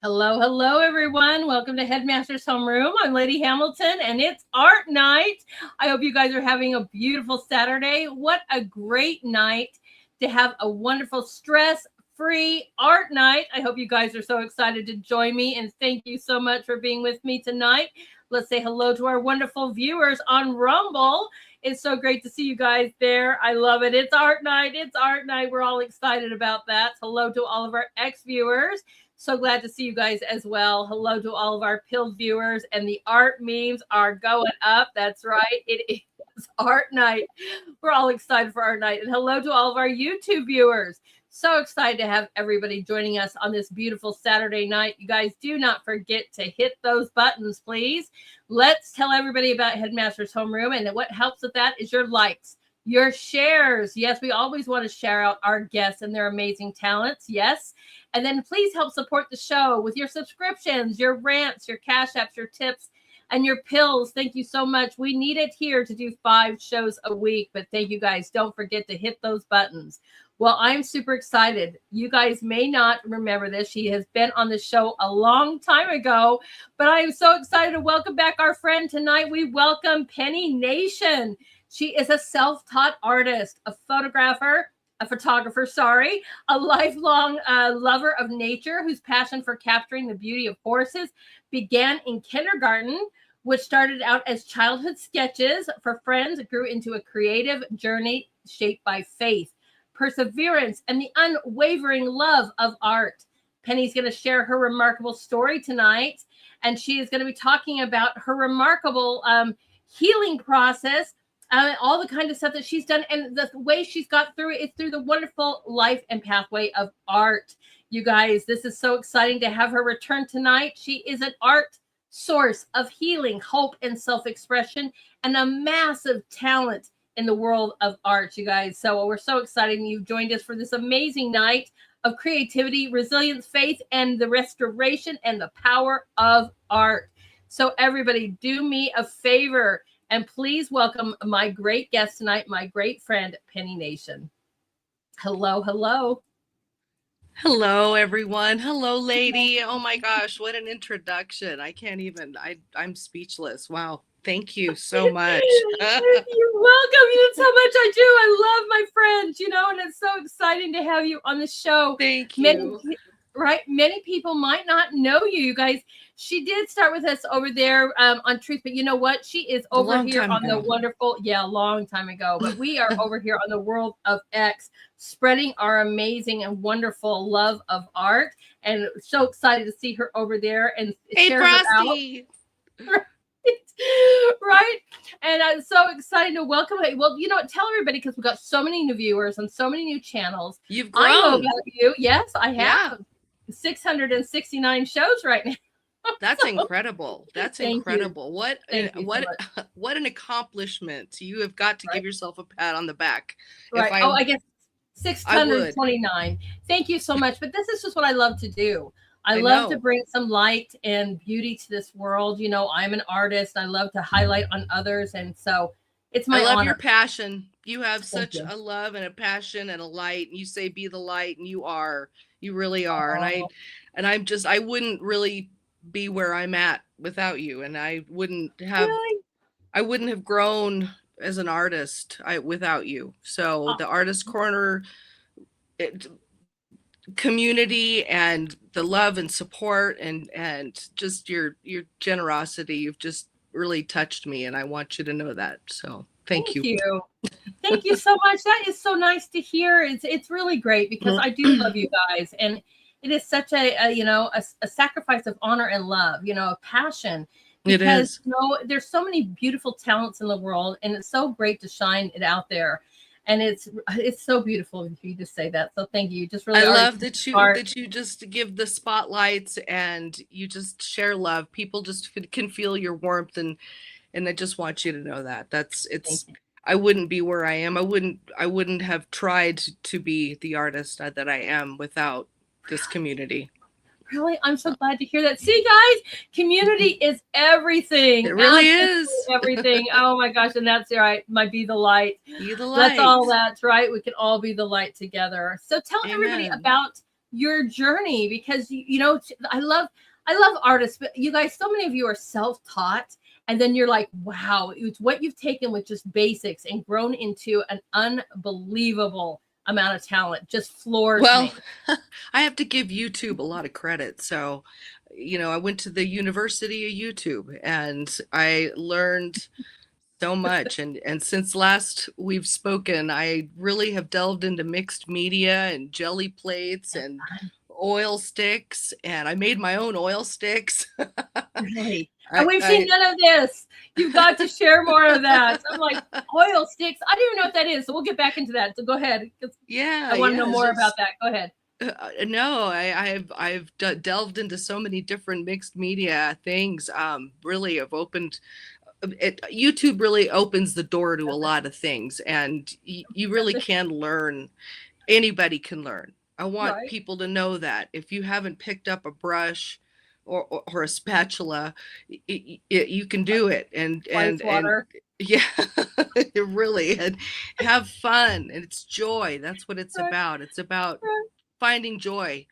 Hello, hello, everyone. Welcome to Headmaster's Homeroom. I'm Lady Hamilton, and it's art night. I hope you guys are having a beautiful Saturday. What a great night to have a wonderful stress-free art night. I hope you guys are so excited to join me, and thank you so much for being with me tonight. Let's say hello to our wonderful viewers on Rumble. It's so great to see you guys there. I love it. It's art night. It's art night. We're all excited about that. Hello to all of our ex-viewers. So glad to see you guys as well. Hello to all of our Pilled viewers, and the art memes are going up. That's right. It is art night. We're all excited for art night. And hello to all of our YouTube viewers. So excited to have everybody joining us on this beautiful Saturday night. You guys do not forget to hit those buttons, please. Let's tell everybody about Headmaster's Homeroom. And what helps with that is your likes, your shares. Yes, we always want to share out our guests and their amazing talents. Yes. And then please help support the show with your subscriptions, your rants, your cash apps, your tips, and your pills. Thank you so much. We need it here to do 5 shows a week, but thank you guys. Don't forget to hit those buttons. Well, I'm super excited. You guys may not remember this. She has been on the show a long time ago, but I am so excited to welcome back our friend tonight. We welcome Penni Nation. She is a self-taught artist, a photographer, a lifelong lover of nature whose passion for capturing the beauty of horses began in kindergarten, which started out as childhood sketches for friends. It grew into a creative journey shaped by faith, perseverance, and the unwavering love of art. Penni's going to share her remarkable story tonight, and she is going to be talking about her remarkable healing process, all the kind of stuff that she's done, and the way she's got through it is through the wonderful life and pathway of art. You guys, this is so exciting to have her return tonight. She is an art source of healing, hope, and self-expression, and a massive talent in the world of art, you guys. So we're so excited you've joined us for this amazing night of creativity, resilience, faith, and the restoration and the power of art. So everybody, do me a favor and please welcome my great guest tonight, my great friend, Penni Nation. Hello, hello. Hello, everyone. Hello, lady. Oh my gosh, what an introduction. I can't even, I'm speechless. Wow. Thank you so much. You're welcome. You know how much I do. I love my friends, and it's so exciting to have you on the show. Thank you. Many people might not know you guys. She did start with us over there on Truth, but you know what? She is over here on the wonderful, a long time ago, but we are over here on the world of X, spreading our amazing and wonderful love of art, and so excited to see her over there and share Frosty. Her out. Right? And I'm so excited to welcome her. Well, tell everybody, because we've got so many new viewers and so many new channels. You've grown. I know about you. Yes, I have. Yeah. 669 shows right now. That's incredible. That's incredible. What an accomplishment. You have got to give yourself a pat on the back. Right. I guess 629. Thank you so much. But this is just what I love to do. I love to bring some light and beauty to this world. I'm an artist. I love to highlight on others. And so it's my honor. I love your passion. You have such a love and a passion and a light. You say, be the light, and you are. You really are. And I wouldn't really be where I'm at without you. And I wouldn't have grown as an artist without you. So the Artist Corner community and the love and support and just your generosity, you've just really touched me, and I want you to know that. So thank you. Thank you so much. That is so nice to hear. It's really great, because I do love you guys, and it is such a sacrifice of honor and love, a passion, because there's so many beautiful talents in the world, and it's so great to shine it out there. And it's so beautiful of you to say that. So thank you. Just really, I love that you just give the spotlights and you just share love. People just can feel your warmth, and I just want you to know that. I wouldn't be where I am. I wouldn't have tried to be the artist that I am without this community. Really? I'm so glad to hear that. See, guys, community is everything. It really is. Everything. Oh my gosh. And that's right. Be the light. Be the light. That's right. We can all be the light together. So tell everybody about your journey, because I love artists, but you guys, so many of you are self-taught, and then you're like, wow, it's what you've taken with just basics and grown into an unbelievable amount of talent. Just floors me. I have to give YouTube a lot of credit. So, I went to the University of YouTube and I learned so much. And since last we've spoken, I really have delved into mixed media and jelly plates and oil sticks, and I made my own oil sticks. Really? And we've seen none of this. You've got to share more of that. I'm like, oil sticks. I don't even know what that is. So we'll get back into that. So go ahead. I want to know more about that. Go ahead. No, I've delved into so many different mixed media things. Really have opened YouTube really opens the door to a lot of things, and you really can learn. Anybody can learn. I want people to know that if you haven't picked up a brush or a spatula, you can do it. And yeah, really, and have fun. And it's joy. That's what it's about. It's about finding joy.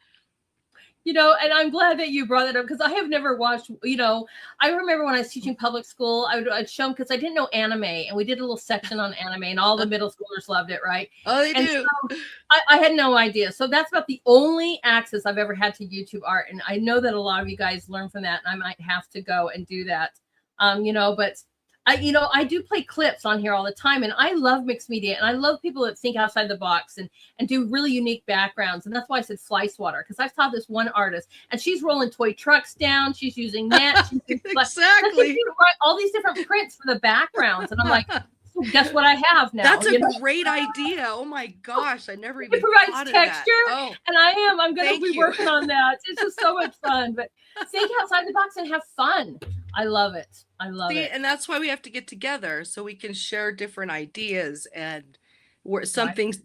And I'm glad that you brought that up, because I have never watched, I remember when I was teaching public school, I'd show them, because I didn't know anime, and we did a little section on anime, and all the middle schoolers loved it, right? Oh, they do. So I had no idea. So that's about the only access I've ever had to YouTube art. And I know that a lot of you guys learn from that, and I might have to go and do that. But I do play clips on here all the time, and I love mixed media, and I love people that think outside the box and do really unique backgrounds. And that's why I said fly swatter, because I saw this one artist, and she's rolling toy trucks down. She's using nets. Exactly. All these different prints for the backgrounds. And I'm like, so guess what I have now? That's a great idea. Oh my gosh. I never even thought of texture. That. And I'm going to be working on that. It's just so much fun. But think outside the box and have fun. I love it. I love it. And that's why we have to get together, so we can share different ideas, and where some things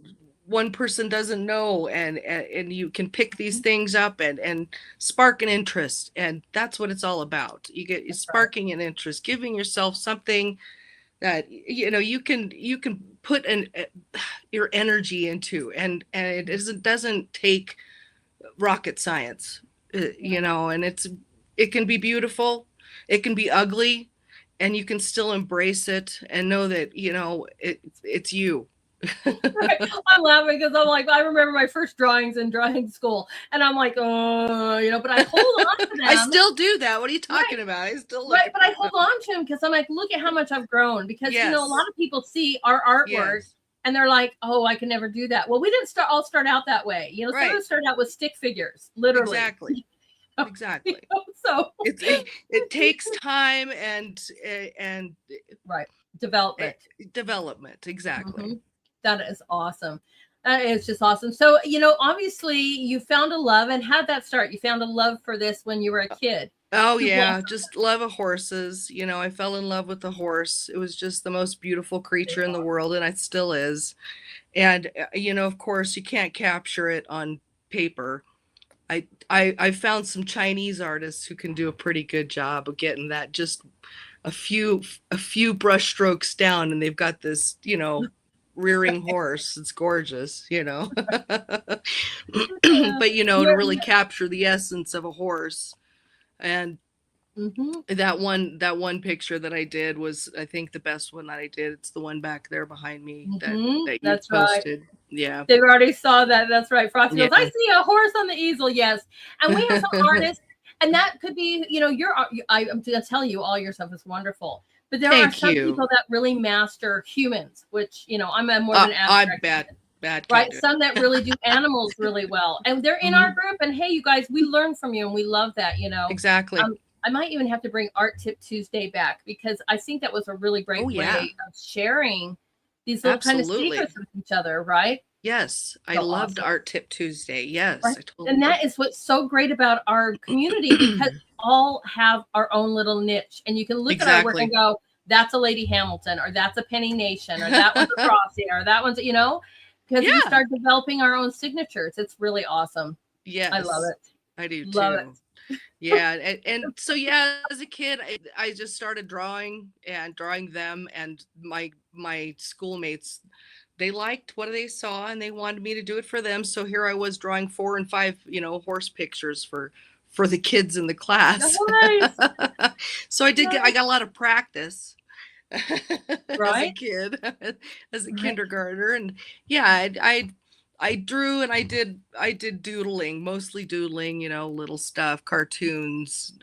one person doesn't know, and you can pick these things up and spark an interest. And that's what it's all about. You get sparking an interest, giving yourself something that you can put your energy into, and it doesn't take rocket science, and it can be beautiful. It can be ugly, and you can still embrace it and know that, it's you. I'm laughing because I'm like, I remember my first drawings in drawing school, and I'm like, oh, but I hold on to them. I still do that. What are you talking about? I still but I hold on to them, because I'm like, look at how much I've grown. Because a lot of people see our artwork and they're like, oh, I can never do that. Well, we didn't all start out that way. Some of us started out with stick figures, literally. Exactly. So it takes time and development. Exactly. Mm-hmm. That is awesome. That is just awesome. So, obviously you found a love. And how'd that start? You found a love for this when you were a kid. Oh yeah, just love of horses. I fell in love with the horse. It was just the most beautiful creature in the world, and it still is. And of course, you can't capture it on paper. I found some Chinese artists who can do a pretty good job of getting that just a few brush strokes down, and they've got this, rearing horse. It's gorgeous, but to really capture the essence of a horse. And that one picture that I did was, I think, the best one that I did. It's the one back there behind me that you posted. Right. Yeah, they already saw that. That's right. Frosty goes, I see a horse on the easel. Yes. And we have some artists, and that could be, I'm going to tell you, all your stuff is wonderful. But there are some people that really master humans, which, I'm a more of an abstract. I'm bad. Right. Some that really do animals really well. And they're in our group. And hey, you guys, we learn from you, and we love that, Exactly. I might even have to bring Art Tip Tuesday back, because I think that was a really great way of sharing these little kind of secrets with each other, right? Yes, I loved Art Tip Tuesday. Yes, right. And that is what's so great about our community, because we all have our own little niche, and you can look at our work and go, that's a Lady Hamilton, or that's a Penni Nation, or that one's a Frosty, or that one's, because we start developing our own signatures. It's really awesome. Yes, I love it. I do love too. Yeah, and so as a kid, I just started drawing them, and my schoolmates they liked what they saw and they wanted me to do it for them. So here I was drawing 4 and 5, horse pictures for the kids in the class. Nice. So I got a lot of practice as a Right. kid, as a Right. kindergartner. And yeah, I drew and I did doodling, mostly doodling, little stuff, cartoons.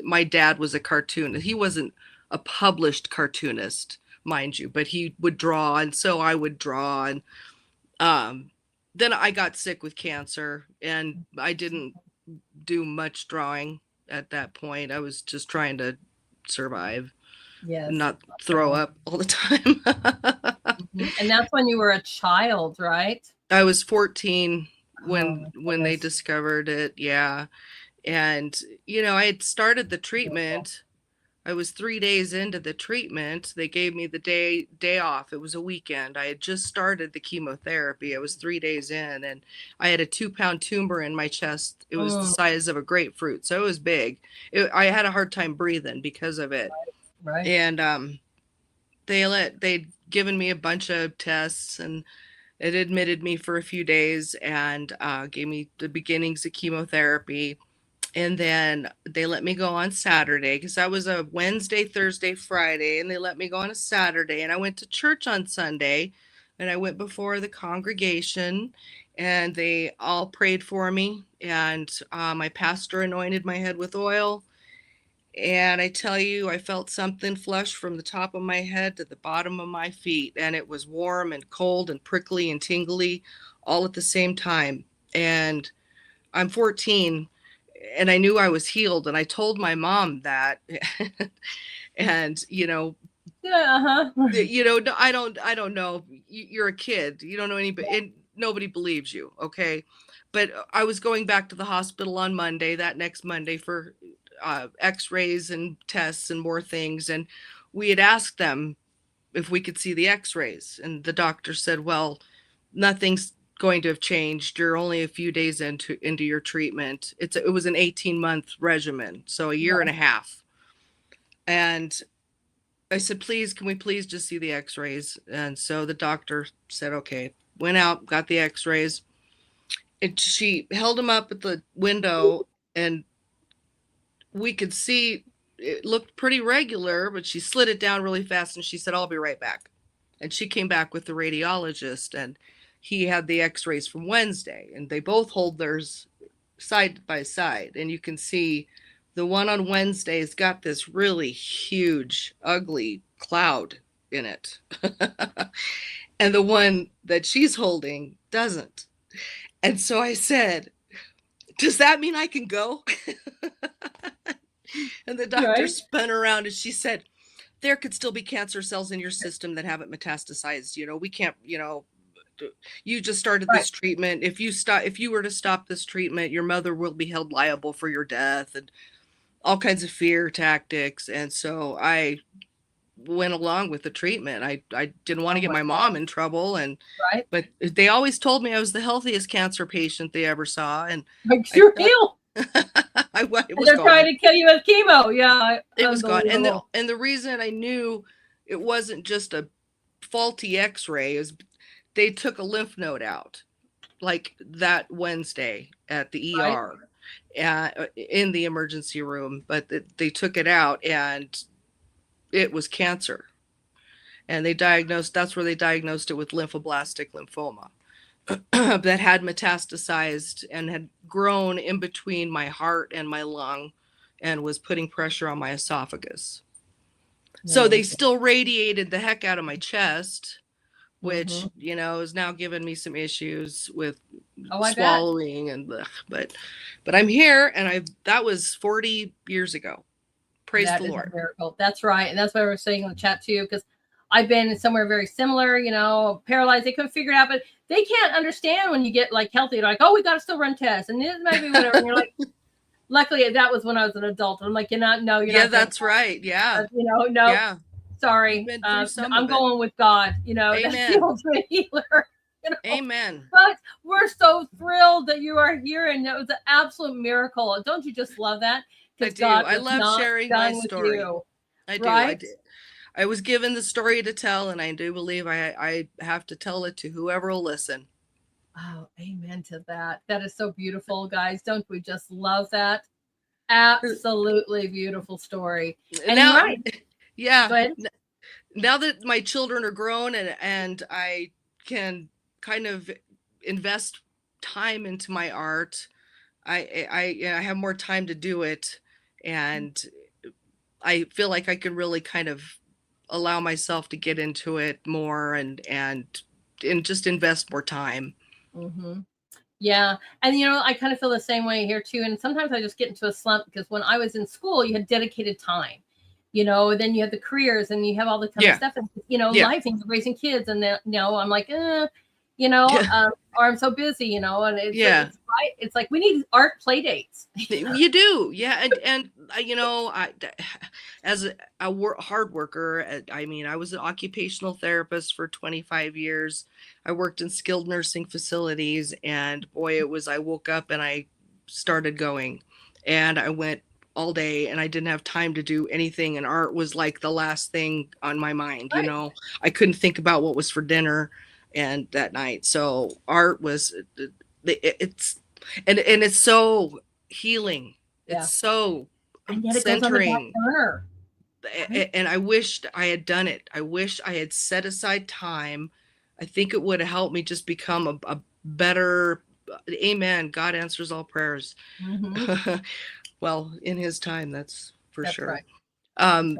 My dad was a cartoonist. He wasn't a published cartoonist, mind you, but he would draw, and so I would draw. And then I got sick with cancer, and I didn't do much drawing at that point. I was just trying to survive. Yes. And not throw up all the time. And that's when you were a child, right? I was 14 when they discovered it. Yeah. And, I had started the treatment. I was 3 days into the treatment. They gave me the day off. It was a weekend. I had just started the chemotherapy. I was 3 days in, and I had a 2-pound tumor in my chest. It was the size of a grapefruit. So it was big. I had a hard time breathing because of it. Right. And they'd given me a bunch of tests, and it admitted me for a few days and gave me the beginnings of chemotherapy. And then they let me go on Saturday, because that was a Wednesday, Thursday, Friday, and they let me go on a Saturday. And I went to church on Sunday, and I went before the congregation, and they all prayed for me. And my pastor anointed my head with oil. And I tell you, I felt something flush from the top of my head to the bottom of my feet. And it was warm and cold and prickly and tingly all at the same time. And I'm 14, and I knew I was healed. And I told my mom that. And, Yeah. I don't know. You're a kid. You don't know anybody. And nobody believes you. Okay. But I was going back to the hospital on Monday, that next Monday, for x-rays and tests and more things. And we had asked them if we could see the x-rays, and the doctor said, well, nothing's going to have changed. You're only a few days into your treatment. It was an 18-month regimen, so a year and a half. And I said, please, can we please just see the x-rays? And so the doctor said, okay. Went out, got the x-rays, and she held them up at the window, and we could see it looked pretty regular, but she slid it down really fast, and she said, I'll be right back. And she came back with the radiologist, and he had the x-rays from Wednesday, and they both hold theirs side by side. And you can see the one on Wednesday has got this really huge, ugly cloud in it. And the one that she's holding doesn't. And so I said, does that mean I can go? And the doctor spun around, and she said, there could still be cancer cells in your system that haven't metastasized. We can't, you just started this treatment. If you were to stop this treatment, your mother will be held liable for your death, and all kinds of fear tactics. And so I went along with the treatment. I didn't want to get my mom in trouble. But they always told me I was the healthiest cancer patient they ever saw. And you're healed. They're trying to kill you with chemo. Yeah. It was gone. And the reason I knew it wasn't just a faulty x-ray is they took a lymph node out, like that Wednesday at the ER, in the emergency room, but they took it out, and it was cancer. And that's where they diagnosed it with lymphoblastic lymphoma that had metastasized and had grown in between my heart and my lung and was putting pressure on my esophagus. So they still radiated the heck out of my chest, which, is now giving me some issues with swallowing and but I'm here, and that was 40 years ago. Praise the Lord. A miracle. That's right. And that's why we're saying in the chat too, because I've been somewhere very similar, paralyzed. They couldn't figure it out, but they can't understand when you get like healthy. They're like, oh, we got to still run tests, and this might be whatever. And you're like, luckily that was when I was an adult. I'm like, you're not. That's right. Yeah. No. Yeah. Sorry. I'm going with God. Amen. The healer. Amen. But we're so thrilled that you are here, and it was an absolute miracle. Don't you just love that? I do. I love sharing my story. I do. I was given the story to tell, and I do believe I have to tell it to whoever will listen. Oh, amen to that. That is so beautiful, guys. Don't we just love that? Absolutely beautiful story. And now, you're right. Yeah. Go ahead. Now that my children are grown and I can kind of invest time into my art, I have more time to do it, and I feel like I can really kind of allow myself to get into it more and just invest more time. Mm-hmm. Yeah. And, I kind of feel the same way here too. And sometimes I just get into a slump because when I was in school, you had dedicated time, then you have the careers and you have all the kind of stuff, and, life and raising kids. And then, I'm like, or I'm so busy, and it's right. It's like, we need art play dates. You do. Yeah. And I, as a hard worker, I mean, I was an occupational therapist for 25 years. I worked in skilled nursing facilities, and boy, I woke up and I started going, and I went all day, and I didn't have time to do anything. And art was like the last thing on my mind. Right. I couldn't think about what was for dinner and that night. So art was, it's so healing. Yeah. It's so and yet it centering. Goes on the back burner. And I wished I had done it. I wish I had set aside time. I think it would have helped me just become a better, amen, God answers all prayers. Mm-hmm. Well, in his time, that's sure. Right. But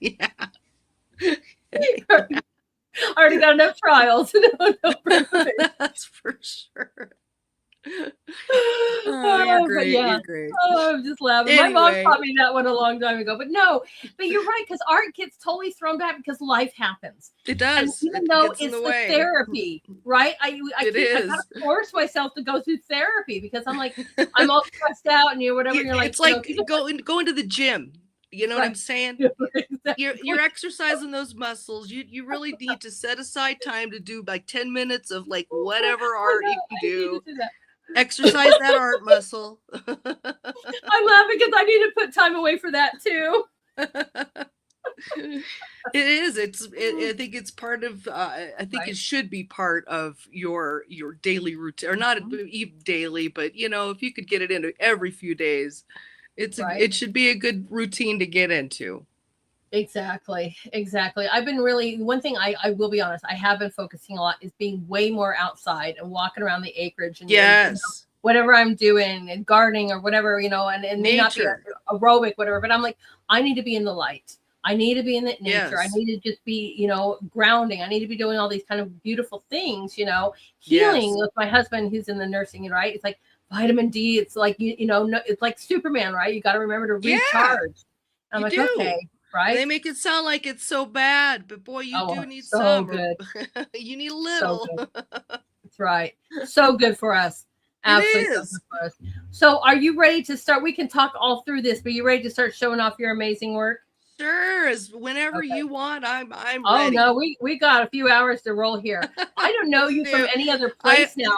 yeah. I already got enough trials. That's for sure. You're great. Yeah. You're great. Oh, I'm just laughing. Anyway. My mom taught me that one a long time ago. But you're right, because art gets totally thrown back because life happens. It does. And even though it's the therapy, right? I kind of force myself to go through therapy because I'm like, I'm all stressed out and whatever. You're like, it's like go into the gym. You know what I'm saying? Exactly. You're exercising those muscles. You really need to set aside time to do like 10 minutes of like whatever art you can do. Exercise that art muscle. I'm laughing because I need to put time away for that too. It is. I think it's part of. I think it should be part of your daily routine, or not even daily, but if you could get it into every few days, it should be a good routine to get into. Exactly. I've been one thing I will be honest, I have been focusing a lot is being way more outside and walking around the acreage and whatever I'm doing and gardening or whatever, and may not be aerobic, whatever, but I'm like, I need to be in the light. I need to be in the nature. I need to just be, grounding. I need to be doing all these kind of beautiful things, healing with my husband who's in the nursing, right? It's like vitamin D. It's like, it's like Superman, right? You got to remember to recharge. I'm like, okay. Right? They make it sound like it's so bad, but boy, you do need some. Good. You need a little. So that's right. So good for us. Absolutely. So good for us. So are you ready to start? We can talk all through this, but you ready to start showing off your amazing work? Sure. Whenever you want, I'm ready. Oh no, we got a few hours to roll here. I don't know you from any other place now.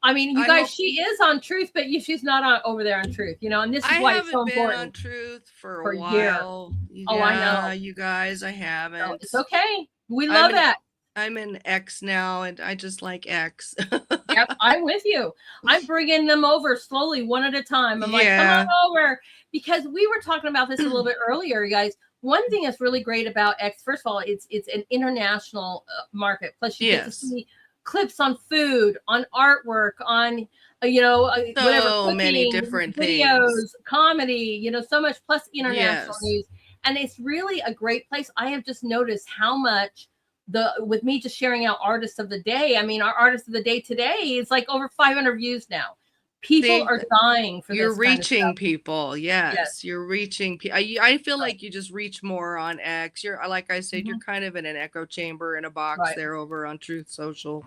I mean, you guys, she is on Truth, but she's not over there on Truth, and this is why it's so important. I haven't been on Truth for a while. Yeah, I know. You guys, I haven't. No, it's okay. We love that. I'm in X now, and I just like X. Yep, I'm with you. I'm bringing them over slowly, one at a time. I'm like, come on over. Because we were talking about this a little bit earlier, you guys. One thing that's really great about X, first of all, it's an international market. Plus, you get to see clips on food, on artwork, on whatever, so many different videos, things. Comedy, so much, plus international news. And it's really a great place. I have just noticed how much with me just sharing out artists of the day. I mean, our artist of the day today is like over 500 views now. People are dying for this. You're reaching people. Yes, you're reaching people. I feel like you just reach more on X. You're, like I said, you're kind of in an echo chamber in a box there over on Truth Social.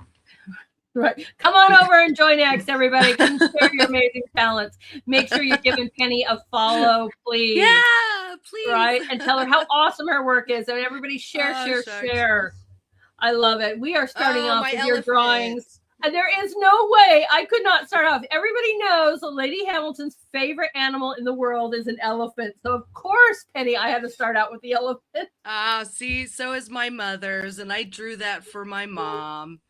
Right. Come on over and join X, everybody. Come share your amazing talents. Make sure you're giving Penny a follow, please. Yeah, please. Right. And tell her how awesome her work is. And everybody share. I love it. We are starting off with your drawings. And there is no way I could not start off. Everybody knows Lady Hamilton's favorite animal in the world is an elephant. So of course, Penny, I had to start out with the elephant. See, so is my mother's, and I drew that for my mom.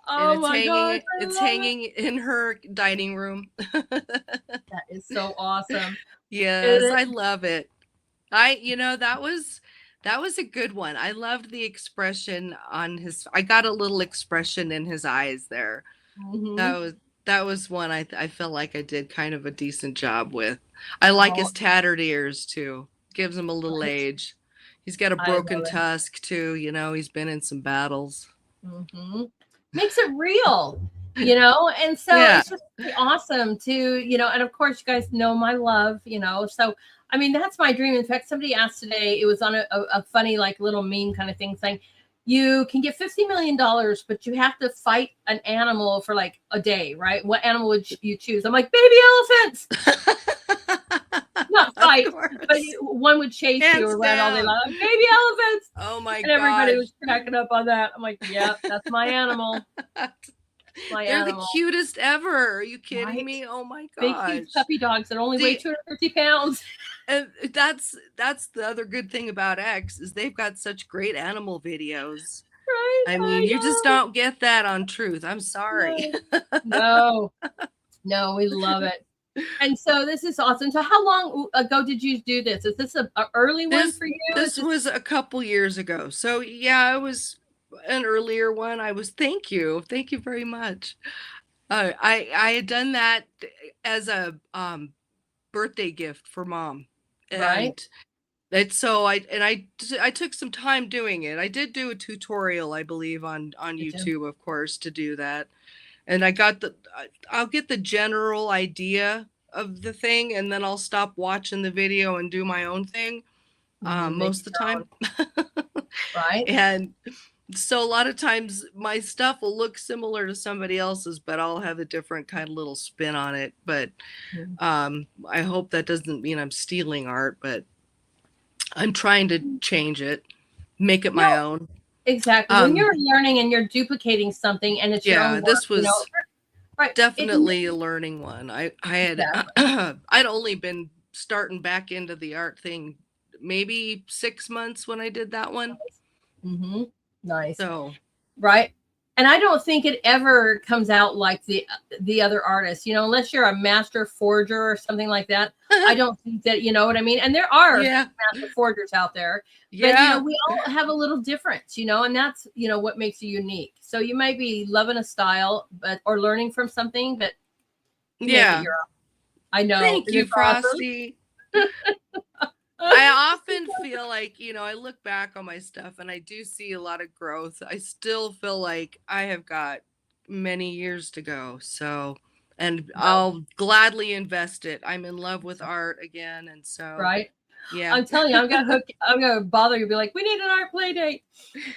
Oh And my gosh, it's hanging in her dining room. That is so awesome. Yes, I love it. That was a good one. I loved the expression on his, I got a little expression in his eyes there. Mm-hmm. That was one I felt like I did kind of a decent job with. I like his tattered ears too. Gives him a little age. He's got a broken tusk too, he's been in some battles. Mm-hmm. Makes it real, and so it's just awesome to, and of course you guys know my love, so I mean, that's my dream. In fact, somebody asked today, it was on a funny, like, little meme kind of thing saying, you can get $50 million, but you have to fight an animal for like a day, right? What animal would you choose? I'm like, baby elephants. Not fight, but one would chase you around all day long. Like, baby elephants. Oh my god. And everybody was cracking up on that. I'm like, yeah, that's my animal. They're the cutest ever. Are you kidding me? Oh my gosh. Big, cute puppy dogs that only weigh 250 pounds. And that's the other good thing about X is they've got such great animal videos. Right. I mean, you just don't get that on Truth. I'm sorry. No, we love it. And so this is awesome. So how long ago did you do this? Is this an early one for you? This was a couple years ago. So yeah, it was an earlier one. Thank you very much. I had done that as a birthday gift for Mom, and I took some time doing it. I did do a tutorial, I believe, on YouTube, of course, to do that, and I'll get the general idea of the thing, and then I'll stop watching the video and do my own thing most of the time. Right. And so a lot of times my stuff will look similar to somebody else's, but I'll have a different kind of little spin on it. But I hope that doesn't mean I'm stealing art, but I'm trying to change it, make it my own. Exactly. When you're learning and you're duplicating something and it's your own work, this was definitely a learning one. I had I'd only been starting back into the art thing maybe 6 months when I did that one. Mm-hmm. Nice. So, right. And I don't think it ever comes out like the other artists, unless you're a master forger or something like that. I don't think that, you know what I mean? And there are master forgers out there. But, we all have a little difference, and that's, what makes you unique. So you might be loving a style, or learning from something, but I know. Thank you, Frosty. I often feel like, I look back on my stuff and I do see a lot of growth. I still feel like I have got many years to go. So, and I'll gladly invest it. I'm in love with art again. And so, yeah, I'm telling you, I'm going to bother you. Be like, we need an art play date.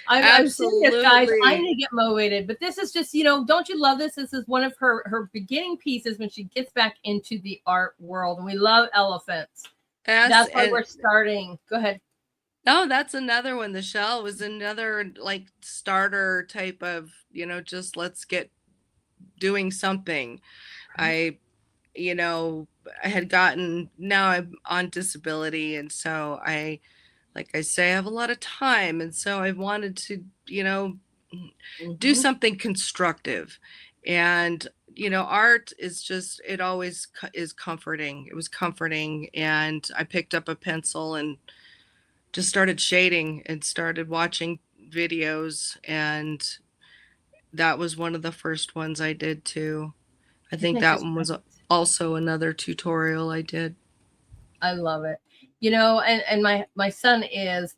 I'm serious, guys. I need to get motivated, but this is just, don't you love this? This is one of her beginning pieces when she gets back into the art world. And we love elephants. That's why we're starting. Go ahead. No, that's another one. The shell was another like starter type of, just let's get doing something. I had gotten, now I'm on disability. And so like I say, I have a lot of time. And so I wanted to, do something constructive. And art is just, it always is comforting. It was comforting. And I picked up a pencil and just started shading and started watching videos. And that was one of the first ones I did too. I think that one was also another tutorial I did. I love it. And my son is,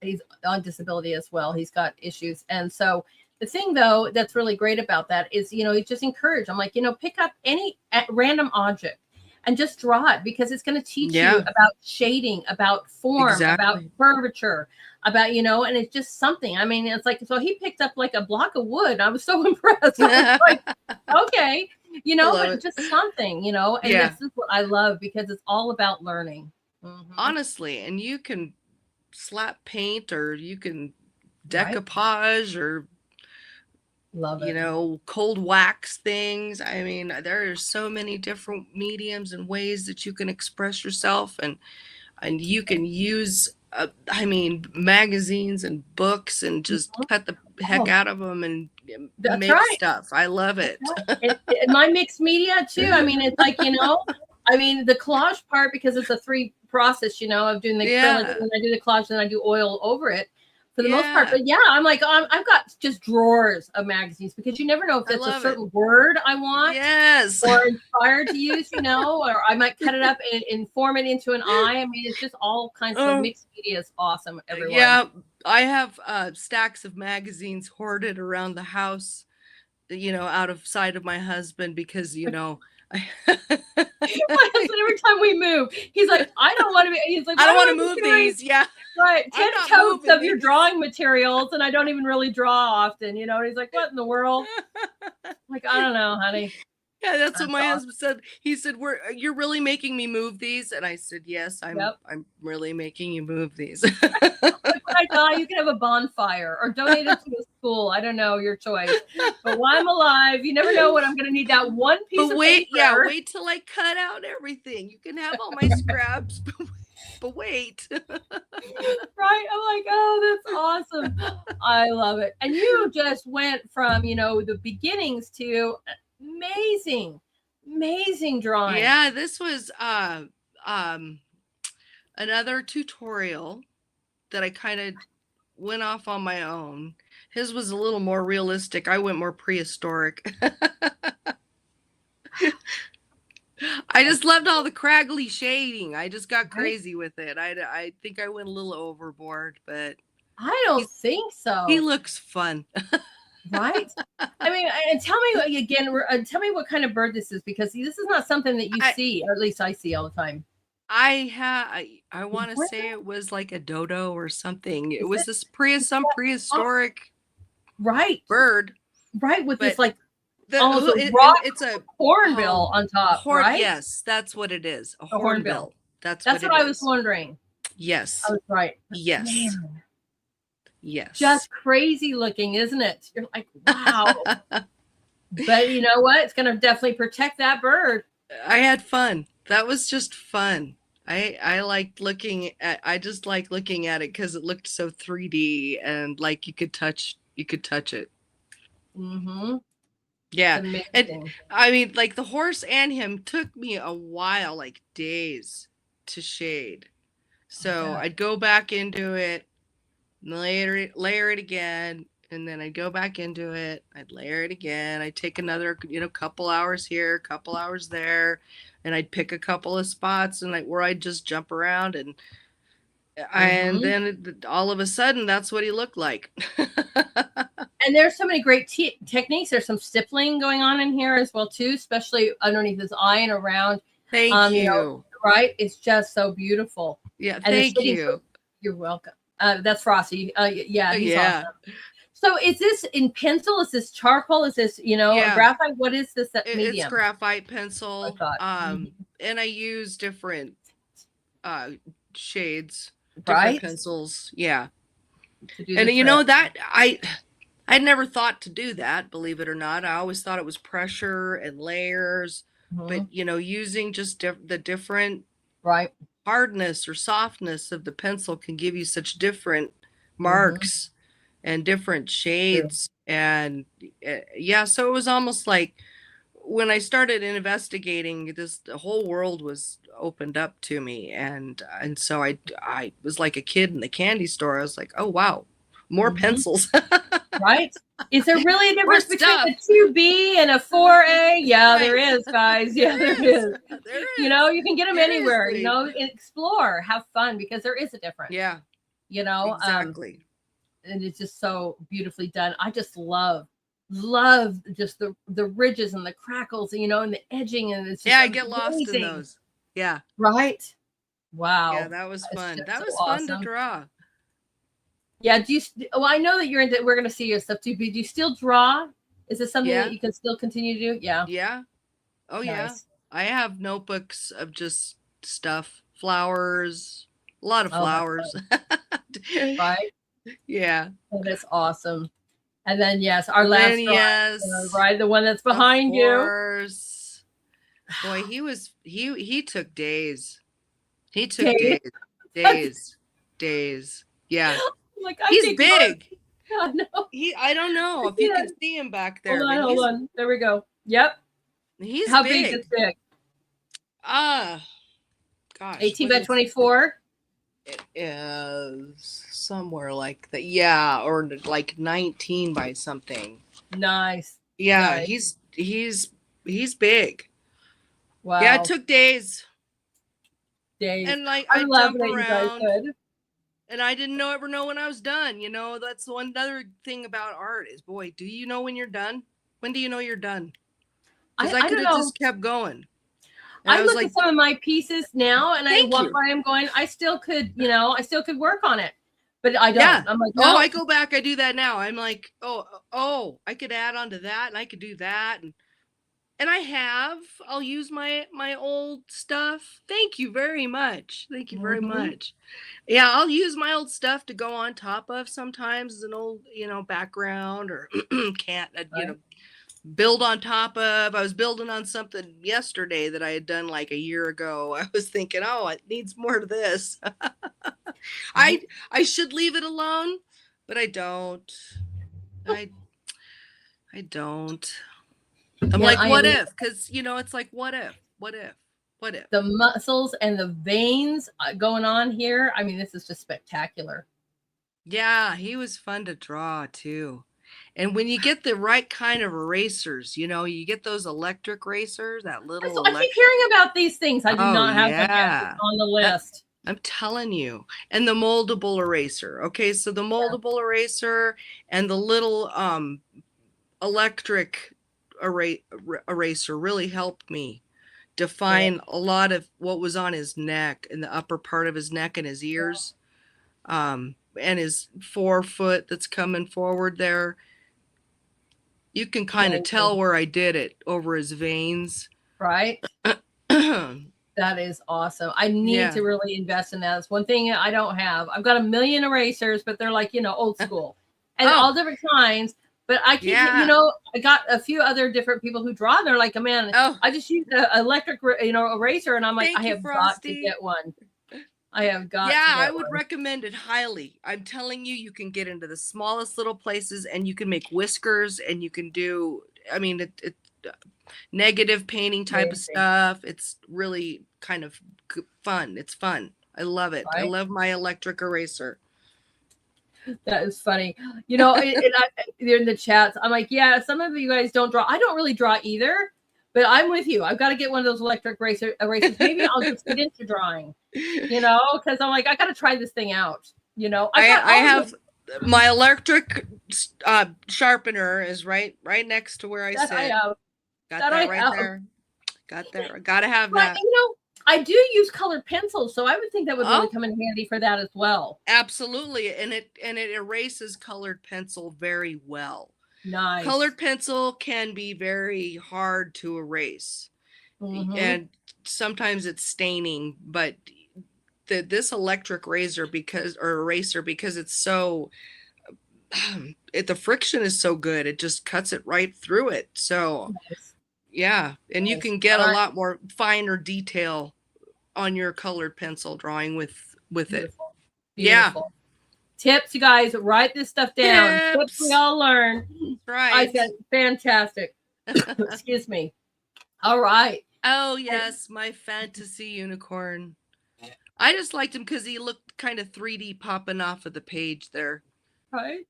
he's on disability as well. He's got issues. And so the thing, though, that's really great about that is, he just encouraged. I'm like, pick up any random object and just draw it, because it's going to teach you about shading, about form, about curvature, about, and it's just something. I mean, it's like, so he picked up like a block of wood. I was so impressed. I was like, okay, but just something, and this is what I love, because it's all about learning. Mm-hmm. Honestly, and you can slap paint, or you can decoupage, or Love it. Cold wax things. I mean, there are so many different mediums and ways that you can express yourself, and you can use magazines and books and just cut the heck out of them and make stuff. I love it. Right. And my mixed media too. I mean, it's like, the collage part, because it's a 3 process, of doing the acrylic, and I do the collage, and I do oil over it for the most part. But I'm like, I've got just drawers of magazines, because you never know if it's a certain word I want, or inspired to use, or I might cut it up and form it into an eye. I mean, it's just all kinds of mixed media is awesome. Everyone. Yeah, I have stacks of magazines hoarded around the house, out of sight of my husband, because my husband, every time we move, he's like, I don't want to be. He's like, I don't want to move these. Yeah, right. 10 totes of your drawing materials, and I don't even really draw often. And he's like, what in the world? I'm like, I don't know, honey. Yeah, that's what my husband said. He said, "You're really making me move these," and I said, "Yes, I'm really making you move these." Like, when I die, you can have a bonfire or donate it to a school. I don't know, your choice. But while I'm alive, you never know when I'm going to need that one piece of paper. Yeah, wait till I cut out everything. You can have all my scraps, but wait. Right? I'm like, oh, that's awesome. I love it. And you just went from, the beginnings to amazing drawing. Yeah, this was another tutorial that I kind of went off on my own. His was a little more realistic. I went more prehistoric. I just loved all the craggly shading. I just got crazy with it. I think I went a little overboard, but I don't think so. He looks fun. Right? I mean, and tell me again, tell me what kind of bird this is, because this is not something that you see, or at least I see all the time. I want to say it was like a dodo or something. It was this prehistoric bird. Right, with this like it's a hornbill on top, right? Yes, that's what it is. A hornbill. That's what I was wondering. Yes. I was right. Yes. Man. Yes. Just crazy looking, isn't it? You're like, wow. But you know what? It's going to definitely protect that bird. I had fun. That was just fun. I liked looking at. I just like looking at it because it looked so 3D and like you could touch it. Mm-hmm. Yeah, and I mean, like the horse and him took me a while, like days, to shade. So I'd go back into it. Layer it again, and then I'd go back into it. I'd layer it again. I'd take another, couple hours here, couple hours there, and I'd pick a couple of spots where I'd just jump around, and then all of a sudden, that's what he looked like. And there's so many great techniques. There's some stippling going on in here as well too, especially underneath his eye and around. Thank you. Right? It's just so beautiful. Yeah, thank you. You're welcome. That's Frosty. He's awesome. So is this in pencil? Is this charcoal? Is this, graphite? What is this medium? It's graphite pencil. And I use different shades, different pencils. Yeah. And that I'd never thought to do that, believe it or not. I always thought it was pressure and layers, but using just the different hardness or softness of the pencil can give you such different marks and different shades. And so it was almost like when I started investigating this, the whole world was opened up to me. And so I was like a kid in the candy store. I was like, oh, wow, more pencils. Right? Is there really a difference between a 2B and a 4A? Yeah, there is, guys. Yeah, there is. There is. You can get them anywhere. Explore, have fun, because there is a difference. Yeah. Exactly. And it's just so beautifully done. I just love just the ridges and the crackles, and the edging, and it's just I get lost in those. Yeah. Right. Wow. Yeah, that was fun. That was fun to draw. Yeah, I know that we're going to see your stuff too, but do you still draw? Is this something that you can still continue to do? Yeah. Yeah. Oh, nice. Yeah. I have notebooks of just stuff, flowers, a lot of flowers. Right? Yeah. Oh, that's awesome. And then, yes, our last drawing, yes, right? The one that's behind you. Of course. Boy, he took days. He took days. Yeah. Like, he's big. I know. I don't know if you can see him back there. Hold on. There we go. Yep. He's How big. big is big? Gosh. 18 by 24? It is somewhere like that. Yeah, or like 19 by something. Nice. Yeah, nice. he's big. Wow. Yeah, it took days. And like I jump around. And I didn't ever know when I was done. You know, that's the one other thing about art is, boy, do you know when you're done? When do you know you're done? Because I could have just kept going. I look at some of my pieces now and I walk by them going, I still could work on it. But I don't. Yeah. I'm like, no. Oh, I go back, I do that now. I'm like, oh, I could add on to that and I could do that. And I'll use my old stuff. Thank you very much. Thank you very much. Yeah, I'll use my old stuff to go on top of sometimes as an old, background or build on top of. I was building on something yesterday that I had done like a year ago. I was thinking, oh, it needs more of this. I should leave it alone, but I don't. I don't. I'm like, what if? Because, it's like, what if? The muscles and the veins going on here. I mean, this is just spectacular. Yeah, he was fun to draw, too. And when you get the right kind of erasers, you get those electric erasers, that little. I keep hearing about these things. I do not have them yet on the list. I'm telling you. And the moldable eraser. Okay, so the moldable eraser and the little electric eraser really helped me define a lot of what was on his neck and the upper part of his neck and his ears, and his forefoot that's coming forward there. You can kind of tell where I did it over his veins. Right. That is awesome. I need to really invest in that. It's one thing I don't have. I've got a million erasers, but they're like, old school and all different kinds. But I keep, I got a few other different people who draw. And they're like, man, I just used an electric, eraser. And I'm like, I have got to get one. I have got to get I would one. recommend it highly. I'm telling you, you can get into the smallest little places and you can make whiskers and you can do, it negative painting type of stuff. It's really kind of fun. It's fun. I love it. Right? I love my electric eraser. That is funny. They're in the chats. I'm like, yeah, some of you guys don't draw. I don't really draw either, but I'm with you. I've got to get one of those electric erasers. Maybe I'll just get into drawing, because I'm like, I got to try this thing out. I have my electric sharpener is right next to where I sit. Got that right there. Got that. Got to have that. I do use colored pencils, so I would think that would really come in handy for that as well. Absolutely, and it erases colored pencil very well. Nice. Colored pencil can be very hard to erase, and sometimes it's staining. But this electric eraser because it's so the friction is so good, it just cuts it right through it. So. Nice. Yeah, and you can get a lot more finer detail on your colored pencil drawing with Beautiful. it. Yeah. Tips, you guys, write this stuff down. Tips we all learn. Right. I said fantastic. Excuse me. All right. Oh yes, my fantasy unicorn. I just liked him because he looked kind of 3D popping off of the page there. Right.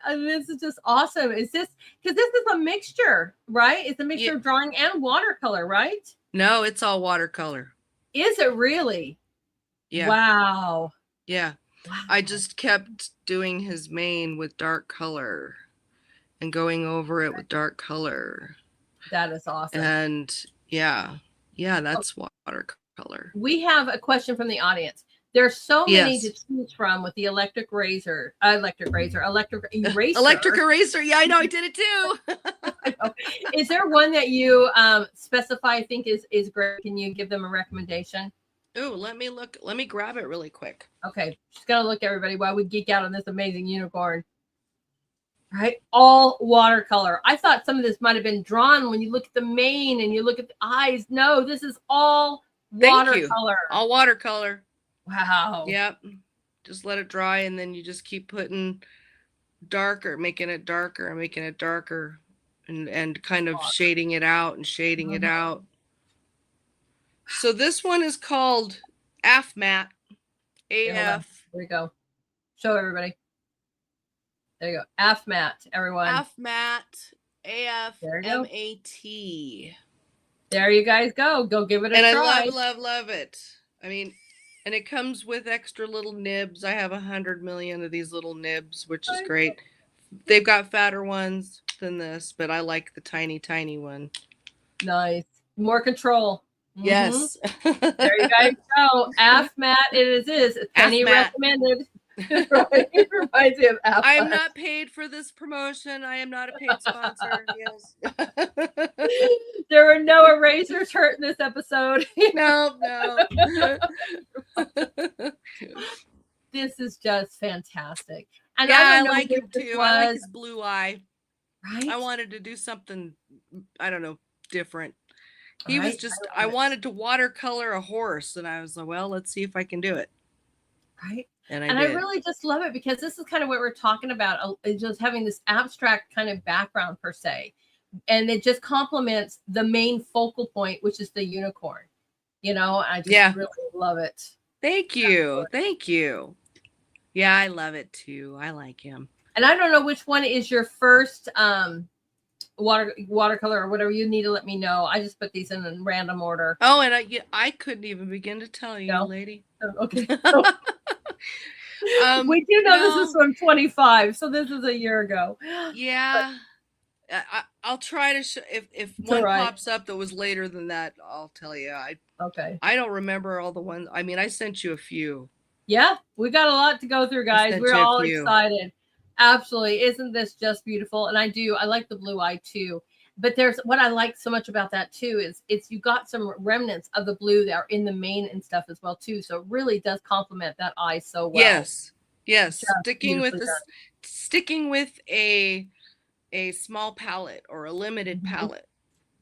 And this is just awesome. Is this because this is a mixture, right? It's a mixture of drawing and watercolor, right? No, it's all watercolor. Is it really? Yeah. Wow. Yeah. Wow. I just kept doing his mane with dark color and going over it with dark color. That is awesome. And that's watercolor. We have a question from the audience. There's so many to choose from with the electric eraser. Yeah, I know, I did it too. Is there one that you specify think is great? Can you give them a recommendation? Oh, let me look. Let me grab it really quick. Okay, just gotta look, everybody, while we geek out on this amazing unicorn. right? All watercolor. I thought some of this might have been drawn when you look at the mane and you look at the eyes. No, this is all watercolor. All watercolor. Wow. Yep. Just let it dry, and then you just keep putting darker, making it darker and making it darker, and kind of shading it out and shading it out. So this one is called AF-Matte. AF. There we go. Show everybody. There you go. AF-Matte, everyone. AF-Matte. AF-MAT. There you guys go. Go give it a try. And I love it. I mean, and it comes with extra little nibs. I have 100 million of these little nibs, which is great. They've got fatter ones than this, but I like the tiny, tiny one. Nice. More control. Yes. There you guys go. AF-Matte it is. It's Penny recommended. Right? It reminds me of AF-Matte. I am not paid for this promotion. I am not a paid sponsor. Yes. There were no erasers hurt in this episode. No. This is just fantastic. And yeah, I like it too. I like his blue eye. Right. I wanted to do something, I don't know, different. He was just, I wanted to watercolor a horse, and I was like, well, let's see if I can do it. Right. And I really just love it, because this is kind of what we're talking about, just having this abstract kind of background per se. And it just complements the main focal point, which is the unicorn. You know, I just really love it. Thank you. Thank you. Yeah, I love it too. I like him. And I don't know which one is your first watercolor or whatever. You need to let me know. I just put these in random order. Oh, and I couldn't even begin to tell you, lady. Okay. We do know this is from 25, so this is a year ago. Yeah. I'll try to show, if one pops up that was later than that, I'll tell you. I don't remember all the ones. I mean, I sent you a few. Yeah, we got a lot to go through, guys. We're all excited. Absolutely. Isn't this just beautiful? And I like the blue eye too. But there's what I like so much about that too is you got some remnants of the blue that are in the mane and stuff as well too. So it really does complement that eye so well. Yes. Just sticking with a small palette or a limited palette.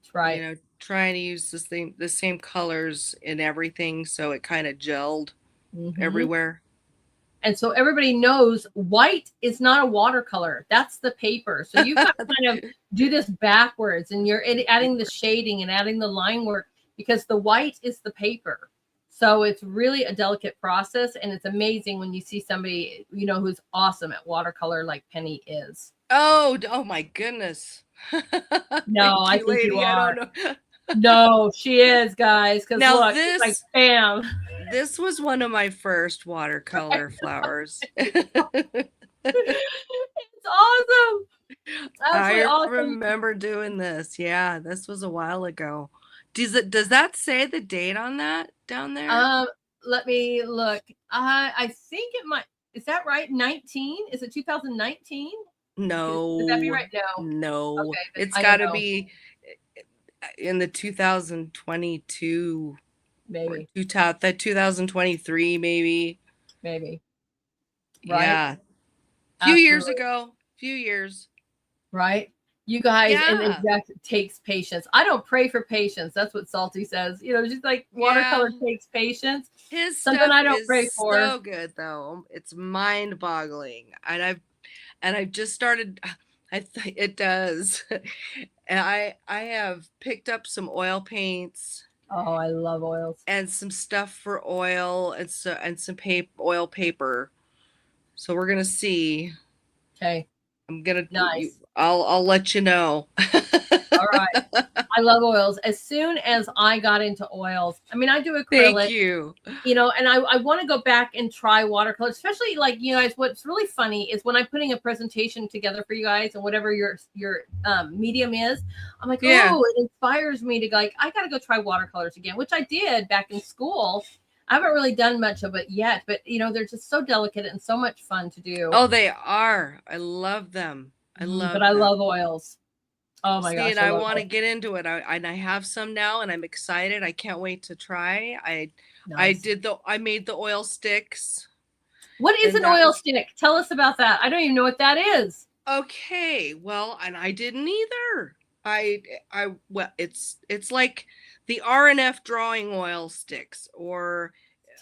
That's right. You know, trying to use the same colors in everything, so it kind of gelled everywhere. And so everybody knows white is not a watercolor. That's the paper. So you got to kind of do this backwards, and you're adding the shading and adding the line work, because the white is the paper. So it's really a delicate process, and it's amazing when you see somebody, you know, who's awesome at watercolor like Penny is. Oh my goodness. No, I think you are. I don't know. No, she is, guys. Because look, it's like bam. This was one of my first watercolor flowers. It's awesome. Absolutely awesome. Remember doing this. Yeah, this was a while ago. Does that say the date on that down there? Let me look. I think it might. Is that right? 19? Is it 2019? No. Would that be right? No. Okay, it's got to be in the 2022. Maybe. 2023, maybe. Right? Yeah. Few years ago. Right? You guys, and that takes patience. I don't pray for patience. That's what Salty says. You know, just like watercolor takes patience. His something stuff I don't pray for. So good though. It's mind-boggling. And I've just started. It does. And I have picked up some oil paints. Oh, I love oils. And some stuff for oil and some oil paper. So we're gonna see. Okay. I'm gonna. Nice. I'll let you know. All right. I love oils. As soon as I got into oils, I mean, I do acrylic. Thank you. You know, and I want to go back and try watercolor, especially like, you guys, what's really funny is when I'm putting a presentation together for you guys and whatever your medium is, I'm like, oh, it inspires me to like, I got to go try watercolors again, which I did back in school. I haven't really done much of it yet, but you know, they're just so delicate and so much fun to do. Oh, they are. I love them. I love oils. Oh my gosh. And I want to get into it. I have some now and I'm excited. I can't wait to try. I made the oil sticks. What is an oil stick? Tell us about that. I don't even know what that is. Okay, well, and I didn't either. Well, it's like the R&F drawing oil sticks, or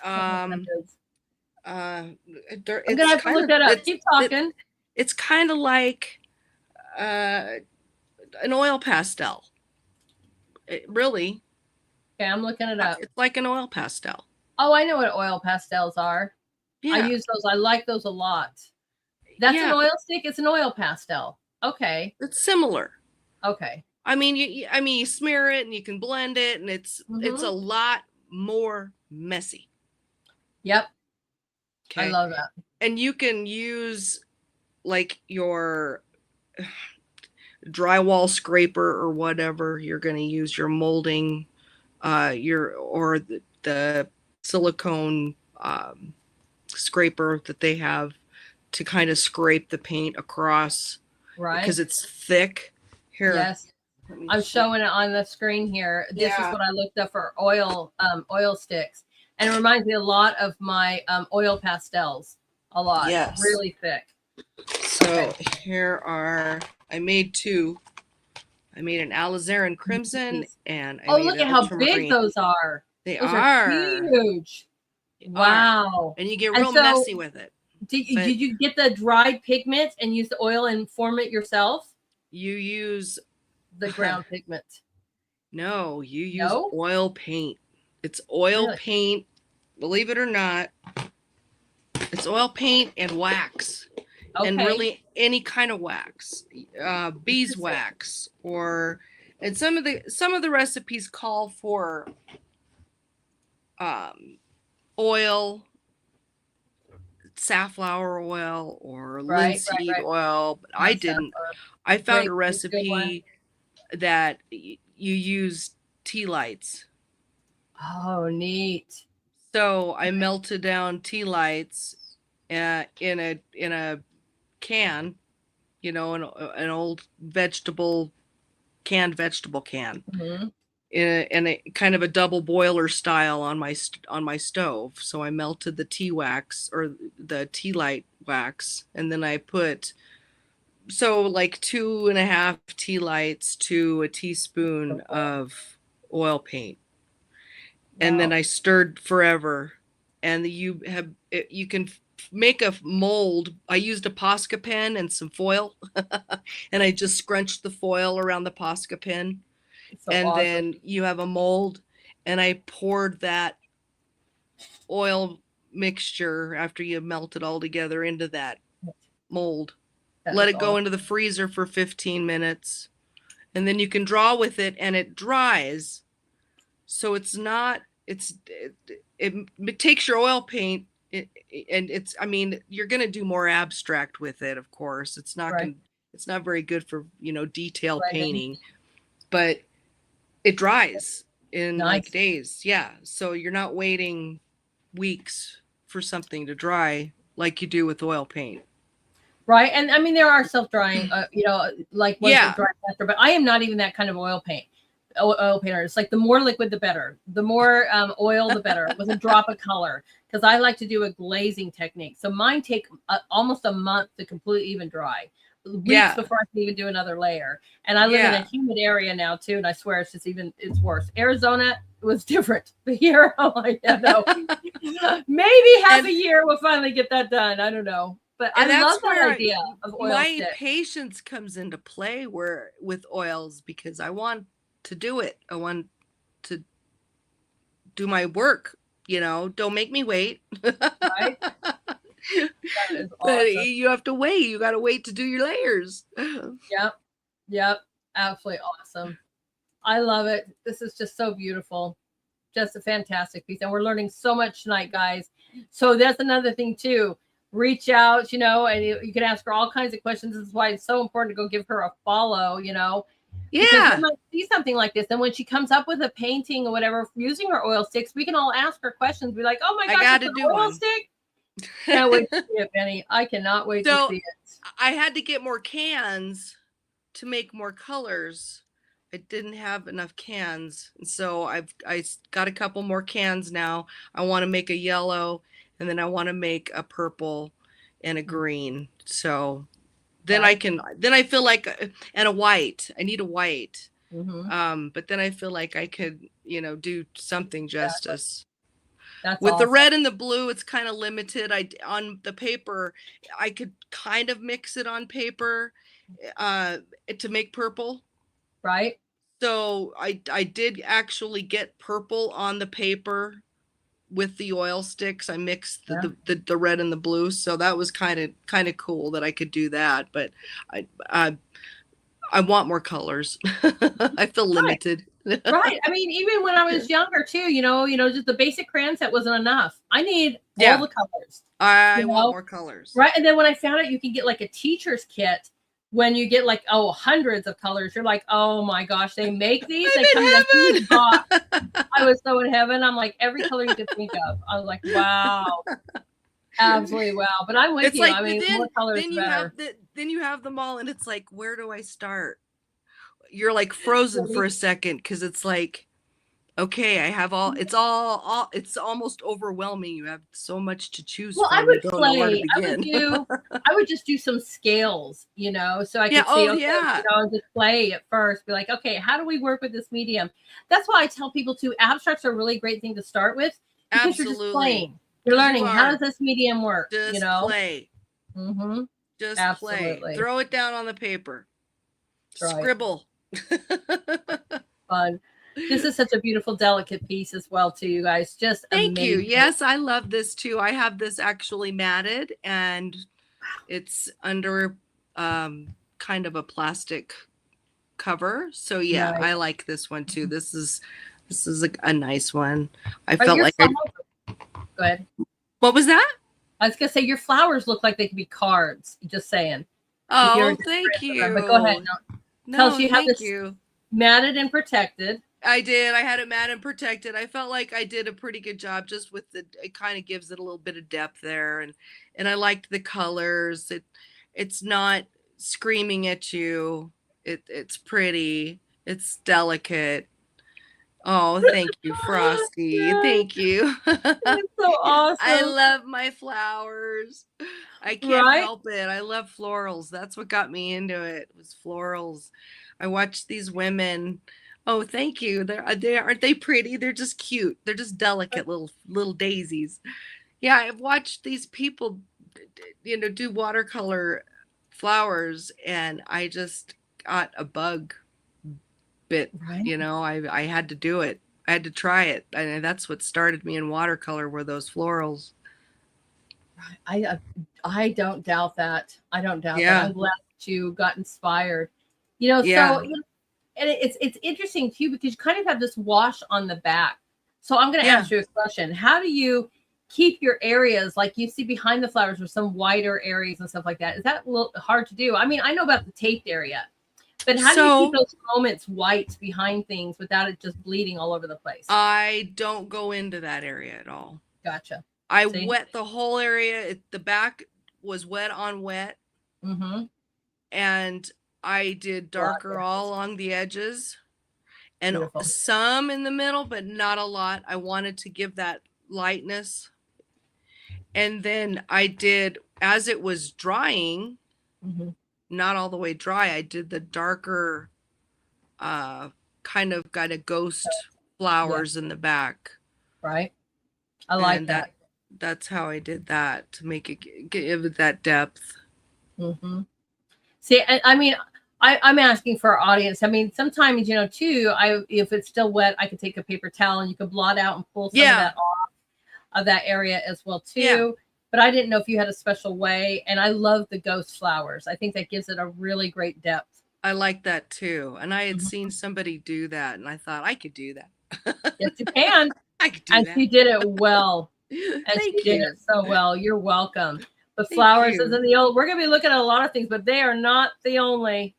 I don't know what um that is. uh I'm gonna it's have to kind look of that up. Keep talking. it's kind of like uh an oil pastel. Really, Okay, I'm looking it up. it's like an oil pastel. Oh, I know what oil pastels are. I Yeah. use those. I like those a lot. That's an Yeah, oil stick. It's an oil pastel. Okay. it's similar. Okay. I mean, you smear it and you can blend it, and it's a lot more messy. Yep. I Okay. love that. And you can use like your drywall scraper or whatever you're going to use, your molding, or the silicone scraper that they have to kind of scrape the paint across, Right. because it's thick. Here. Yes. I'm showing it on the screen here. This is what I looked up for oil sticks. And it reminds me a lot of my oil pastels. A lot. Yes. Really thick. So here are, I made two. I made an alizarin crimson, and I made look an at how ultramarine. big those are. They those are huge. Wow. And you get real messy with it. Did you get the dried pigment and use the oil and form it yourself? You use the ground pigment. No, you use oil paint. It's oil paint, believe it or not. It's oil paint and wax. Okay. And really any kind of wax, beeswax, and some of the recipes call for oil, safflower oil, or linseed oil, but I didn't. I found a recipe that you use tea lights. Oh, neat. So I melted down tea lights in a can, an old canned vegetable can, in a kind of a double boiler style on my stove. So I melted the tea wax, or the tea light wax, and then I put like 2.5 tea lights to a teaspoon of oil paint. Wow. And then I stirred forever. And you can make a mold. I used a Posca pen and some foil, and I just scrunched the foil around the Posca pen. And awesome. Then you have a mold, and I poured that oil mixture after you melt it all together into that mold. Let it go into the freezer for 15 minutes, and then you can draw with it, and it dries. So it's not, it takes your oil paint, and you're going to do more abstract with it, of course. It's not it's not very good for, detail painting, but it dries in like days. Yeah. So you're not waiting weeks for something to dry like you do with oil paint. Right. And I mean, there are self-drying, like ones that dry faster, but I am not even that kind of oil painter. It's like the more liquid, the better. The more oil, the better, with a drop of color. Because I like to do a glazing technique. So mine take almost a month to completely even dry. Weeks before I can even do another layer. And I live in a humid area now too. And I swear it's worse. Arizona was different. But here, I'm like, no. Maybe half a year we'll finally get that done. I don't know. But I love that idea of oil stick. Patience comes into play with oils, because I want to do it. I want to do my work. Don't make me wait. Right? That is awesome. But you have to wait. You got to wait to do your layers. Yep. Absolutely awesome. I love it. This is just so beautiful. Just a fantastic piece. And we're learning so much tonight, guys. So that's another thing too. Reach out, and you can ask her all kinds of questions. This is why it's so important to go give her a follow, Yeah. Because you might see something like this. And when she comes up with a painting or whatever, using her oil sticks, we can all ask her questions. Be like, oh my gosh, it's an oil stick. Can't wait to see it, Penny. I cannot wait to see it. I had to get more cans to make more colors. I didn't have enough cans. And so I got a couple more cans now. I want to make a yellow, and then I want to make a purple and a green. So then right. then I feel like, and a white, I need a white. Mm-hmm. But then I feel like I could, do something Exactly. justice. That's With the awesome. red and the blue, it's kind of limited. On the paper, I could kind of mix it on paper to make purple. Right. So I did actually get purple on the paper with the oil sticks. I mixed Yeah. the red and the blue, so that was kind of cool that I could do that. But I want more colors. I feel limited. Right. I mean, even when I was younger too, just the basic crayon set wasn't enough. I need all the colors. I want more colors. Right. And then when I found out you can get like a teacher's kit, when you get like, hundreds of colors, you're like, oh my gosh, they make these. They come in a huge box. I was so in heaven. I'm like, every color you could think of. I was like, wow. Absolutely wow. But I'm with It's you. like, I mean, more colors better. Then you have them all, and it's like, where do I start? You're like frozen for a second, because it's like, okay, I have all. It's almost overwhelming. You have so much to choose Well, from. I would You don't know where to begin. I would just do some scales, so I could see, just play at first, be like, okay, how do we work with this medium? That's why I tell people too, abstracts are a really great thing to start with, because you're just playing. You're learning, how does this medium work? Just play. Mm-hmm. Just Absolutely. play. Throw it down on the paper. Right. Scribble. Fun. This is such a beautiful, delicate piece as well, too, you guys. Just thank amazing. you. Yes, I love this too. I have this actually matted, and it's under kind of a plastic cover. So yeah, nice. I like this one too. This is a nice one. I felt like Go ahead. What was that? I was gonna say your flowers look like they could be cards. Just saying. Oh, thank you. But go ahead. No, tell us you have thank this you. Matted and protected. I did. I had it matted and protected. I felt like I did a pretty good job just with it kind of gives it a little bit of depth there. And I liked the colors. It's not screaming at you. It's pretty. It's delicate. Oh, thank you, Frosty. Thank you. It's so awesome. I love my flowers. I can't help it. I love florals. That's what got me into it, was florals. I watched these women. Oh, thank you. Aren't they pretty? They're just cute. They're just delicate little daisies. Yeah, I've watched these people, do watercolor flowers, and I just got a bug bit. I had to do it. I had to try it, and that's what started me in watercolor, were those florals. I don't doubt that. I don't doubt that. I'm glad that you got inspired. So and it's interesting too, because you kind of have this wash on the back. So I'm going to ask you a question. How do you keep your areas, like you see behind the flowers, or some wider areas and stuff like that? Is that a little hard to do? I mean, I know about the taped area, but how do you keep those moments white behind things without it just bleeding all over the place? I don't go into that area at all. Gotcha. I wet the whole area. The back was wet on wet. Mm-hmm. And I did darker all along the edges, and some in the middle, but not a lot. I wanted to give that lightness. And then I did, as it was drying, not all the way dry, I did the darker kind of ghost flowers in the back. Right. I like that. That's how I did that, to make it give it that depth. Mm-hmm. See, I mean, I'm asking for our audience. I mean, sometimes, too, if it's still wet, I could take a paper towel and you could blot out and pull some of that off of that area as well, too. Yeah. But I didn't know if you had a special way. And I love the ghost flowers. I think that gives it a really great depth. I like that, too. And I had seen somebody do that, and I thought I could do that. Yes, you can. I could do that. And she did it well. And she did it so well. You're welcome. But flowers isn't the only. We're going to be looking at a lot of things, but they are not the only.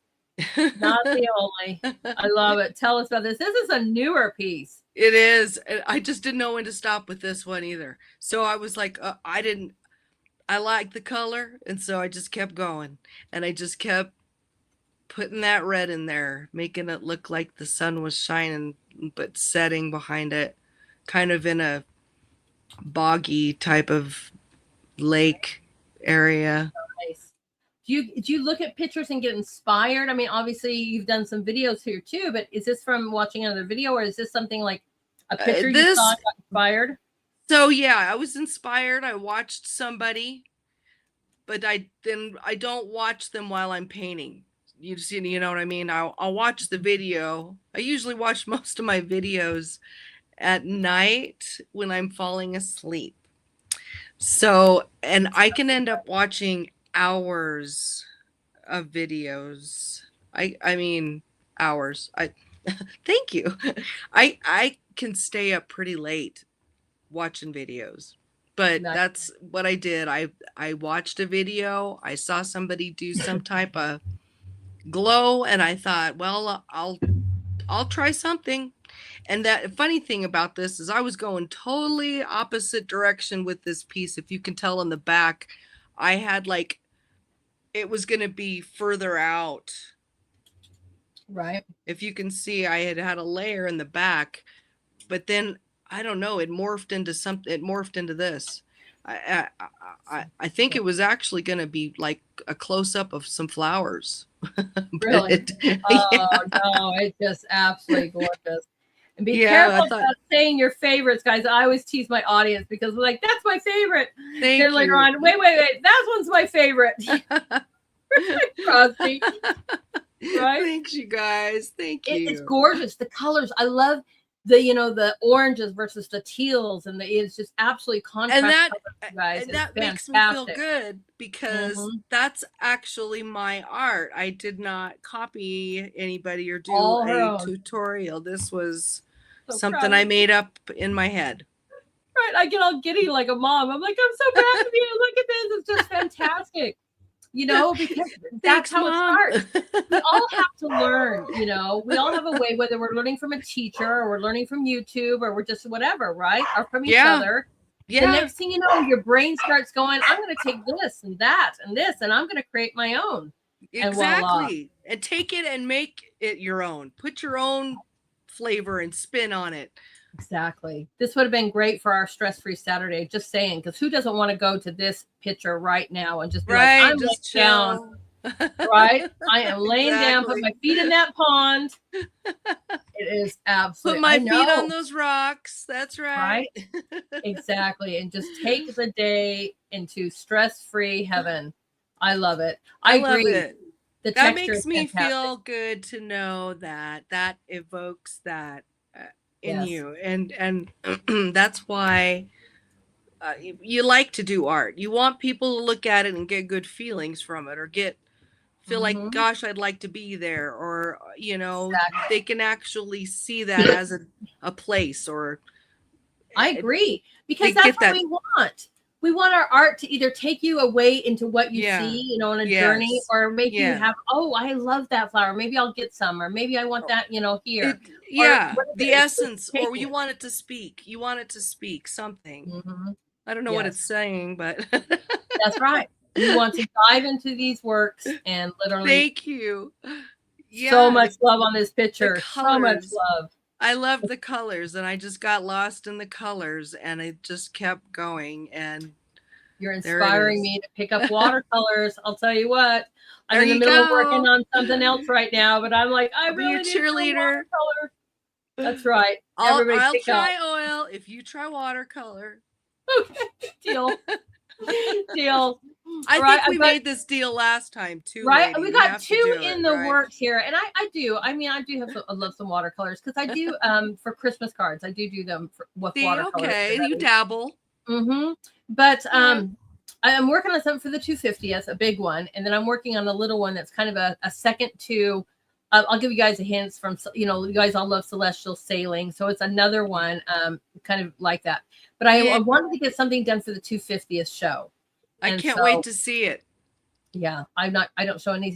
Not the only. I love it. Tell us about this. This is a newer piece. It is. I just didn't know when to stop with this one either. So I was like, I like the color. And so I just kept going. And I just kept putting that red in there, making it look like the sun was shining, but setting behind it, kind of in a boggy type of lake area. Nice. do you look at pictures and get inspired? I mean, obviously you've done some videos here too, but is this from watching another video, or is this something like a picture you saw and got inspired? So yeah, I was inspired. I watched somebody, but I don't watch them while I'm painting. You know what I mean? I'll watch the video. I usually watch most of my videos at night when I'm falling asleep. So, and I can end up watching hours of videos. I mean hours. Thank you. I can stay up pretty late watching videos. But that's what I did. I watched a video. I saw somebody do some type of glow, and I thought, well, I'll try something. And that funny thing about this is I was going totally opposite direction with this piece. If you can tell in the back, I had like, it was going to be further out. Right. If you can see, I had a layer in the back, but then I don't know, it morphed into something. It morphed into this. I think it was actually going to be like a close up of some flowers. Really? Oh no, it's just absolutely gorgeous. And be careful about saying your favorites, guys. I always tease my audience because we're like, "That's my favorite." Then later on, wait, that one's my favorite. Trust me. Right? Thanks, you guys. Thank you. It's gorgeous. The colors, I love. The oranges versus the teals, and it's just absolutely contrast. And that makes me feel good because that's actually my art. I did not copy anybody or do a tutorial. This was something I made up in my head. Right, I get all giddy like a mom. I'm like, I'm so proud of you. Look at this; it's just fantastic. Because that's how it starts. We all have to learn, we all have a way, whether we're learning from a teacher or we're learning from YouTube or we're just whatever, right? Or from each other. Yeah. The next thing you know, your brain starts going, I'm going to take this and that and this, and I'm going to create my own. Exactly. And take it and make it your own. Put your own flavor and spin on it. Exactly. This would have been great for our stress-free Saturday. Just saying, because who doesn't want to go to this picture right now and just be like, I'm just down. Right? I am laying down, put my feet in that pond. It is absolutely. Put my feet on those rocks. That's right. Exactly. And just take the day into stress-free heaven. I love it. I agree. Love it. That makes me feel good to know that evokes that in you, and that's why you like to do art. You want people to look at it and get good feelings from it, or feel like, gosh, I'd like to be there, or they can actually see that as a place. Or I agree, because that's what we want. We want our art to either take you away into what you see, on a journey, or make you have, oh, I love that flower. Maybe I'll get some, or maybe I want that, here. The essence, or you want it to speak. You want it to speak something. I don't know what it's saying, but that's right. You want to dive into these works and literally. Thank you. So much love on this picture. So much love. I love the colors, and I just got lost in the colors, and it just kept going. And you're inspiring me to pick up watercolors. I'll tell you what, I'm in the middle of working on something else right now, but I'm like, I really need watercolor. That's right. I'll try oil if you try watercolor. Okay, deal. I think we made this deal last time too. Right, lady. We got two in the works here, and I do. I mean, I do have. I love some watercolors because I do. For Christmas cards, I do them with watercolors. Okay, you dabble. But I'm working on something for the 250th, a big one, and then I'm working on a little one that's kind of a second to. I'll give you guys a hint from. You guys all love celestial sailing, so it's another one, kind of like that. But I wanted to get something done for the 250th show. I can't wait to see it. Yeah, I don't show any,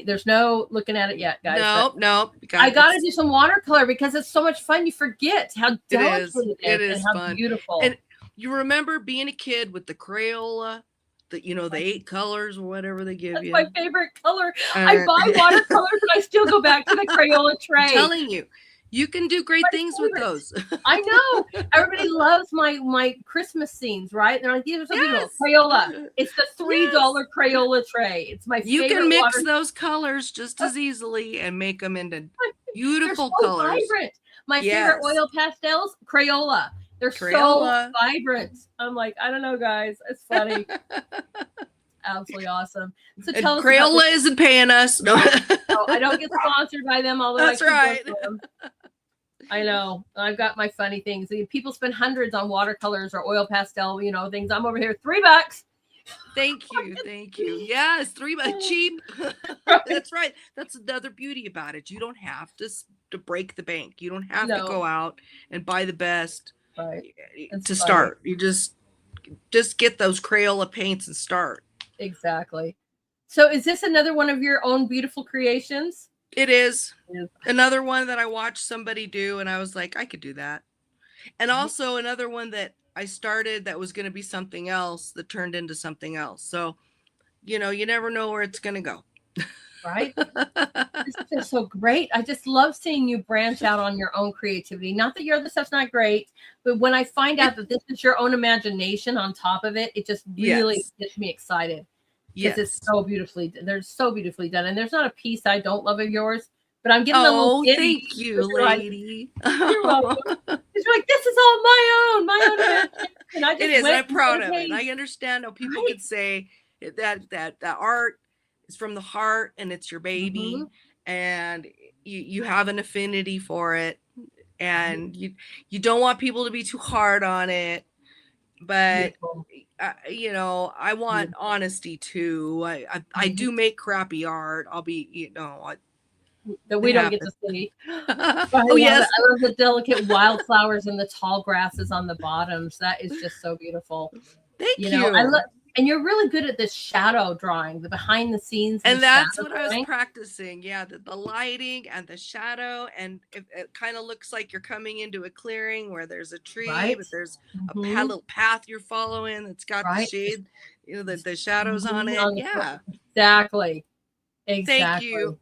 there's no looking at it yet, guys. Nope. I got to do some watercolor because it's so much fun. You forget how delicate it is and how fun. Beautiful. And you remember being a kid with the Crayola, the 8 colors or whatever they give you. That's my favorite color. I buy watercolors and I still go back to the Crayola tray. I'm telling you, You can do great things with those. I know. Everybody loves my Christmas scenes, right? They're like, these are so beautiful. Yes. Crayola. It's the $3 Crayola tray. It's my You favorite. can mix those colors just as easily and make them into beautiful colors. Vibrant. My favorite oil pastels, Crayola. They're so vibrant. I'm like, I don't know, guys. It's funny. Absolutely awesome. So tell us. Crayola isn't paying us. No. No, I don't get sponsored by them, although that's right. I know. I've got my funny things. People spend hundreds on watercolors or oil pastel, things. I'm over here, $3. Thank you. Yes, $3 cheap. That's right. That's another beauty about it. You don't have to break the bank. You don't have to go out and buy the best to start. You just get those Crayola paints and start. Exactly. So is this another one of your own beautiful creations? It is. Another one that I watched somebody do and I was like, I could do that. And also another one that I started that was going to be something else that turned into something else. So, you never know where it's going to go. Right? This is just so great. I just love seeing you branch out on your own creativity. Not that your other stuff's not great, but when I find out that this is your own imagination on top of it, it just really gets me excited. Because it's so beautifully, they're so beautifully done. And there's not a piece I don't love of yours, but I'm getting a little giddy. Thank you, lady. You're welcome. It's like, this is all my own imagination. It is. I'm proud of it. I understand how people could say that art is from the heart and it's your baby, and you have an affinity for it, and you don't want people to be too hard on it, but I want honesty too. I do make crappy art. I'll be that we don't get to see. Yes. I love the delicate wildflowers and the tall grasses on the bottoms. That is just so beautiful. Thank you. And you're really good at this shadow drawing, the behind the scenes. And that's what I was practicing. Yeah, the lighting and the shadow. And it kind of looks like you're coming into a clearing where there's a tree, but there's a little path you're following that's got the shade, the shadows on it. Yeah. Exactly. Thank you.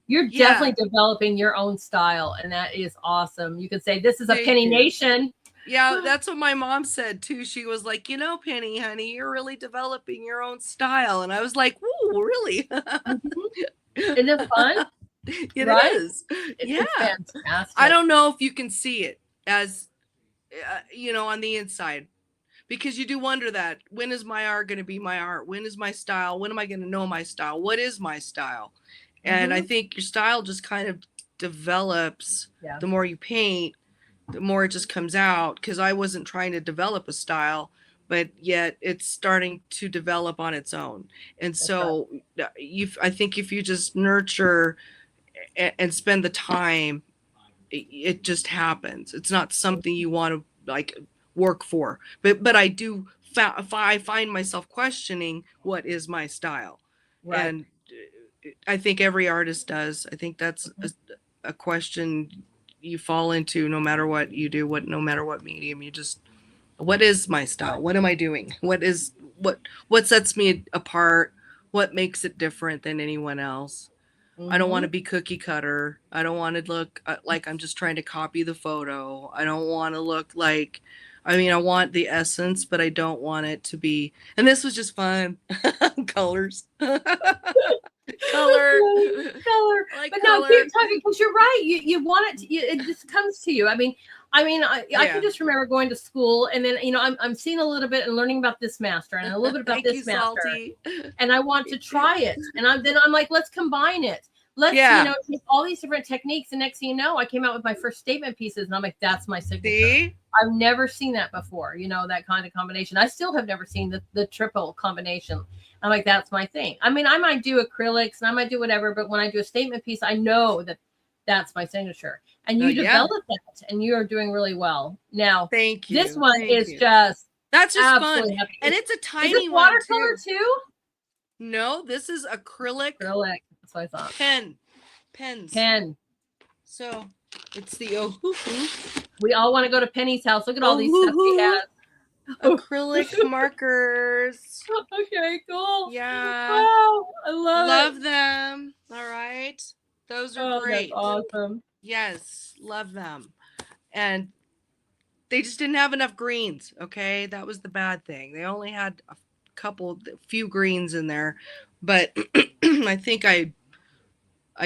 You're definitely developing your own style, and that is awesome. You could say this is a Penni Nation. Yeah, that's what my mom said too. She was like, Penny, honey, you're really developing your own style. And I was like, ooh, really? Isn't it fun? It is. It's fantastic. I don't know if you can see it as, on the inside, because you do wonder that, when is my art going to be my art? When is my style? When am I going to know my style? What is my style? And I think your style just kind of develops the more you paint, the more it just comes out, because I wasn't trying to develop a style, but yet it's starting to develop on its own. And so I think if you just nurture and spend the time, it just happens. It's not something you want to work for, but I do I find myself questioning, what is my style? And I think every artist does. I think that's a question you fall into no matter what you do, no matter what medium. You just, what is my style? What am I doing? What sets me apart? What makes it different than anyone else? I don't want to be cookie cutter. I don't want to look like I'm just trying to copy the photo. I don't want to look like, I want the essence, but I don't want it to be, and this was just fun. Colors. Color. But no, keep talking, because you're right. You want it. It just comes to you. I can just remember going to school, and then I'm seeing a little bit and learning about this master and a little bit about this master, and I want to try it. And I'm like, let's combine it. Let's take all these different techniques. And next thing you know, I came out with my first statement pieces, and I'm like, that's my signature. See? I've never seen that before. That kind of combination. I still have never seen the triple combination. I'm like, that's my thing. I might do acrylics and I might do whatever, but when I do a statement piece, I know that that's my signature. And you develop that, and you are doing really well. Now, thank you. This one is just, that's just fun. And it's a tiny one watercolor too. No, this is acrylic. That's what I thought. Pens. So it's the we all want to go to Penny's house. Look at all these stuff she has. Acrylic markers. Okay, cool. Yeah. Wow, I love them. All right. Those are great. That's awesome. Yes, love them. And they just didn't have enough greens. Okay, that was the bad thing. They only had a few greens in there, but I think I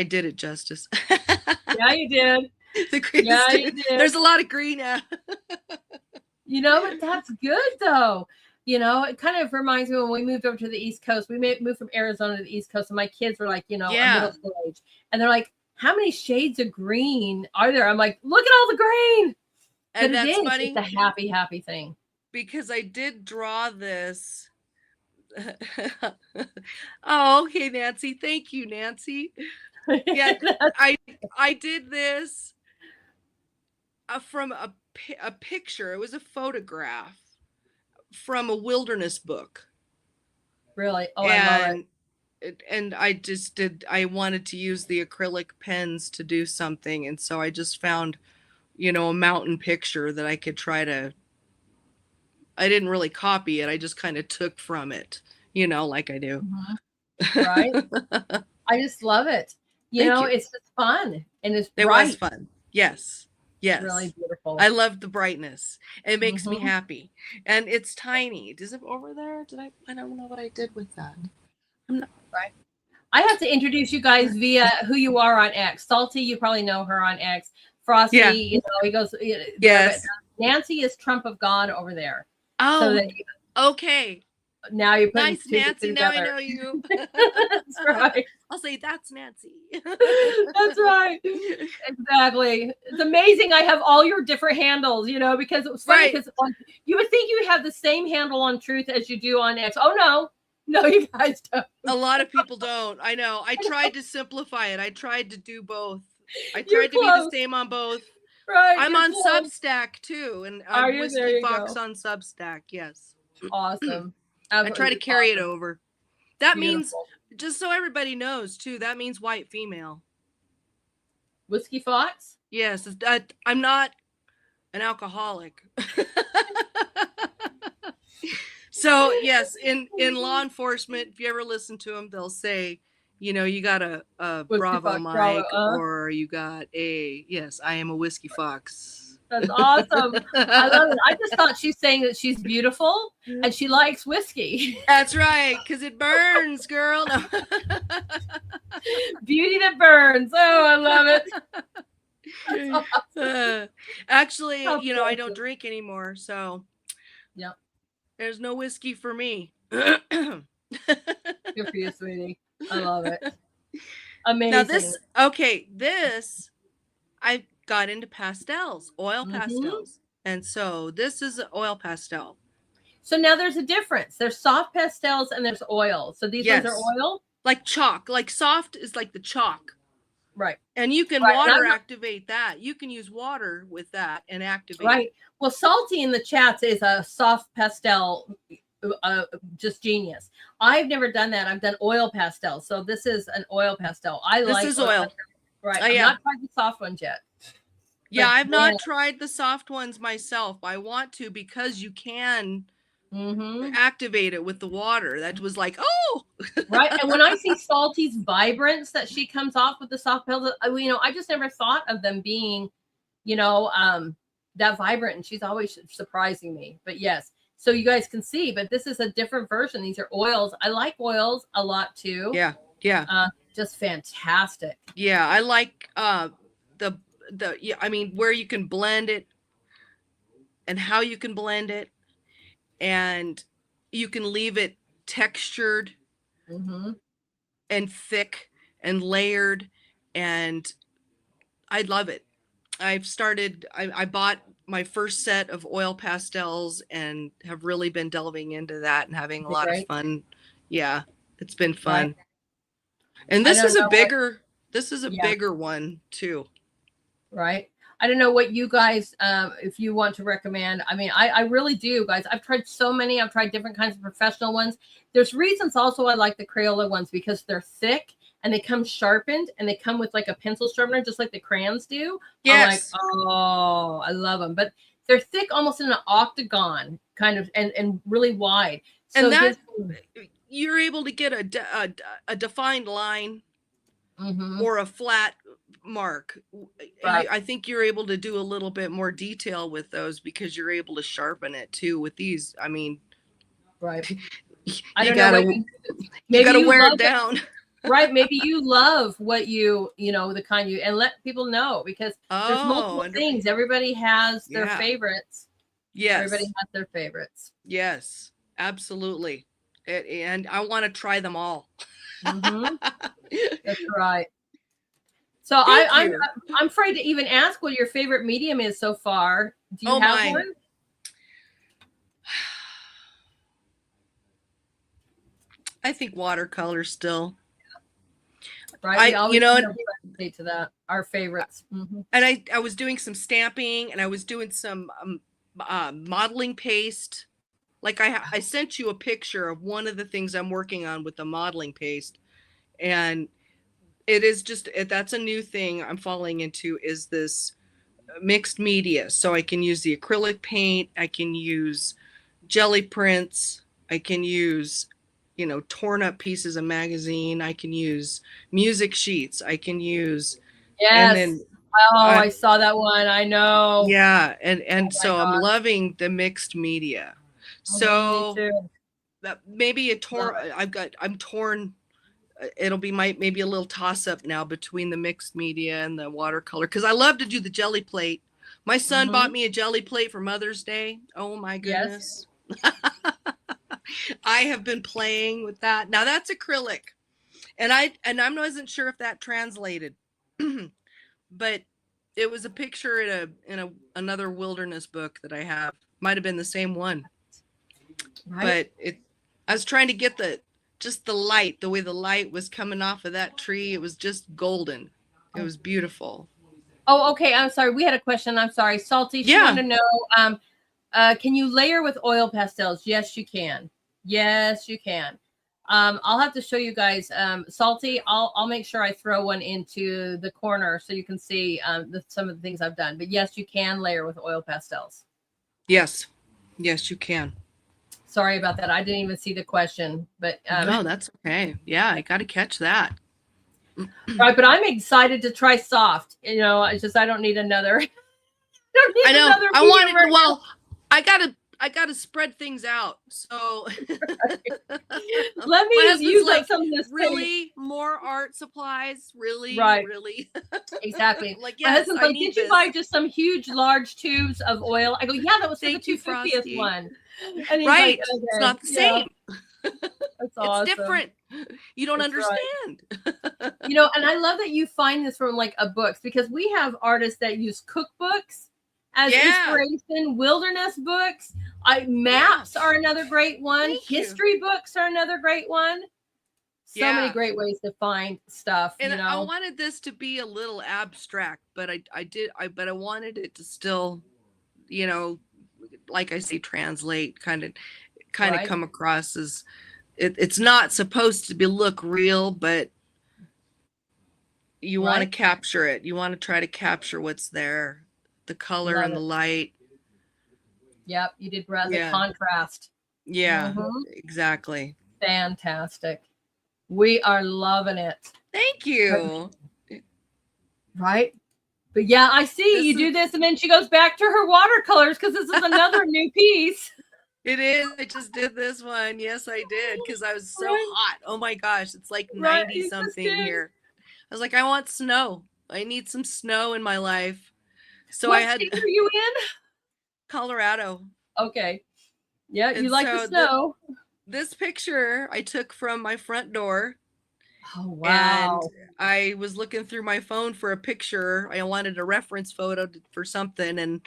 did it justice. Yeah, you did. The green Yeah, you did. There's a lot of green. But that's good though. It kind of reminds me when we moved over to the East Coast. We moved from Arizona to the East Coast, and my kids were like, a middle school age, and they're like, "How many shades of green are there?" I'm like, "Look at all the green." And that's funny. It's a happy, happy thing. Because I did draw this. Oh, okay, Nancy. Thank you, Nancy. Yeah, I did this from a picture. It was a photograph from a wilderness book. Really? Oh, I love it. And I wanted to use the acrylic pens to do something. And so I just found, a mountain picture that I could I didn't really copy it. I just kind of took from it, like I do. Mm-hmm. Right. I just love it. It's just fun. And it was fun. Yes. Yes. Really beautiful. I love the brightness. It makes me happy. And it's tiny. Is it over there? I don't know what I did with that. I'm not right. I have to introduce you guys via who you are on X. Salty, you probably know her on X. Frosty, he goes. Yes. Nancy is Trump of God over there. Oh, okay. Now you're putting nice, Nancy. Now I know you. That's right. I'll say that's Nancy. That's right. Exactly. It's amazing. I have all your different handles, because it was funny because you would think you have the same handle on Truth as you do on X. Oh no, you guys don't. A lot of people don't. I know. I tried to simplify it. I tried to do both. I tried to be the same on both. Right. I'm on Substack too, and I'm Whiskey Fox on Substack. Yes. Awesome. I try to carry it over. That means, just so everybody knows too, that means white female. Whiskey Fox? Yes. I'm not an alcoholic. So yes, in law enforcement, if you ever listen to them, they'll say, you got a Bravo mic, or you got yes, I am a Whiskey Fox. That's awesome. I love it. I just thought she's saying that she's beautiful and she likes whiskey. That's right, because it burns, girl. No. Beauty that burns. Oh, I love it. Awesome. Actually, I don't drink anymore, so yep. There's no whiskey for me. Good for you, sweetie. I love it. Amazing. Now this, I got into pastels, oil pastels. And so this is an oil pastel. So now there's a difference. There's soft pastels and there's oil. So these ones are oil? Like chalk. Like soft is like the chalk. Right. And you can water activate that. You can use water with that and activate. Right. Well, Salty in the chats is a soft pastel, just genius. I've never done that. I've done oil pastels. So this is an oil pastel. This is oil. Right. I've not tried the soft ones yet. Yeah, I've not tried the soft ones myself. I want to, because you can activate it with the water. That was like, oh. Right. And when I see Salty's vibrance that she comes off with the soft pastels, I just never thought of them being, that vibrant. And she's always surprising me. But yes. So you guys can see, but this is a different version. These are oils. I like oils a lot too. Yeah. Yeah. Just fantastic. Yeah. I like where you can blend it and how you can blend it, and you can leave it textured and thick and layered, and I love it. I bought my first set of oil pastels and have really been delving into that and having a lot of fun. Yeah, it's been fun. Right. And this is a bigger one too. Right. I don't know what you guys, if you want to recommend. I mean, I really do, guys. I've tried so many. I've tried different kinds of professional ones. There's reasons also I like the Crayola ones, because they're thick and they come sharpened and they come with like a pencil sharpener, just like the crayons do. Yes. I'm like, oh, I love them. But they're thick, almost in an octagon kind of, and really wide. So and that you're able to get a defined line or a flat mark. Right. I think you're able to do a little bit more detail with those because you're able to sharpen it too with these. I mean, right. I don't know. You gotta wear it down. Right. Maybe you love what the kind and let people know, because there's multiple things. Everybody has their favorites. Yes. Everybody has their favorites. Yes, absolutely. And I want to try them all. Mm-hmm. That's right. So I'm afraid to even ask what your favorite medium is so far. Do you have one? I think watercolor still. Right. We always relate to that. Our favorites. Mm-hmm. And I was doing some stamping, and I was doing some modeling paste. Like I sent you a picture of one of the things I'm working on with the modeling paste, and it is that's a new thing I'm falling into, is this mixed media. So I can use the acrylic paint, I can use jelly prints, I can use torn up pieces of magazine, I can use music sheets, I can use and then I saw that one. I know. Yeah, and so I'm loving the mixed media. So that maybe I'm torn. It'll be maybe a little toss up now between the mixed media and the watercolor, because I love to do the jelly plate. My son bought me a jelly plate for Mother's Day. Oh my goodness. Yes. I have been playing with that. Now that's acrylic. And I wasn't sure if that translated. But it was a picture in another wilderness book that I have. Might have been the same one. Right. But I was trying to get the light, the way the light was coming off of that tree. It was just golden. It was beautiful. Oh, okay. I'm sorry. We had a question. I'm sorry. Salty, she wanted to know, can you layer with oil pastels? Yes, you can. Yes, you can. I'll have to show you guys. Salty, I'll make sure I throw one into the corner so you can see some of the things I've done. But yes, you can layer with oil pastels. Yes. Yes, you can. Sorry about that. I didn't even see the question, but no, that's okay. Yeah, I got to catch that. Right, but I'm excited to try soft. It's just I don't need another. I know. I wanted. Right, well, now. I gotta spread things out. So let me use like some of this really more art supplies. Really, right. Really. Exactly. Like, yes, my husband's like, did you buy just some huge, large tubes of oil? I go, yeah, that was for the 250th one. And he's right. Like, okay, it's not the same. That's awesome. It's different. You don't understand. Right. And I love that you find this from like a books, because we have artists that use cookbooks as inspiration, wilderness books. Maps are another great one. History books are another great one. So many great ways to find stuff. And I wanted this to be a little abstract, but I wanted it to still, like I say, translate, kind of come across as it's not supposed to look real, but you want to capture it. You want to try to capture what's there, the color and the light. Yep, you did the contrast. Yeah, exactly. Fantastic. We are loving it. Thank you. Right? But yeah, I see you do this, and then she goes back to her watercolors, because this is another new piece. It is. I just did this one. Yes, I did, because I was so hot. Oh my gosh, it's like 90 something here. I was like, I want snow. I need some snow in my life. So what state are you in? Colorado. Okay. Yeah, you like the snow. This picture I took from my front door. Oh, wow. And I was looking through my phone for a picture. I wanted a reference photo for something, and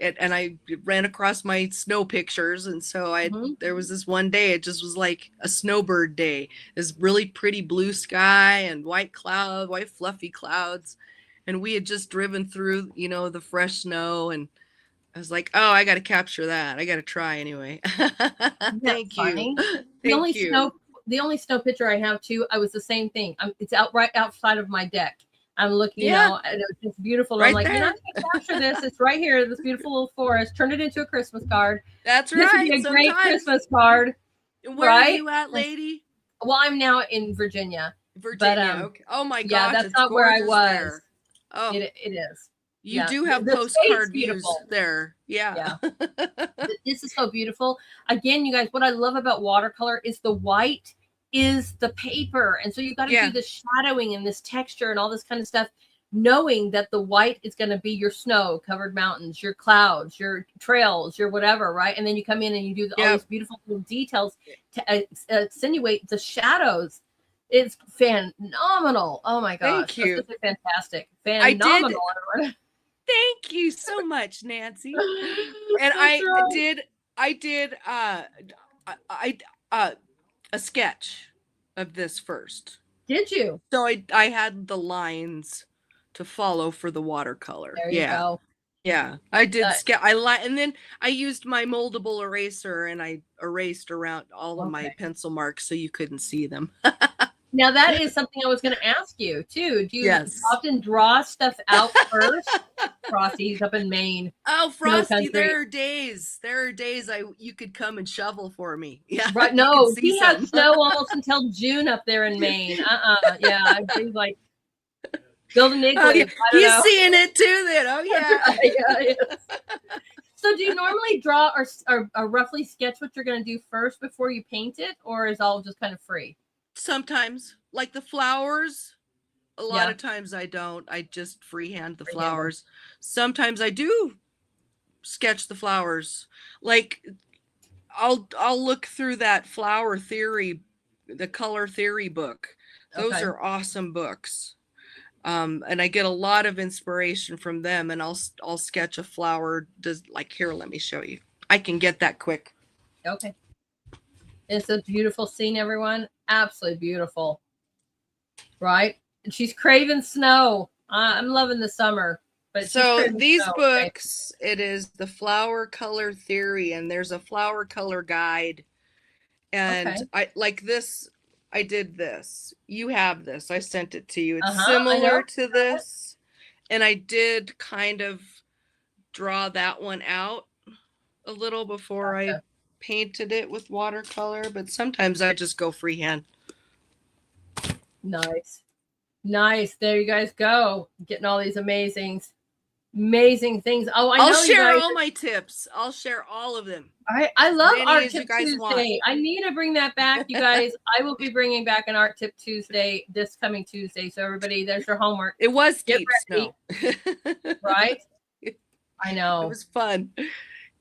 I ran across my snow pictures. And so there was this one day, it just was like a snowbird day. This really pretty blue sky and white fluffy clouds. And we had just driven through, the fresh snow, and I was like, oh, I got to capture that. I got to try anyway. Thank you. The only snow picture I have too, I was the same thing. It's right outside of my deck. I'm looking, and it's just beautiful. I'm like, I can capture this. It's right here, this beautiful little forest. Turn it into a Christmas card. That's right. This would be a great Christmas card. Where are you at, lady? Well, I'm now in Virginia. Virginia. But Okay. Oh my yeah, gosh, that's it's not where I gorgeous was. there. Oh, it is. you Yeah, do have the state's postcard views beautiful. there. Yeah. This is so beautiful. Again, you guys, what I love about watercolor is the white is the paper. And so you got to do the shadowing and this texture and all this kind of stuff, knowing that the white is going to be your snow covered mountains, your clouds, your trails, your whatever, right? And then you come in and you do all these beautiful little details to accentuate the shadows. It's phenomenal. Oh my gosh. Thank you. That's just fantastic. Phenomenal. Thank you so much, Nancy. And I did a sketch of this first. Did you? So I had the lines to follow for the watercolor. There you go. Yeah, I did and then I used my moldable eraser and I erased around all of my pencil marks so you couldn't see them. Now that is something I was going to ask you too. Do you often draw stuff out first? Frosty's up in Maine. Oh, Frosty, there are days you could come and shovel for me. Yeah. Right. No, he had snow almost until June up there in Maine. Yeah. I think like building igloo. Oh, yeah. He's seeing it too then. Oh yeah. Yeah. So do you normally draw or roughly sketch what you're going to do first before you paint it, or is all just kind of free? Sometimes, like the flowers, a lot of times I don't. I just freehand the flowers. Sometimes I do sketch the flowers. Like I'll look through that flower theory, the color theory book. Those are awesome books. And I get a lot of inspiration from them, and I'll sketch a flower. Like here, let me show you. I can get that quick. Okay. It's a beautiful scene, everyone. Absolutely beautiful. Right? And she's craving snow. I'm loving the summer. But so these books, it is the flower color theory, and there's a flower color guide. And I like this. I did this. You have this. I sent it to you. It's similar to this. And I did kind of draw that one out a little before I painted it with watercolor, but sometimes I just go freehand. Nice. There you guys go. Getting all these amazing things. Oh, I'll share all my tips. I'll share all of them. I love Art Tip Tuesday. I need to bring that back, you guys. I will be bringing back an Art Tip Tuesday this coming Tuesday. So everybody, there's your homework. It was deep snow. Right? I know. It was fun.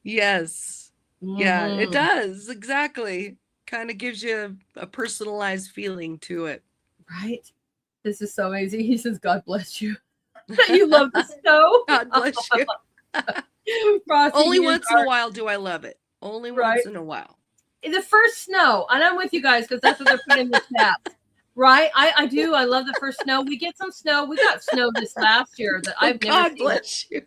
Yes. Yeah, it does. Exactly. Kind of gives you a personalized feeling to it. Right. This is so amazing. He says, God bless you. You love the snow. God bless you. Frosty, only once in a while do I love it. Only once in a while. The first snow, and I'm with you guys because that's what they're putting in the chat. Right? I do. I love the first snow. We get some snow. We got snow this last year that I've never seen.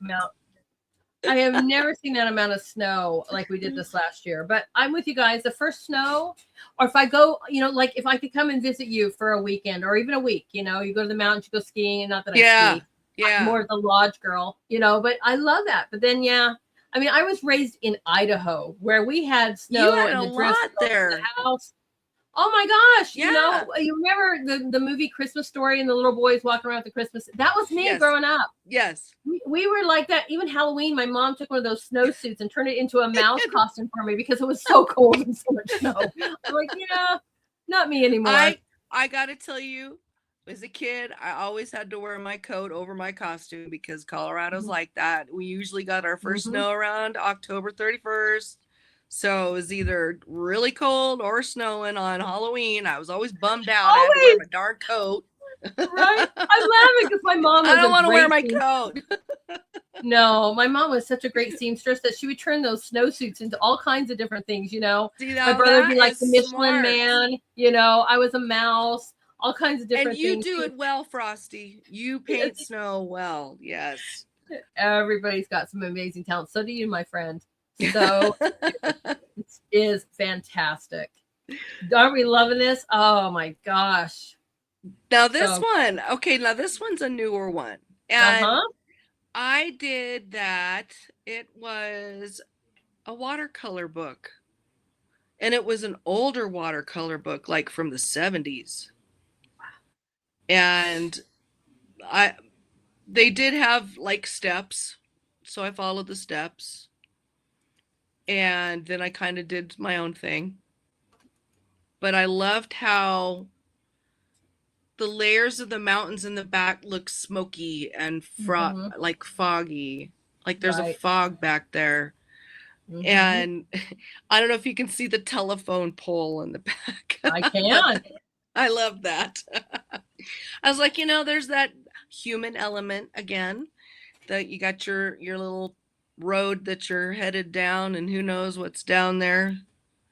I have never seen that amount of snow like we did this last year. But I'm with you guys. The first snow, or if I go, like if I could come and visit you for a weekend or even a week, you go to the mountains, you go skiing, and not that I ski. I'm more the lodge girl, but I love that. But then, I mean, I was raised in Idaho where we had snow and the drift there. The house. Oh my gosh. You remember the movie Christmas Story and the little boys walking around with the Christmas? That was me growing up. Yes. We were like that. Even Halloween, my mom took one of those snowsuits and turned it into a mouse costume for me because it was so cold and so much snow. I'm like, not me anymore. I got to tell you, as a kid, I always had to wear my coat over my costume because Colorado's like that. We usually got our first snow around October 31st. So it was either really cold or snowing on Halloween. I was always bummed out. I had to wear my darn coat. Right? I'm laughing because my mom was I don't want to wear my coat. No, my mom was such a great seamstress that she would turn those snowsuits into all kinds of different things, See, my brother would be like the Michelin Man, I was a mouse, all kinds of different things. And you do it well, Frosty. You paint snow well. Yes. Everybody's got some amazing talent. So do you, my friend. So it is fantastic. Aren't we loving this? Oh my gosh. Now this one's a newer one. And I did that. It was a watercolor book. And it was an older watercolor book, like from the 70s. And they did have like steps, so I followed the steps, and then I kind of did my own thing. But I loved how the layers of the mountains in the back look smoky and like foggy, like there's a fog back there. And I don't know if you can see the telephone pole in the back. I can. I love that. I was like, there's that human element again, that you got your little road that you're headed down, and who knows what's down there.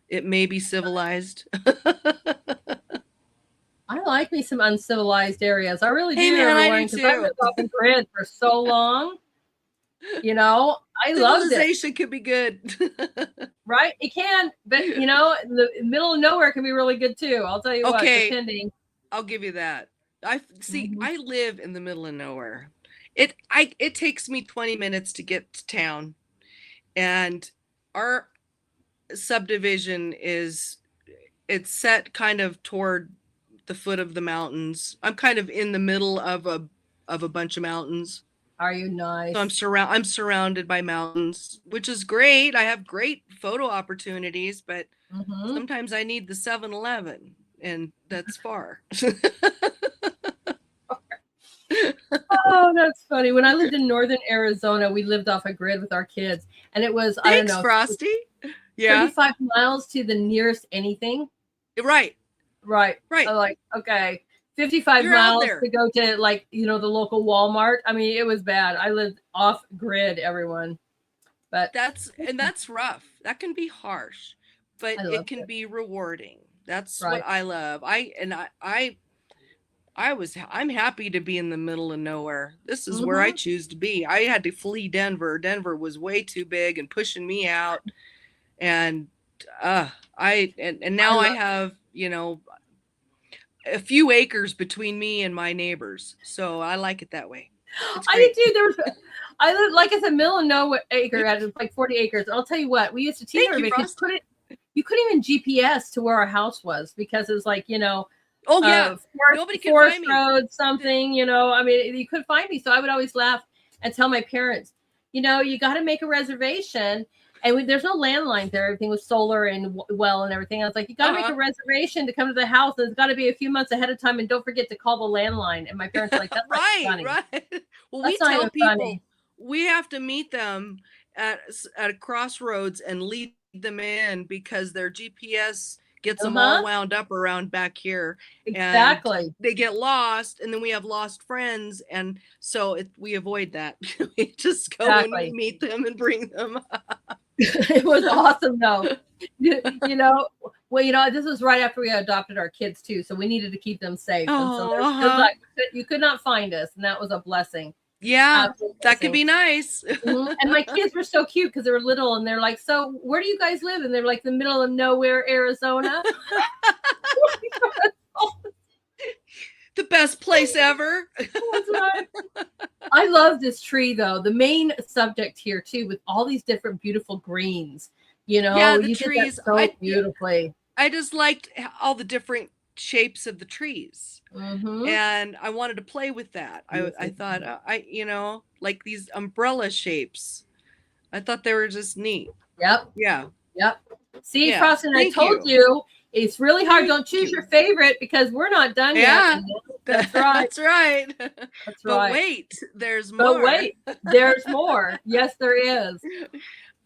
It may be civilized. I like me some uncivilized areas. I really do. Hey, man, I do too. I lived off the grid for so long. I loved it. Civilization could be good. Right? It can. But, in the middle of nowhere can be really good too. I'll tell you what, depending. I'll give you that. I live in the middle of nowhere. It takes me 20 minutes to get to town. And our subdivision it's set kind of toward the foot of the mountains. I'm kind of in the middle of a bunch of mountains. Are you nice? So I'm surrounded by mountains, which is great. I have great photo opportunities, but sometimes I need the 7-Eleven, and that's far. Oh, that's funny. When I lived in northern Arizona, we lived off a grid with our kids, and it was I don't know, Frosty. Yeah, 35 miles to the nearest anything. Right. I'm like, okay, 55 miles to go to the local Walmart. I mean, it was bad. I lived off grid, everyone. But that's rough. That can be harsh, but it can be rewarding. That's what I love. I'm happy to be in the middle of nowhere. This is where I choose to be. I had to flee Denver. Denver was way too big and pushing me out. And now I have, a few acres between me and my neighbors. So I like it that way. I do. I lived, like I said, middle of nowhere acre at like 40 acres. I'll tell you what, we used to tease everybody. You couldn't even GPS to where our house was because it was like, nobody can find me. Road, something, I mean, you couldn't find me. So I would always laugh and tell my parents, you got to make a reservation. And there's no landlines there. Everything was solar and well and everything. I was like, you got to make a reservation to come to the house. And it's got to be a few months ahead of time. And don't forget to call the landline. And my parents are like, that's funny. Right. Well, we tell people we have to meet them at a crossroads and lead them in because their GPS gets them all wound up around back here. Exactly. And they get lost, and then we have lost friends, and so we avoid that. We just go and we meet them and bring them up. It was awesome, though. This was right after we adopted our kids too, so we needed to keep them safe. And so you could not find us, and that was a blessing. Yeah, that could be nice. And my kids were so cute because they were little, and they're like, "So where do you guys live?" And they're like, "The middle of nowhere, Arizona." The best place ever. I love this tree, though. The main subject here too, with all these different beautiful greens. The trees did that so beautifully. I just liked all the different shapes of the trees. And I wanted to play with that. I thought like these umbrella shapes. I thought they were just neat. Yep. Yeah. Yep. See, Frosty, I told you it's really hard. Don't choose your favorite because we're not done yet. That's right. That's right. That's right. But wait, there's more. Yes, there is.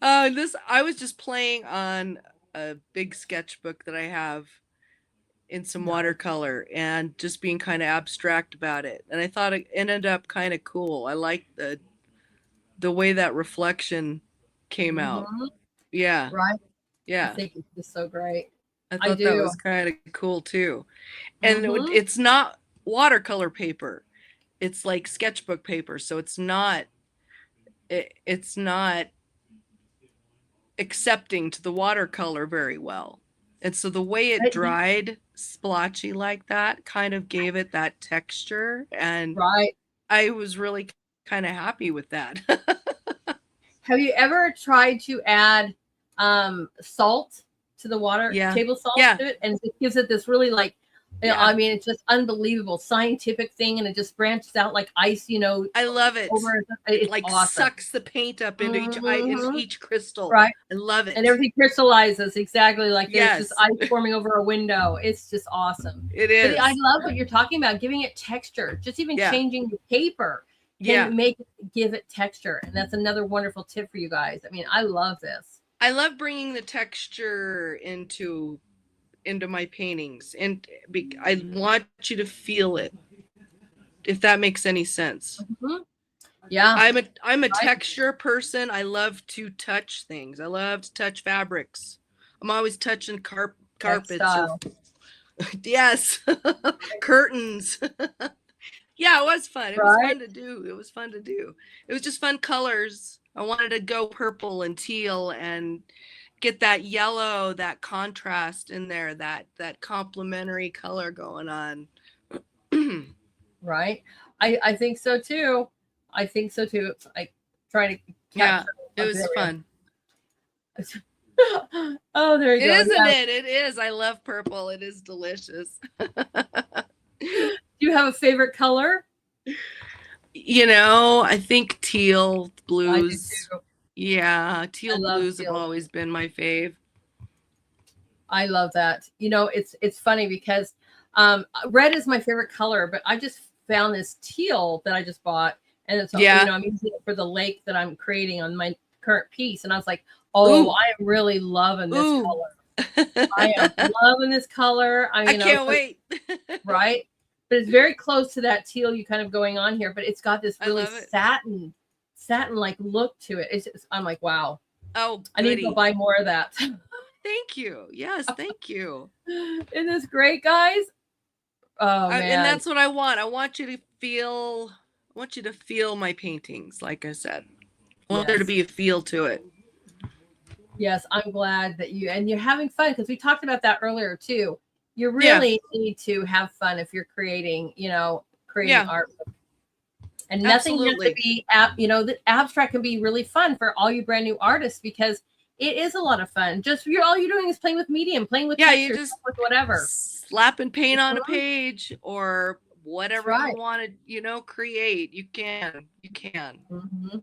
I was just playing on a big sketchbook that I have in some watercolor and just being kind of abstract about it. And I thought it ended up kind of cool. I liked the way that reflection came out. Yeah. Right. Yeah. I think it's just so great. I thought that was kind of cool too. And it's not watercolor paper. It's like sketchbook paper. So it's not accepting to the watercolor very well. And so the way it dried splotchy like that kind of gave it that texture. And I was really kind of happy with that. Have you ever tried to add salt to the water, table salt to it? And it gives it this really Yeah. I mean, it's just unbelievable scientific thing, and it just branches out like ice, I love it. It's like awesome. Sucks the paint up into each crystal. Right. I love it. And everything crystallizes exactly like there's just ice forming over a window. It's just awesome. It is. But I love what you're talking about, giving it texture. Just even changing the paper can give it texture. And that's another wonderful tip for you guys. I mean, I love this. I love bringing the texture into my paintings, and I want you to feel it, if that makes any sense. Yeah, I'm a texture person. I love to touch things. I love to touch fabrics. I'm always touching carpets or yes, curtains. Yeah, it was fun. It was fun to do. It was fun to do. It was just fun colors. I wanted to go purple and teal and get that yellow, that contrast in there, that complementary color going on. Right. I think so too. I think so too. I try to capture it was fun. Oh, there you go. Isn't it? It is. I love purple. It is delicious. Do you have a favorite color? I think teal blues. Yeah, teal blues have always been my fave. I love that. It's funny because red is my favorite color, but I just found this teal that I just bought, and it's I'm using it for the lake that I'm creating on my current piece, and I was like, oh, I am really loving this color. I am loving this color. I can't wait. Right? But it's very close to that teal you kind of going on here, but it's got this really satin like look to it. It's just, I'm like, wow. Oh, I need to go buy more of that. Thank you. Yes, thank you. Isn't this great, guys? Oh, man. And that's what I want. I want you to feel my paintings, like I said. I want there to be a feel to it. Yes, I'm glad that you're having fun, because we talked about that earlier too. You really need to have fun if you're creating art. And nothing has to be, the abstract can be really fun for all you brand new artists, because it is a lot of fun. Just all you're doing is playing with medium, playing with textures, you just with whatever, slapping paint on a page or whatever you want to, create. You can. Mm-hmm.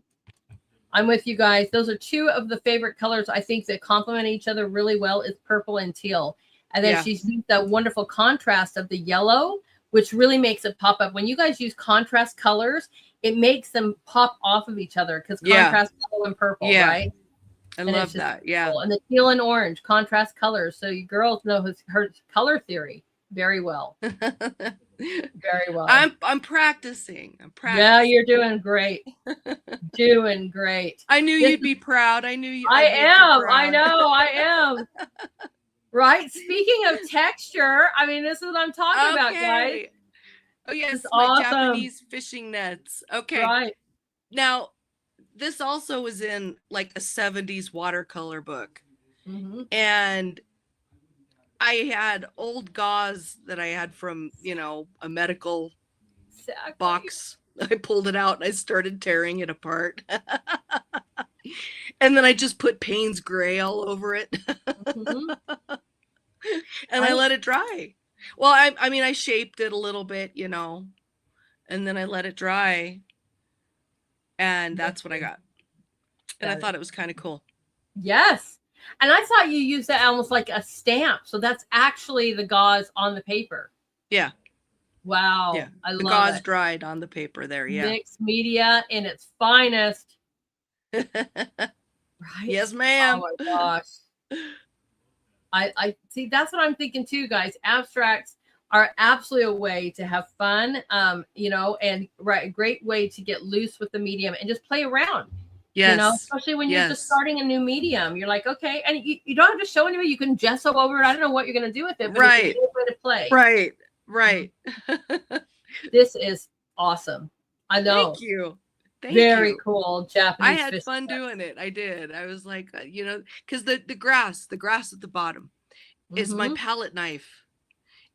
I'm with you guys. Those are two of the favorite colors I think that complement each other really well, is purple and teal. And then she's used that wonderful contrast of the yellow, which really makes it pop up. When you guys use contrast colors, it makes them pop off of each other, because contrast yellow and purple, right? I love that. Yeah. Cool. And the teal and orange, contrast colors. So you girls know her color theory very well. Very well. I'm practicing. Yeah, you're doing great. Doing great. I knew you'd be proud. I knew you. I am. I know. I am. Right. Speaking of texture, I mean, this is what I'm talking about, guys. Oh yes, my Japanese fishing nets. Okay. Right. Now, this also was in like a 70s watercolor book. Mm-hmm. And I had old gauze that I had from, a medical box. I pulled it out and I started tearing it apart. And then I just put Payne's gray all over it. Mm-hmm. And I let it dry. Well, I shaped it a little bit, and then I let it dry. And that's what I got. And I thought it was kind of cool. Yes. And I thought you used that almost like a stamp. So that's actually the gauze on the paper. Yeah. Wow. Yeah. I love it. The gauze dried on the paper there. Yeah. Mixed media in its finest. Right? Yes, ma'am. Oh my gosh. I see, that's what I'm thinking too, guys. Abstracts are absolutely a way to have fun, and a great way to get loose with the medium and just play around. Yes. Especially when you're just starting a new medium. You're like, okay, and you don't have to show anybody. You can gesso over it. I don't know what you're going to do with it, but it's a good way to play. Right. This is awesome. I know. Thank you. Very cool. Japanese. I had fun doing it. I did. I was like, because the grass at the bottom is my palette knife,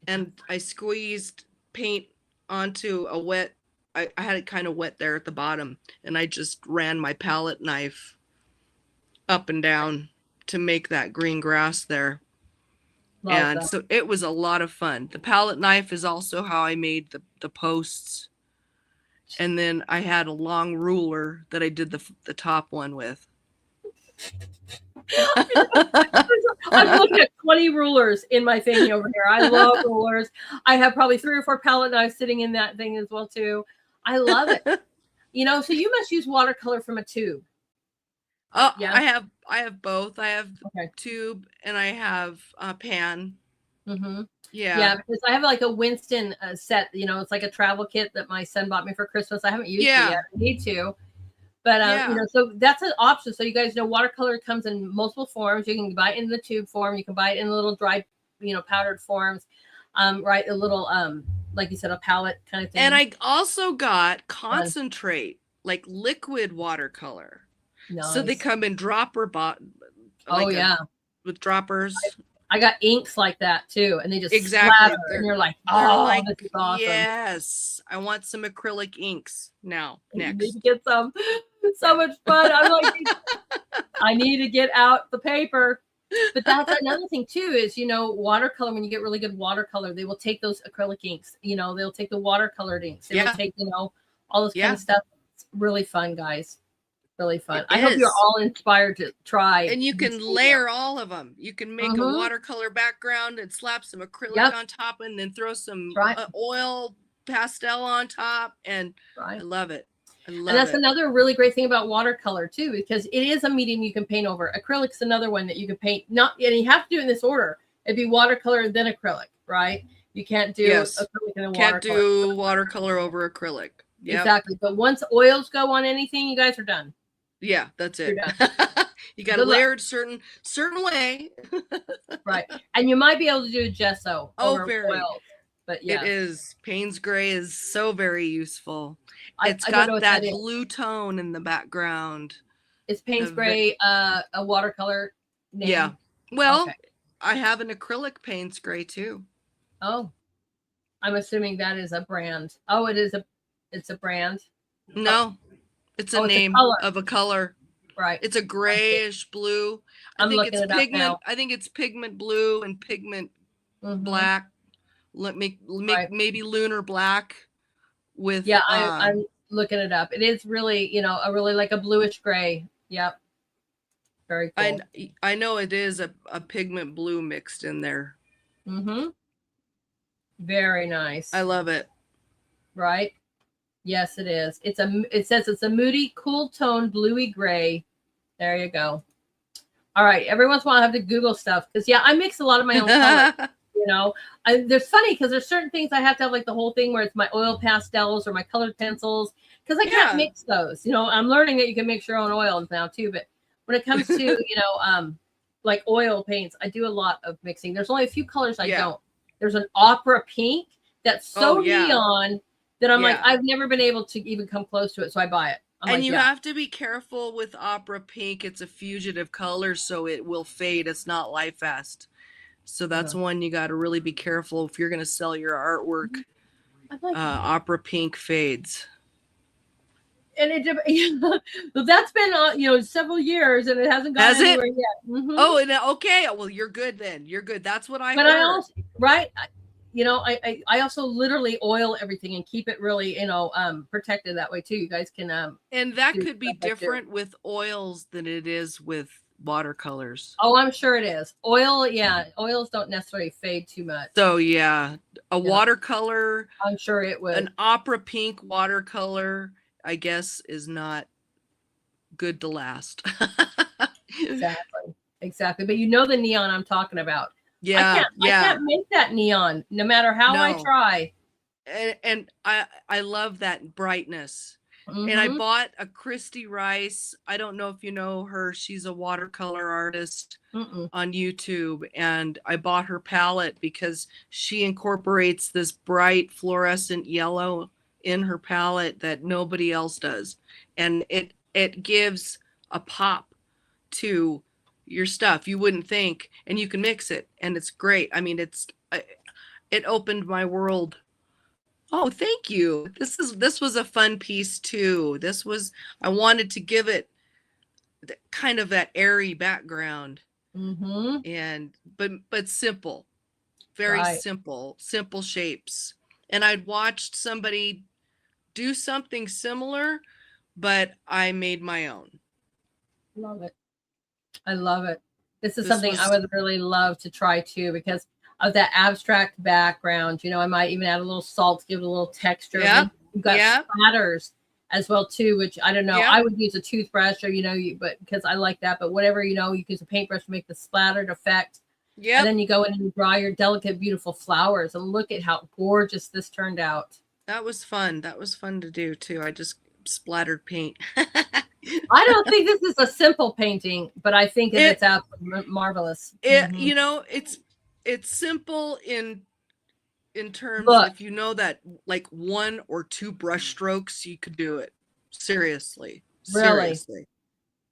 and I squeezed paint onto a wet. I had it kind of wet there at the bottom, and I just ran my palette knife up and down to make that green grass there. Love And that. so it was a lot of fun. The palette knife is also how I made the posts. And then I had a long ruler that I did the top one with. I'm looking at 20 rulers in my thing over here. I love rulers. I have probably 3 or 4 palette knives sitting in that thing as well too. I love it. You know, so you must use watercolor from a tube. Oh, Yeah. I have both. I have Okay. tube and I have pan. Mm-hmm. Yeah. Yeah, because I have like a Winston set. You know, it's like a travel kit that my son bought me for Christmas. I haven't used it yet. I need to. But you know, so that's an option. So you guys know watercolor comes in multiple forms. You can buy it in the tube form. You can buy it in little dry, you know, powdered forms. Right, a little like you said, a palette kind of thing. And I also got concentrate, like liquid watercolor. Nice. So they come in dropper with droppers. I got inks like that too, and they just exactly splatter, and you're like, oh, like, this is awesome. Yes, I want some acrylic inks now. Next, you need to get some. So much fun. I'm like, I need to get out the paper. But that's another thing too, is, you know, watercolor, when you get really good watercolor, they will take those acrylic inks, you know, they'll take the watercolored inks. They will take, you know, all this kind of stuff. It's really fun, guys. Really fun. I hope you're all inspired to try. And you can layer all of them. You can make a watercolor background and slap some acrylic on top, and then throw some oil pastel on top. And I love it. And that's another really great thing about watercolor too, because it is a medium you can paint over. Acrylic's another one that you can paint, and you have to do it in this order. It'd be watercolor and then acrylic, right? You can't do acrylic and then watercolor. Can't do watercolor over acrylic. Yep. Exactly. But once oils go on anything, you guys are done. Yeah, that's it. You got to layer it certain way. Right. And you might be able to do a gesso over oils. But yeah, it is. Payne's Gray is so very useful. It's got that blue tone in the background. Is Payne's Gray a watercolor name? Yeah. Well, I have an acrylic Payne's Gray too. Oh, I'm assuming that is a brand. Oh, it's a brand. No, it's a name of a color. Right. It's a grayish blue. I think it's pigment. I think it's pigment blue and pigment black. Maybe lunar black with. Yeah, I'm looking it up. It is really, you know, really like a bluish gray. Yep. Very cool. I know it is a pigment blue mixed in there. Mm-hmm. Very nice. I love it. Right? Yes, it is. It says it's a moody, cool tone, bluey gray. There you go. All right. Every once in a while I have to Google stuff because I mix a lot of my own colors. You know, there's funny because there's certain things I have to have, like the whole thing where it's my oil pastels or my colored pencils, because I can't mix those. You know, I'm learning that you can mix your own oils now too. But when it comes to, you know, like oil paints, I do a lot of mixing. There's only a few colors I don't. There's an opera pink that's so neon that I'm like, I've never been able to even come close to it. So I buy it. And you have to be careful with opera pink. It's a fugitive color, so it will fade. It's not light fast. So that's one you got to really be careful if you're going to sell your artwork. Opera pink fades. And that's been you know, several years, and it hasn't gone anywhere yet. Mm-hmm. Oh, and okay. Well, you're good then. You're good. That's what I heard. I also you know, I also literally oil everything and keep it really, you know, protected that way too. You guys can and that could be different with oils than it is with watercolors. Oh, I'm sure it is. Oils don't necessarily fade too much. So a watercolor, I'm sure it would. An opera pink watercolor, I guess, is not good to last. Exactly. But you know the neon I'm talking about. I can't make that neon no matter how I try. And I love that brightness. Mm-hmm. And I bought a Christy Rice. I don't know if you know her. She's a watercolor artist on YouTube. And I bought her palette because she incorporates this bright fluorescent yellow in her palette that nobody else does. And it gives a pop to your stuff you wouldn't think, and you can mix it, and it's great. I mean, it opened my world. Oh, thank you. This was a fun piece too. I wanted to give it kind of that airy background, and but simple. Very simple shapes. And I'd watched somebody do something similar, but I made my own. Love it. I love it. This is something I would really love to try too, because of that abstract background. You know, I might even add a little salt to give it a little texture. Yep. You've got splatters as well too, which I don't know. I would use a toothbrush, or but because I like that. But whatever, you can use a paintbrush to make the splattered effect. Yeah. And then you go in and you draw your delicate, beautiful flowers, and look at how gorgeous this turned out. That was fun. That was fun to do too. I just splattered paint. I don't think this is a simple painting, but I think it's absolutely marvelous. You know, it's simple in terms of, if you know that like 1 or 2 brush strokes, you could do it. Seriously.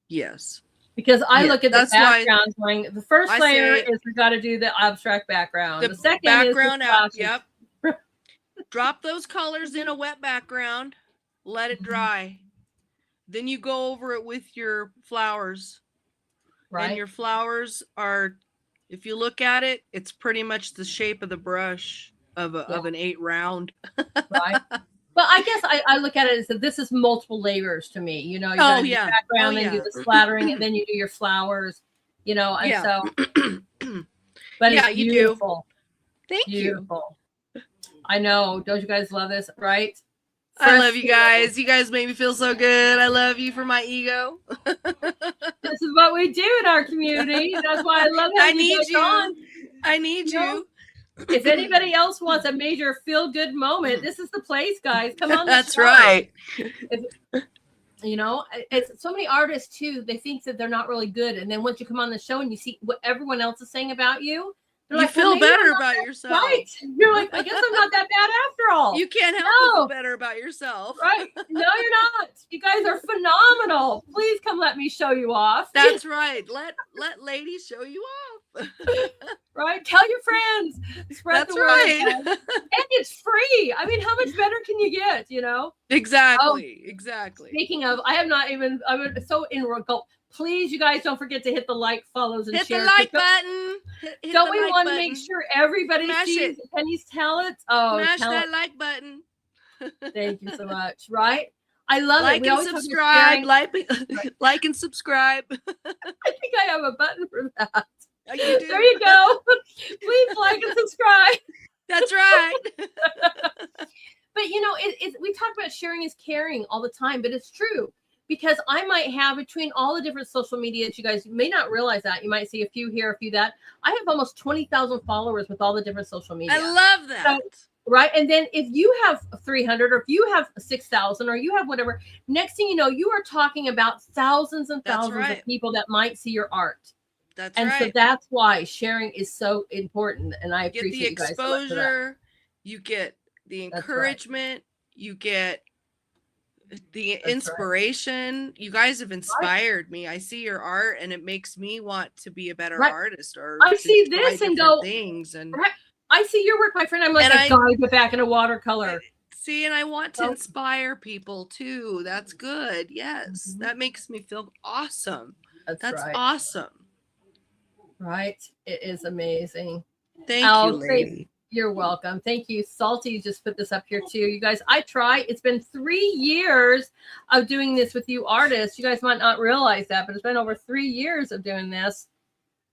Yes. Because I look at the background going, the first layer is we got to do the abstract background. The second background out. Yep. Drop those colors in a wet background. Let it dry. Then you go over it with your flowers. Right. And your flowers are, if you look at it, it's pretty much the shape of the brush of an 8 round. Right. But I guess I look at it as that this is multiple layers to me. You got to do the background, then do the splattering, and then you do your flowers. And so. But it's beautiful. Thank you. I know. Don't you guys love this, right? I love you guys. You guys make me feel so good. I love you for my ego. This is what we do in our community. That's why I love having you guys on. I need you. If anybody else wants a major feel-good moment, this is the place, guys. Come on. That's right. It's so many artists too. They think that they're not really good, and then once you come on the show and you see what everyone else is saying about you, you feel better about yourself. Right. You're like, I guess I'm not that bad after all. You can't help but feel better about yourself. Right. No, you're not. You guys are phenomenal. Please come let me show you off. That's right. Let ladies show you off. Right. Tell your friends. Spread the word. Right. And it's free. I mean, how much better can you get, Exactly. Speaking of, I'm so in regard. Please, you guys, don't forget to hit the like, follows, and share. Hit the like button. Don't we want to make sure everybody sees Penni's talents? Oh, smash that like button. Thank you so much. Right? I love it. Like and subscribe. Like and subscribe. I think I have a button for that. Oh, you do? There you go. Please like and subscribe. That's right. But we talk about sharing is caring all the time, but it's true. Because I might have, between all the different social medias, you guys may not realize that. You might see a few here, a few that. I have almost 20,000 followers with all the different social media. I love that. So, right. And then if you have 300, or if you have 6,000, or you have whatever, next thing you know, you are talking about thousands and thousands of people that might see your art. That's right. And so that's why sharing is so important. And I appreciate you guys. You get the exposure, you get the encouragement, you get the inspiration. You guys have inspired me. I see your art and it makes me want to be a better artist, or I see this and go things. And I see your work, my friend. I'm like a guy with back in a watercolor. See, and I want to inspire people too. That's good. Yes. That makes me feel awesome. That's awesome. Right. It is amazing. Thank you, lady. You're welcome. Thank you. Salty just put this up here too. You guys, I try. It's been 3 years of doing this with you artists. You guys might not realize that, but it's been over 3 years of doing this.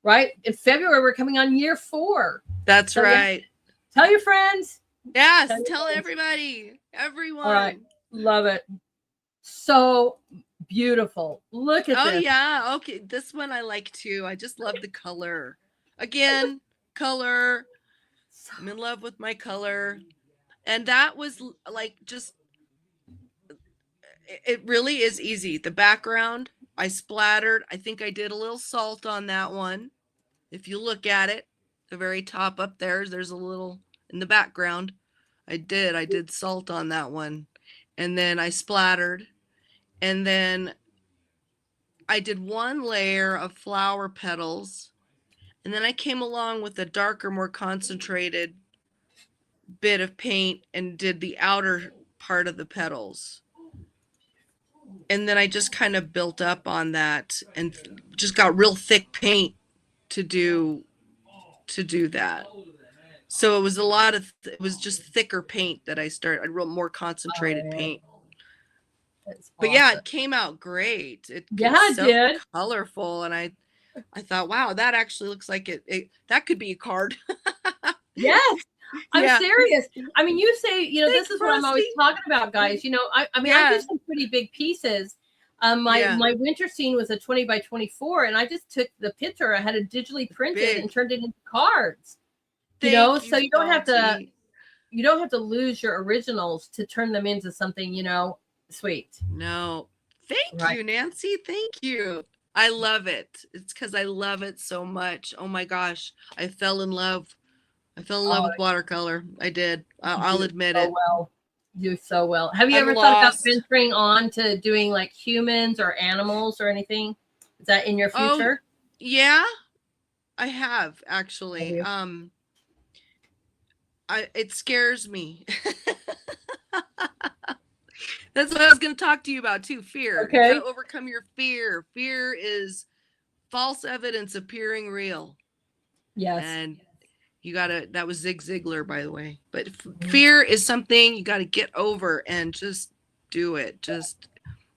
Right? In February, we're coming on year 4. That's right. Tell your friends. Yes. Tell everybody. Everyone. All right. Love it. So beautiful. Look at this. Oh, yeah. Okay. This one I like too. I just love the color. Again, color. I'm in love with my color. And that was like, just, it really is easy. The background, I splattered. I think I did a little salt on that one. If you look at it, the very top up there's a little in the background. I did salt on that one. And then I splattered. And then I did 1 layer of flower petals. And then I came along with a darker, more concentrated bit of paint and did the outer part of the petals. And then I just kind of built up on that and just got real thick paint to do that. So it was it was just thicker paint that I wrote more concentrated paint. That's but awesome. yeah, it came out great. It's it so did. colorful, and I thought, wow, that actually looks like that could be a card. Yes. I'm Yeah. serious. I mean, you say, Thanks, this is what I'm always talking about, guys. I mean, I do some pretty big pieces. My winter scene was a 20 by 24, and I just took the picture. I had it digitally printed and turned it into cards. So you don't have to lose your originals to turn them into something, sweet. No. Thank you, Nancy. Thank you. I love it. It's because I love it so much. Oh my gosh. I fell in love with watercolor. I did. I'll admit it. Well. Do so well. Have you ever thought about venturing on to doing like humans or animals or anything? Is that in your future? Oh, yeah, I have actually. It scares me. That's what I was going to talk to you about too. Fear. Okay. You got to overcome your fear. Fear is false evidence appearing real. Yes. And that was Zig Ziglar, by the way. But fear is something you got to get over and just do it. Just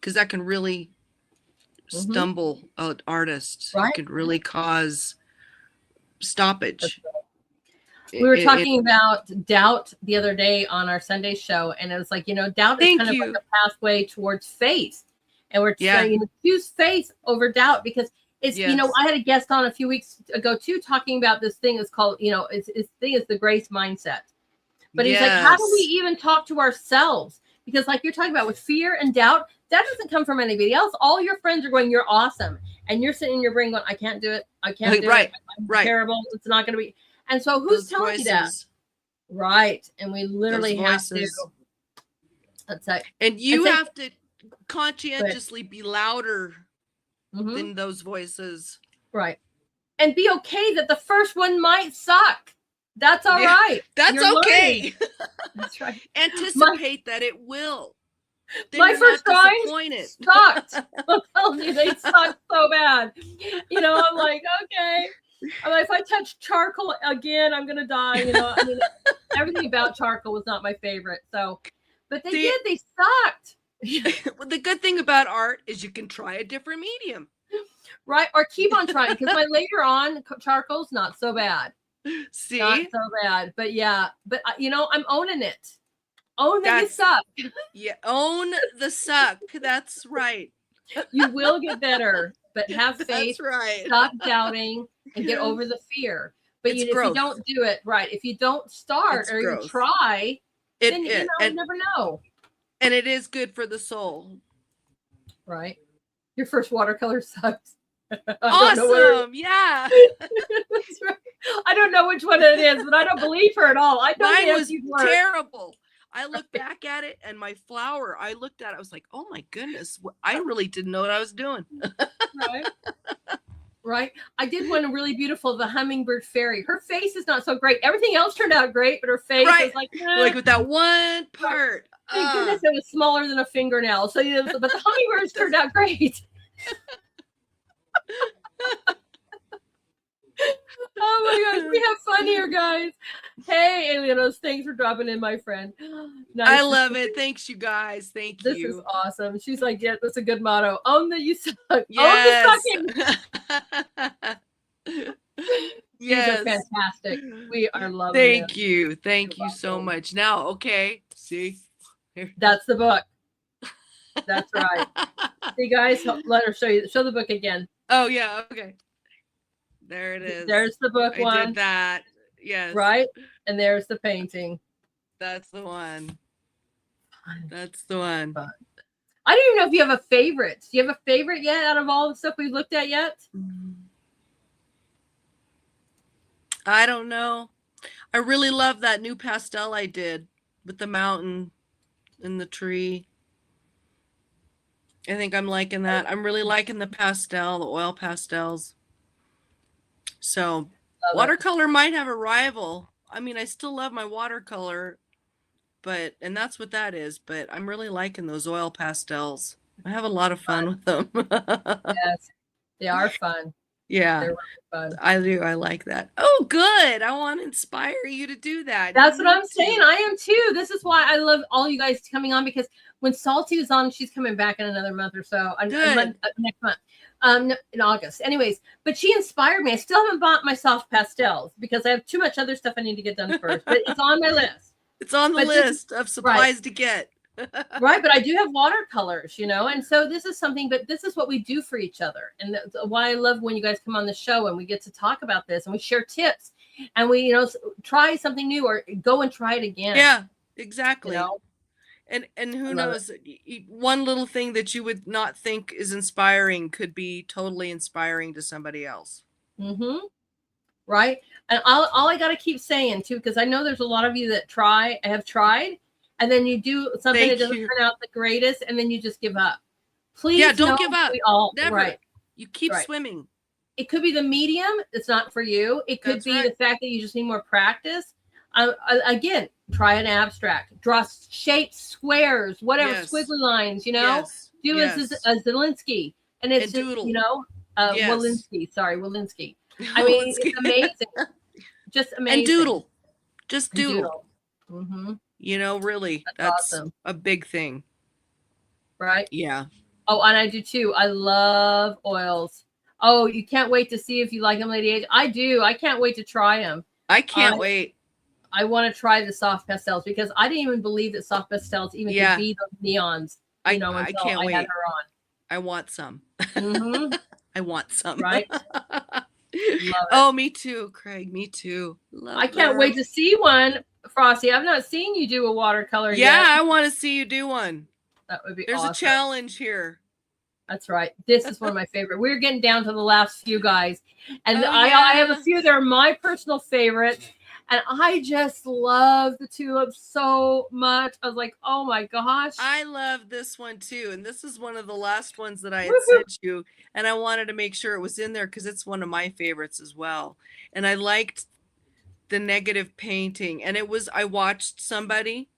because that can really stumble an artist. Right. It can really cause stoppage. We were talking about doubt the other day on our Sunday show, and it was like, doubt is kind of like a pathway towards faith. And we're saying choose faith over doubt, because it's, I had a guest on a few weeks ago too, talking about this thing is called, his thing is the grace mindset. But he's like, how do we even talk to ourselves? Because like you're talking about with fear and doubt, that doesn't come from anybody else. All your friends are going, you're awesome. And you're sitting in your brain going, I can't do it. I can't do it. I'm terrible. It's not going to be. And so who's telling you that? Right. And we literally have to. That's it. And you have to conscientiously be louder than those voices. Right. And be okay that the first one might suck. That's all right. That's okay. That's right. Anticipate that it will. Then my first drawings sucked. I'm telling you, they sucked so bad. I'm like, okay. I'm like, if I touch charcoal again, I'm gonna die. I mean, everything about charcoal was not my favorite. So, but they sucked. Well, the good thing about art is you can try a different medium, right? Or keep on trying, because my later on charcoal's not so bad. See, not so bad. But I'm owning it. Own that you suck. Yeah, own the suck. That's right. You will get better, but have faith. That's right. Stop doubting and get over the fear. But if you don't do it right, if you don't start or you try, then you never know. And it is good for the soul. Right. Your first watercolor sucks. Awesome. Yeah. That's right. I don't know which one it is, but I don't believe her at all. Mine was terrible. I looked back at it, and my flower, I looked at it, I was like, oh my goodness, I really didn't know what I was doing. Right. Right. I did one really beautiful, the hummingbird fairy. Her face is not so great. Everything else turned out great, but her face is like, like with that one part. Thank goodness it was smaller than a fingernail. So, but the hummingbirds turned out great. Oh my gosh, we have fun here, guys. Hey, Alienos, thanks for dropping in, my friend. Nice. I love it. Thanks, you guys. Thank you. This is awesome. She's like, yeah, that's a good motto. Own that you suck. Yes. Own the sucking. Yes. These are fantastic. We are loving it. Thank you. Thank you so much. Now, okay. See? Here. That's the book. That's right. See, guys, let her show you. Show the book again. Oh, yeah. Okay. There it is. There's the book one. I did that. Yes. Right? And there's the painting. That's the one. That's the one. I don't even know if you have a favorite. Do you have a favorite yet out of all the stuff we've looked at yet? I don't know. I really love that new pastel I did with the mountain and the tree. I think I'm liking that. I'm really liking the pastel, the oil pastels. So watercolor might have a rival. I mean, I still love my watercolor, and that's what that is. But I'm really liking those oil pastels. I have a lot of fun with them. Yes, they are fun. Yeah. They're really fun. I do. I like that. Oh, good. I want to inspire you to do that. That's what I'm saying. I am too. This is why I love all you guys coming on, because when Salty is on, she's coming back in another month or so. Next month. In August. Anyways, but she inspired me. I still haven't bought my soft pastels because I have too much other stuff I need to get done first. But it's on my list. It's on the list of supplies to get. Right, but I do have watercolors, you know, and so this is something, but this is what we do for each other. And that's why I love when you guys come on the show and we get to talk about this and we share tips and we, you know, try something new or go and try it again. Yeah, exactly. You know? And who knows, one little thing that you would not think is inspiring could be totally inspiring to somebody else. Mm-hmm. Right. And all I got to keep saying too, because I know there's a lot of you that have tried, and then you do something that doesn't turn out the greatest, and then you just give up. Please, don't give up. Never. Right. You keep swimming. It could be the medium. It's not for you. It could be the fact that you just need more practice. Again, try an abstract. Draw shapes, squares, whatever, squiggly lines, you know. Do a Zelinsky. And it's just, you know, Walensky. Sorry, Walensky. I mean, it's amazing. Just amazing. And doodle. Just doodle. Mm-hmm. You know, really, that's awesome. A big thing. Right? Yeah. Oh, and I do too. I love oils. Oh, you can't wait to see if you like them, Lady H. I do. I can't wait to try them. I can't wait. I want to try the soft pastels because I didn't even believe that soft pastels even could be those neons. You know, I can't wait. Had her on. I want some. Mm-hmm. I want some. Right? Oh, me too, Craig. Me too. I can't wait to see one, Frosty. I've not seen you do a watercolor yet. Yeah, I want to see you do one. That would be There's awesome. a challenge here. That's right. This is one of my favorite. We're getting down to the last few guys. And I have a few that are my personal favorites. And I just love the tulips so much. I was like, oh my gosh. I love this one too. And this is one of the last ones that I had sent you. And I wanted to make sure it was in there because it's one of my favorites as well. And I liked the negative painting. And I watched somebody,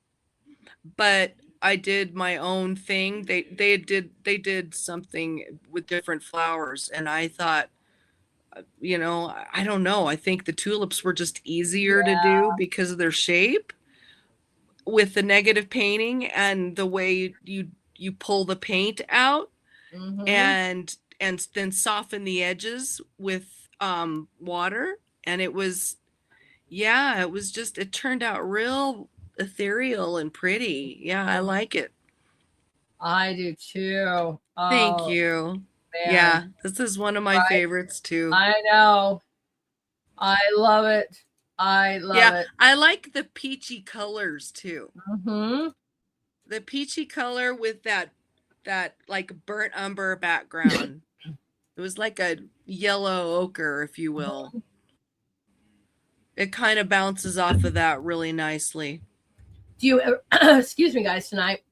but I did my own thing. They did something with different flowers. And I thought, you know, I don't know. I think the tulips were just easier to do because of their shape with the negative painting and the way you pull the paint out and then soften the edges with water. And it was it turned out real ethereal and pretty. Yeah, I like it. I do too. Oh, thank you. Man. Yeah, this is one of my favorites too. I know. I love it. I love it. I like the peachy colors too. Mm-hmm. The peachy color with that like burnt umber background. It was like a yellow ochre, if you will. Mm-hmm. It kind of bounces off of that really nicely. Do you ever, excuse me, guys, tonight?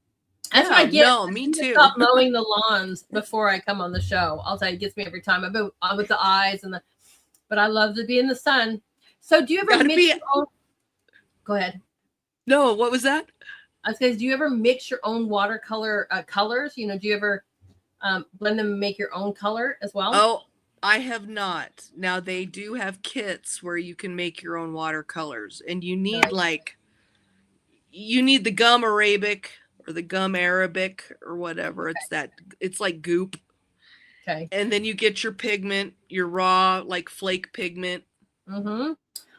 That's what I get. No, me too. Stop mowing the lawns before I come on the show. I'll tell you, it gets me every time. I'm with the eyes but I love to be in the sun. So do you ever mix your own? Go ahead. No, what was that? I was saying, do you ever mix your own watercolor colors? You know, do you ever blend them and make your own color as well? Oh, I have not. Now they do have kits where you can make your own watercolors, and you need you need the gum Arabic or the gum Arabic or whatever. Okay. It's like goop. Okay. And then you get your pigment, your raw like flake pigment. Mm-hmm.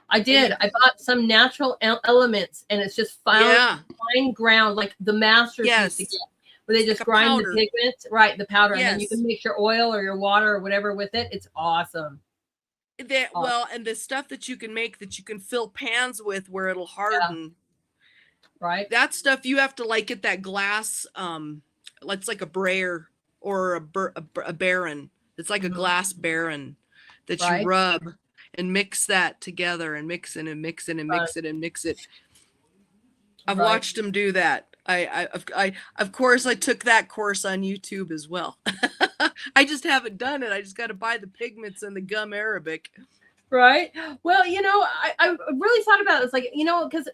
I did. I bought some natural elements, and it's just fine ground, like the masters used to get, where they just grind the pigment, the powder, and then you can mix your oil or your water or whatever with it. It's awesome. Well, and the stuff that you can make that you can fill pans with where it'll harden. Yeah. Right. That stuff you have to like get that glass. It's like a brayer or a baron. It's like a glass baron that you rub and mix that together and mix it and mix it and mix it and mix it. I've watched them do that. I of course I took that course on YouTube as well. I just haven't done it. I just got to buy the pigments and the gum Arabic. Right. Well, you know, I really thought about it. It's like, you know, because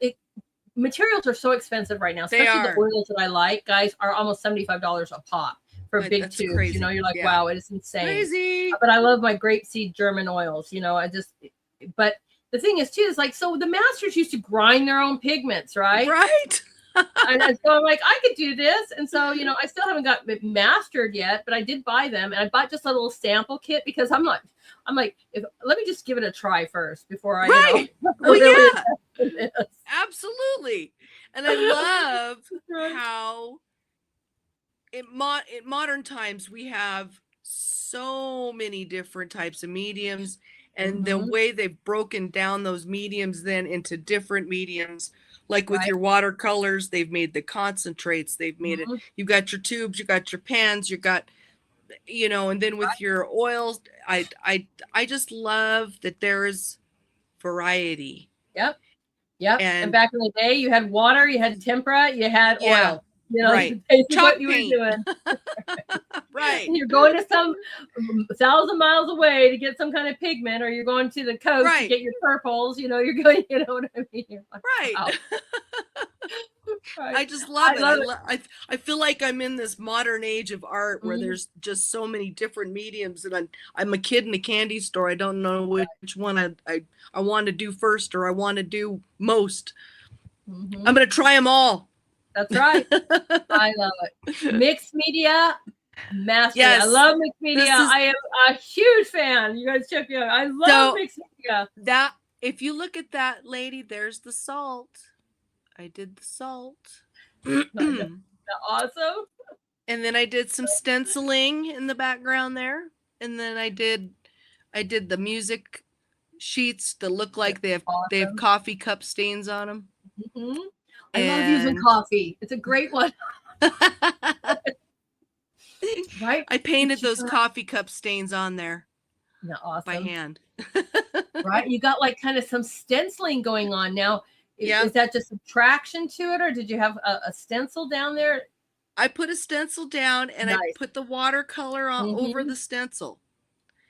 materials are so expensive right now, especially the oils that I like, guys, are almost $75 a pop for big That's tubes. crazy. You're like, Yeah. wow, it is insane. Crazy. But I love my grapeseed German oils. But the thing is too, is like, so the masters used to grind their own pigments, right? Right. And so I'm like, I could do this. And so, I still haven't got it mastered yet, but I did buy them, and I bought just a little sample kit because I'm like, let me just give it a try first before I, right. really yeah. Absolutely. And I love how in modern times we have so many different types of mediums, and the way they've broken down those mediums then into different mediums, like with your watercolors, they've made the concentrates, they've made it, you've got your tubes, you got your pans, you got, and then with your oils, I just love that there is variety. Yep. And back in the day, you had water, you had tempera, you had oil. Right. Basically what you were doing. Right. And you're going to some 1,000 miles away to get some kind of pigment, or you're going to the coast to get your purples. You're going, you know what I mean? Like, right. Wow. I just love it. I feel like I'm in this modern age of art where there's just so many different mediums, and I'm a kid in a candy store. I don't know which one I want to do first, or I want to do most. I'm going to try them all. That's right. I love it. Mixed media mastery. Yes. I love mixed media. I am a huge fan. You guys check me out. I love mixed media. That, if you look at that lady, there's the salt. I did the salt. Awesome. And then I did some stenciling in the background there. And then I did the music sheets that look like they have coffee cup stains on them. I love using coffee. It's a great one. Right? I painted those coffee cup stains on there. Awesome. By hand. Right? You got like kind of some stenciling going on now. Is that just subtraction to it, or did you have a stencil down there? I put a stencil down, and I put the watercolor on over the stencil.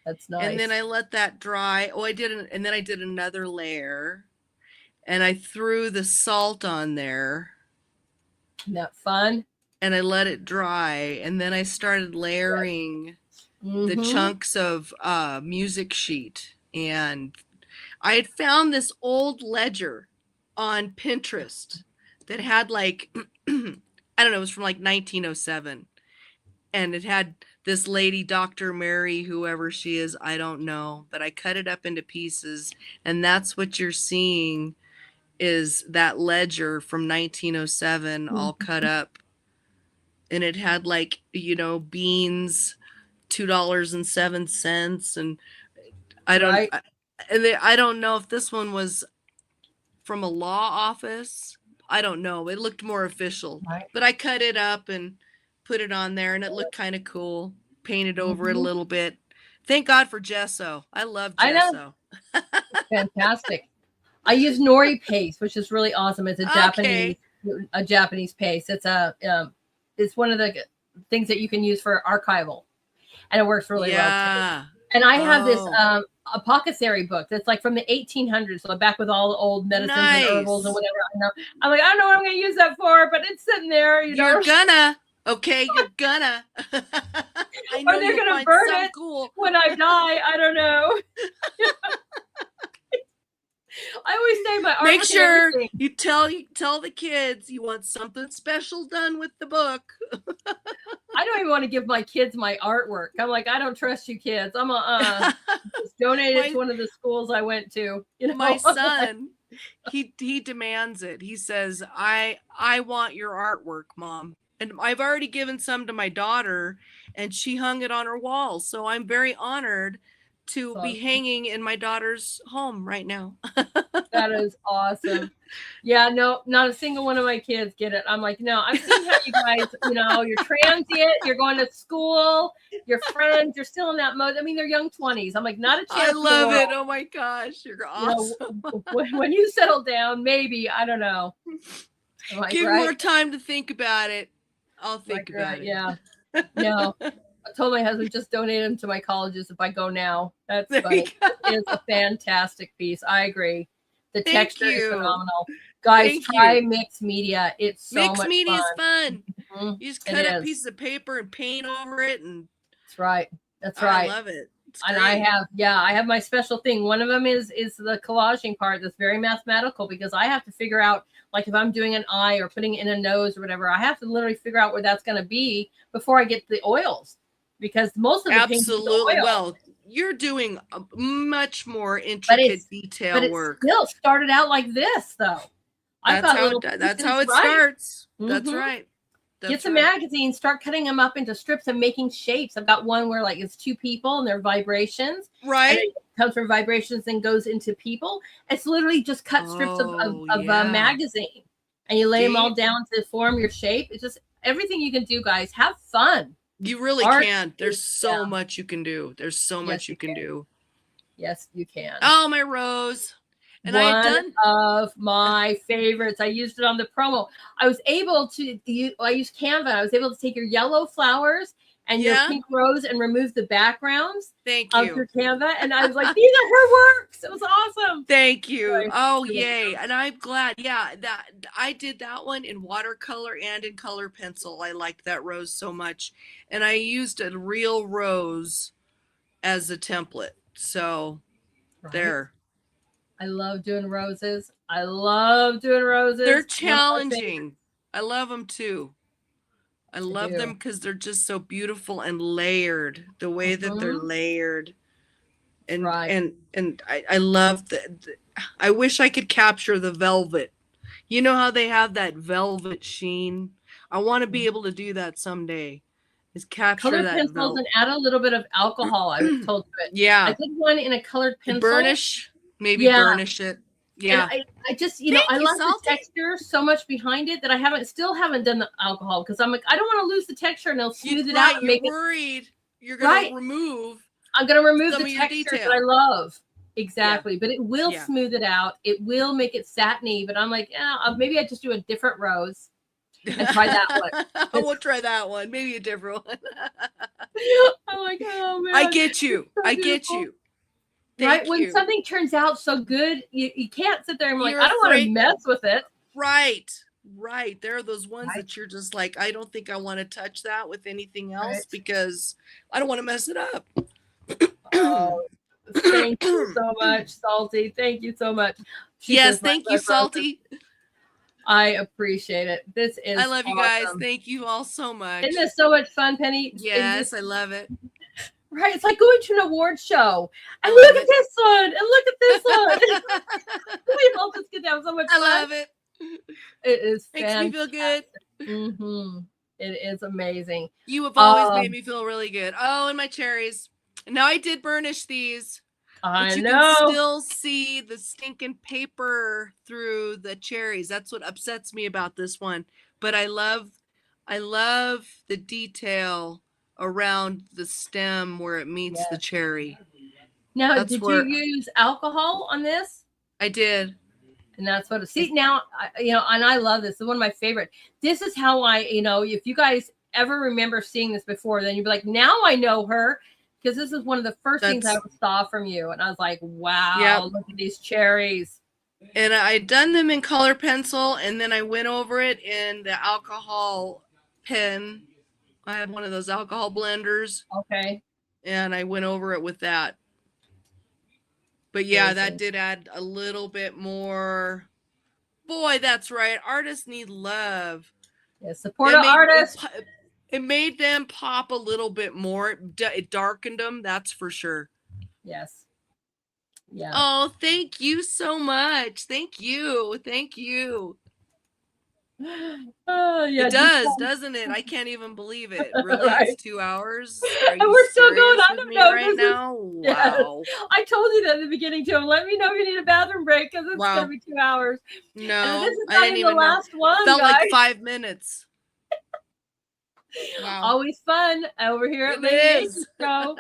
That's nice. And then I let that dry. And then I did another layer, and I threw the salt on there. Isn't that fun? And I let it dry, and then I started layering the chunks of music sheet. And I had found this old ledger on Pinterest that had like, I don't know, it was from like 1907. And it had this lady, Dr. Mary, whoever she is, I don't know, but I cut it up into pieces. And that's what you're seeing is that ledger from 1907 all cut up. And it had like, beans, $2.07. And I don't know if this one was from a law office. I don't know. It looked more official, but I cut it up and put it on there, and it looked kind of cool. Painted over it a little bit. Thank God for gesso. I love gesso. I know. Fantastic. I use nori paste, which is really awesome. It's a Japanese paste. It's one of the things that you can use for archival, and it works really well too. And I have this apothecary book that's like from the 1800s, so back with all the old medicines and herbals and whatever. I'm like, I don't know what I'm going to use that for, but it's sitting there. You're gonna. Okay, you're gonna. I know they're gonna burn it when I die. I don't know. I always say my art. Make sure you tell the kids you want something special done with the book. I don't even want to give my kids my artwork. I'm like, I don't trust you kids. I'm just donate it to one of the schools I went to. My son, he demands it. He says, I want your artwork, Mom. And I've already given some to my daughter, and she hung it on her wall. So I'm very honored to be hanging in my daughter's home right now. That is awesome. Yeah, no, not a single one of my kids get it. I'm like, no, I've seen how you guys, you're transient, you're going to school, your friends, you're still in that mode. I mean, they're young 20s. I'm like, not a chance. I love it. Oh my gosh, you're awesome. When you settle down, maybe, I don't know. Like, give more time to think about it. I'll think about it. Yeah. No. I told my husband, just donate them to my colleges if I go now. That's funny. It's a fantastic piece. I agree. The Thank texture is you. phenomenal. Guys, Thank try you. mixed media. It's so Mixed much media is fun. fun. You just It cut up is. pieces of paper and paint over it, and That's right. That's I right. love it. It's And great. I have my special thing. One of them is the collaging part that's very mathematical, because I have to figure out, like if I'm doing an eye or putting it in a nose or whatever, I have to literally figure out where that's going to be before I get the oils, because most of the paint is Absolutely. oil. Well, you're doing a much more intricate detail work. But it still started out like this, though. That's how it starts. That's right. Get some magazines, start cutting them up into strips and making shapes. I've got one where like it's two people and they're vibrations. Right. And it comes from vibrations and goes into people. It's literally just cut strips of a magazine, and you lay them all down to form your shape. It's just everything you can do, guys. Have fun. You really can. There's so much you can do. There's so much you can do. Yes, you can. Oh, my rose. And one of my favorites. I used it on the promo. I was able to I used Canva. I was able to take your yellow flowers and your pink rose and remove the backgrounds of your Canva. And I was like, these are her works. It was awesome. Thank you. Oh, yay. And I'm glad. Yeah, that I did that one in watercolor and in color pencil. I liked that rose so much. And I used a real rose as a template. So there. I love doing roses. They're challenging. I love them too. I love them because they're just so beautiful and layered. The way that they're layered, and I love I wish I could capture the velvet. You know how they have that velvet sheen? I want to be able to do that someday. Is capture colored that pencils velvet. and add a little bit of alcohol. I was told to it. Yeah, I did one in a colored pencil. Burnish. Maybe burnish it. Yeah. And I just, I love the texture so much behind it that I still haven't done the alcohol, because I'm like, I don't want to lose the texture, and it'll smooth it out. And you're worried you're going to remove. I'm going to remove the texture that I love. Exactly. But it will smooth it out. It will make it satiny. But I'm like, maybe I just do a different rose and try that one. I won't try that one. Maybe a different one. I'm like, oh man. I get you. I get you. Right? When something turns out so good, you can't sit there and be like, I don't want to mess with it. Right. There are those ones that you're just like, I don't think I want to touch that with anything else because I don't want to mess it up. Thank you so much, Salty. Thank you so much. Yes, thank you, Salty. I appreciate it. This is I love you guys. Thank you all so much. Isn't this so much fun, Penny? Yes, I love it. Right, it's like going to an award show. And look at this one, and look at this one. We all just get to have so much fun. I love it. It is makes me feel good. It is amazing. You have always made me feel really good. Oh, and my cherries. Now I did burnish these. But you can still see the stinking paper through the cherries. That's what upsets me about this one. But I love the detail around the stem where it meets the cherry. Now, did you use alcohol on this? I did. And that's what now, and I love this. It's one of my favorite. This is how if you guys ever remember seeing this before, then you'd be like, now I know her. Because this is one of the first things I ever saw from you. And I was like, wow, look at these cherries. And I'd done them in color pencil, and then I went over it in the alcohol pen. I had one of those alcohol blenders. Okay. And I went over it with that. But yeah, that did add a little bit more. Boy, that's right. Artists need love. Yeah, support an artist. It made them pop a little bit more. It darkened them, that's for sure. Yes. Yeah. Oh, thank you so much. Thank you. Oh, yeah. It does, doesn't it? I can't even believe it. Really? Right. It's 2 hours? And we're still going. I don't know. Right now? Wow. I told you that at the beginning, too. Let me know if you need a bathroom break, because it's going to be 2 hours. No, and this is not even the last one, felt guys. like 5 minutes. Wow. Always fun over here at Penni Nation Show.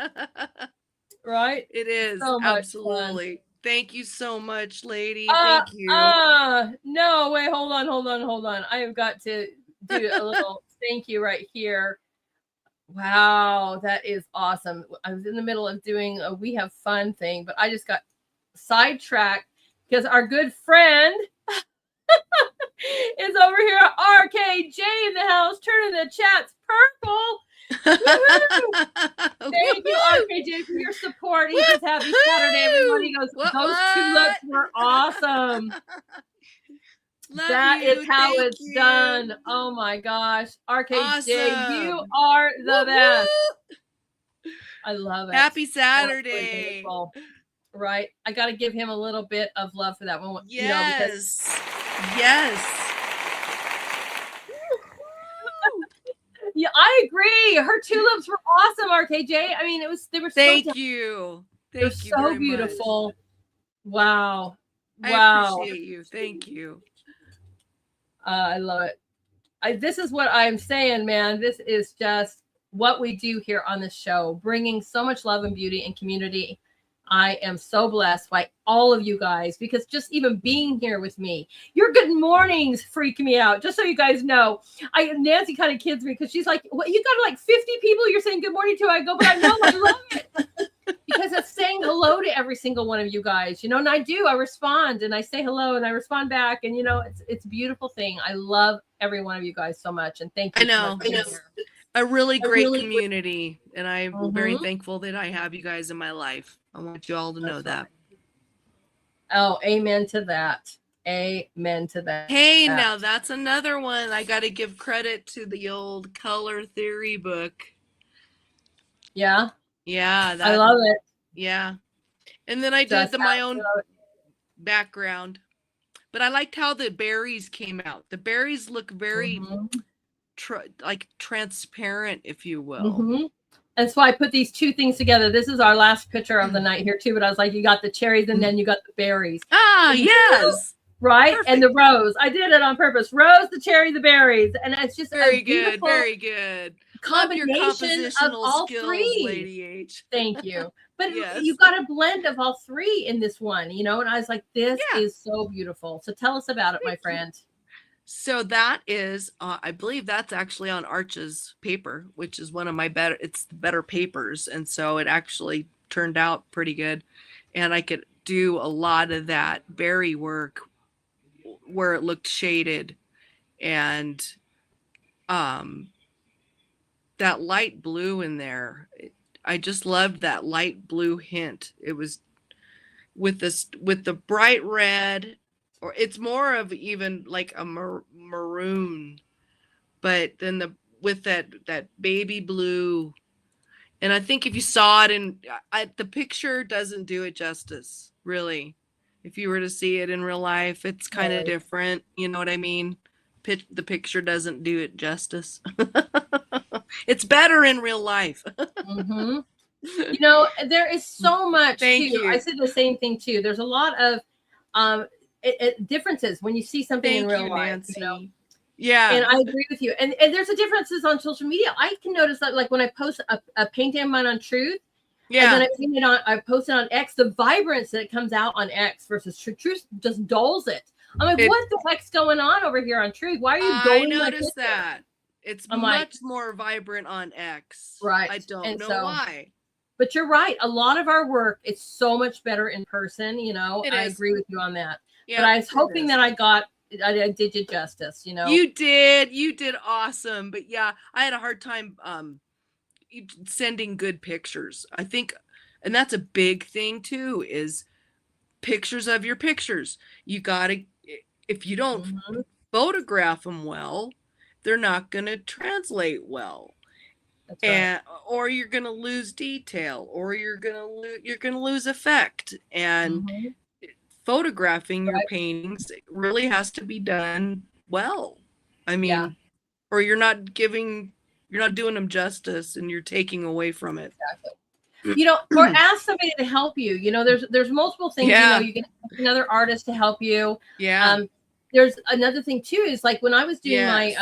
Right? It is. So absolutely. Thank you so much, lady. Thank you. No, wait, hold on. I have got to do a little thank you right here. Wow, that is awesome. I was in the middle of doing a We Have Fun thing, but I just got sidetracked because our good friend is over here, RKJ in the house, turning the chats purple. Thank you, RKJ, for your support. He says, happy Saturday, everybody. He goes, those tulips were awesome. That is how it's done. Oh my gosh. RKJ, you are the best. I love it. Happy Saturday. Right. I got to give him a little bit of love for that one. Yes. You know, because yes. Yeah, I agree. Her tulips were awesome, RKJ. I mean, they were so Thank you. They're so beautiful. Much. Wow. I appreciate you. Thank you. I love it. This is what I'm saying, man. This is just what we do here on this show, bringing so much love and beauty and community. I am so blessed by all of you guys, because just even being here with me, your good mornings freak me out. Just so you guys know, Nancy kind of kids me because she's like, "What, you got like 50 people you're saying good morning to?" I go, "But I know, I love it." Because it's saying hello to every single one of you guys, you know, and I do. I respond and I say hello and I respond back, and you know, it's a beautiful thing. I love every one of you guys so much, and thank you. I know. A really great community, and I'm very thankful that I have you guys in my life. I want you all to know that. Oh, amen to that. Amen to that. Hey, now that's another one. I got to give credit to the old color theory book. Yeah. Yeah. I love it. Yeah. And then I did my own background, but I liked how the berries came out. The berries look very like transparent, if you will. And so I put these two things together. This is our last picture of the night here too, but I was like, you got the cherries and then you got the berries. Yes. Right. Perfect. And the rose. I did it on purpose. Rose, the cherry, the berries. And it's just very good. Very good. Combination of all skills, three. Lady H. Thank you. But you got a blend of all three in this one, you know, and I was like, this is so beautiful. So tell us about it, my friend. So that is, I believe that's actually on Arch's paper, which is one of my it's the better papers. And so it actually turned out pretty good. And I could do a lot of that berry work where it looked shaded. And that light blue in there, I just loved that light blue hint. It was with the bright red, or it's more of even like a maroon, but then with that baby blue. And I think if you saw it the picture doesn't do it justice, really. If you were to see it in real life, it's kind of different. You know what I mean? The picture doesn't do it justice. It's better in real life. You know, there is so much too. I said the same thing too. There's a lot of differences when you see something in real life. Nancy. You know? Yeah. And I agree with you. And there's a differences on social media. I can notice that, like when I post a painting of mine on Truth, and then I post it on X, the vibrance that comes out on X versus Truth just dulls it. I'm like, what the heck's going on over here on Truth? Why are you going? I noticed that. It's much more vibrant on X. Right. I don't know why. But you're right. A lot of our work is so much better in person. You know, I agree with you on that. Yeah, but I was hoping that I did you justice, you know. You did awesome. But yeah, I had a hard time sending good pictures. I think, and that's a big thing too, is pictures of your pictures. You gotta, if you don't photograph them well, they're not gonna translate well. Right. Or you're gonna lose detail, or you're gonna lose effect. And photographing your paintings really has to be done well. I mean, or you're not doing them justice, and you're taking away from it. Exactly. You know, or ask somebody to help you. You know, there's multiple things. You know, you can ask another artist to help you. Yeah. There's another thing too. Is like when I was doing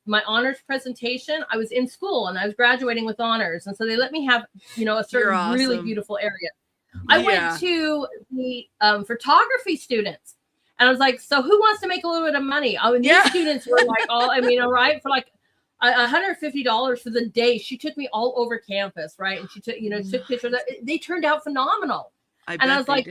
my honors presentation, I was in school and I was graduating with honors, and so they let me have, you know, a certain really beautiful area. I went to the photography students, and I was like, so who wants to make a little bit of money? Oh, and these students were like, for like $150 for the day. She took me all over campus, right? And she took, took pictures. They turned out phenomenal. I was like,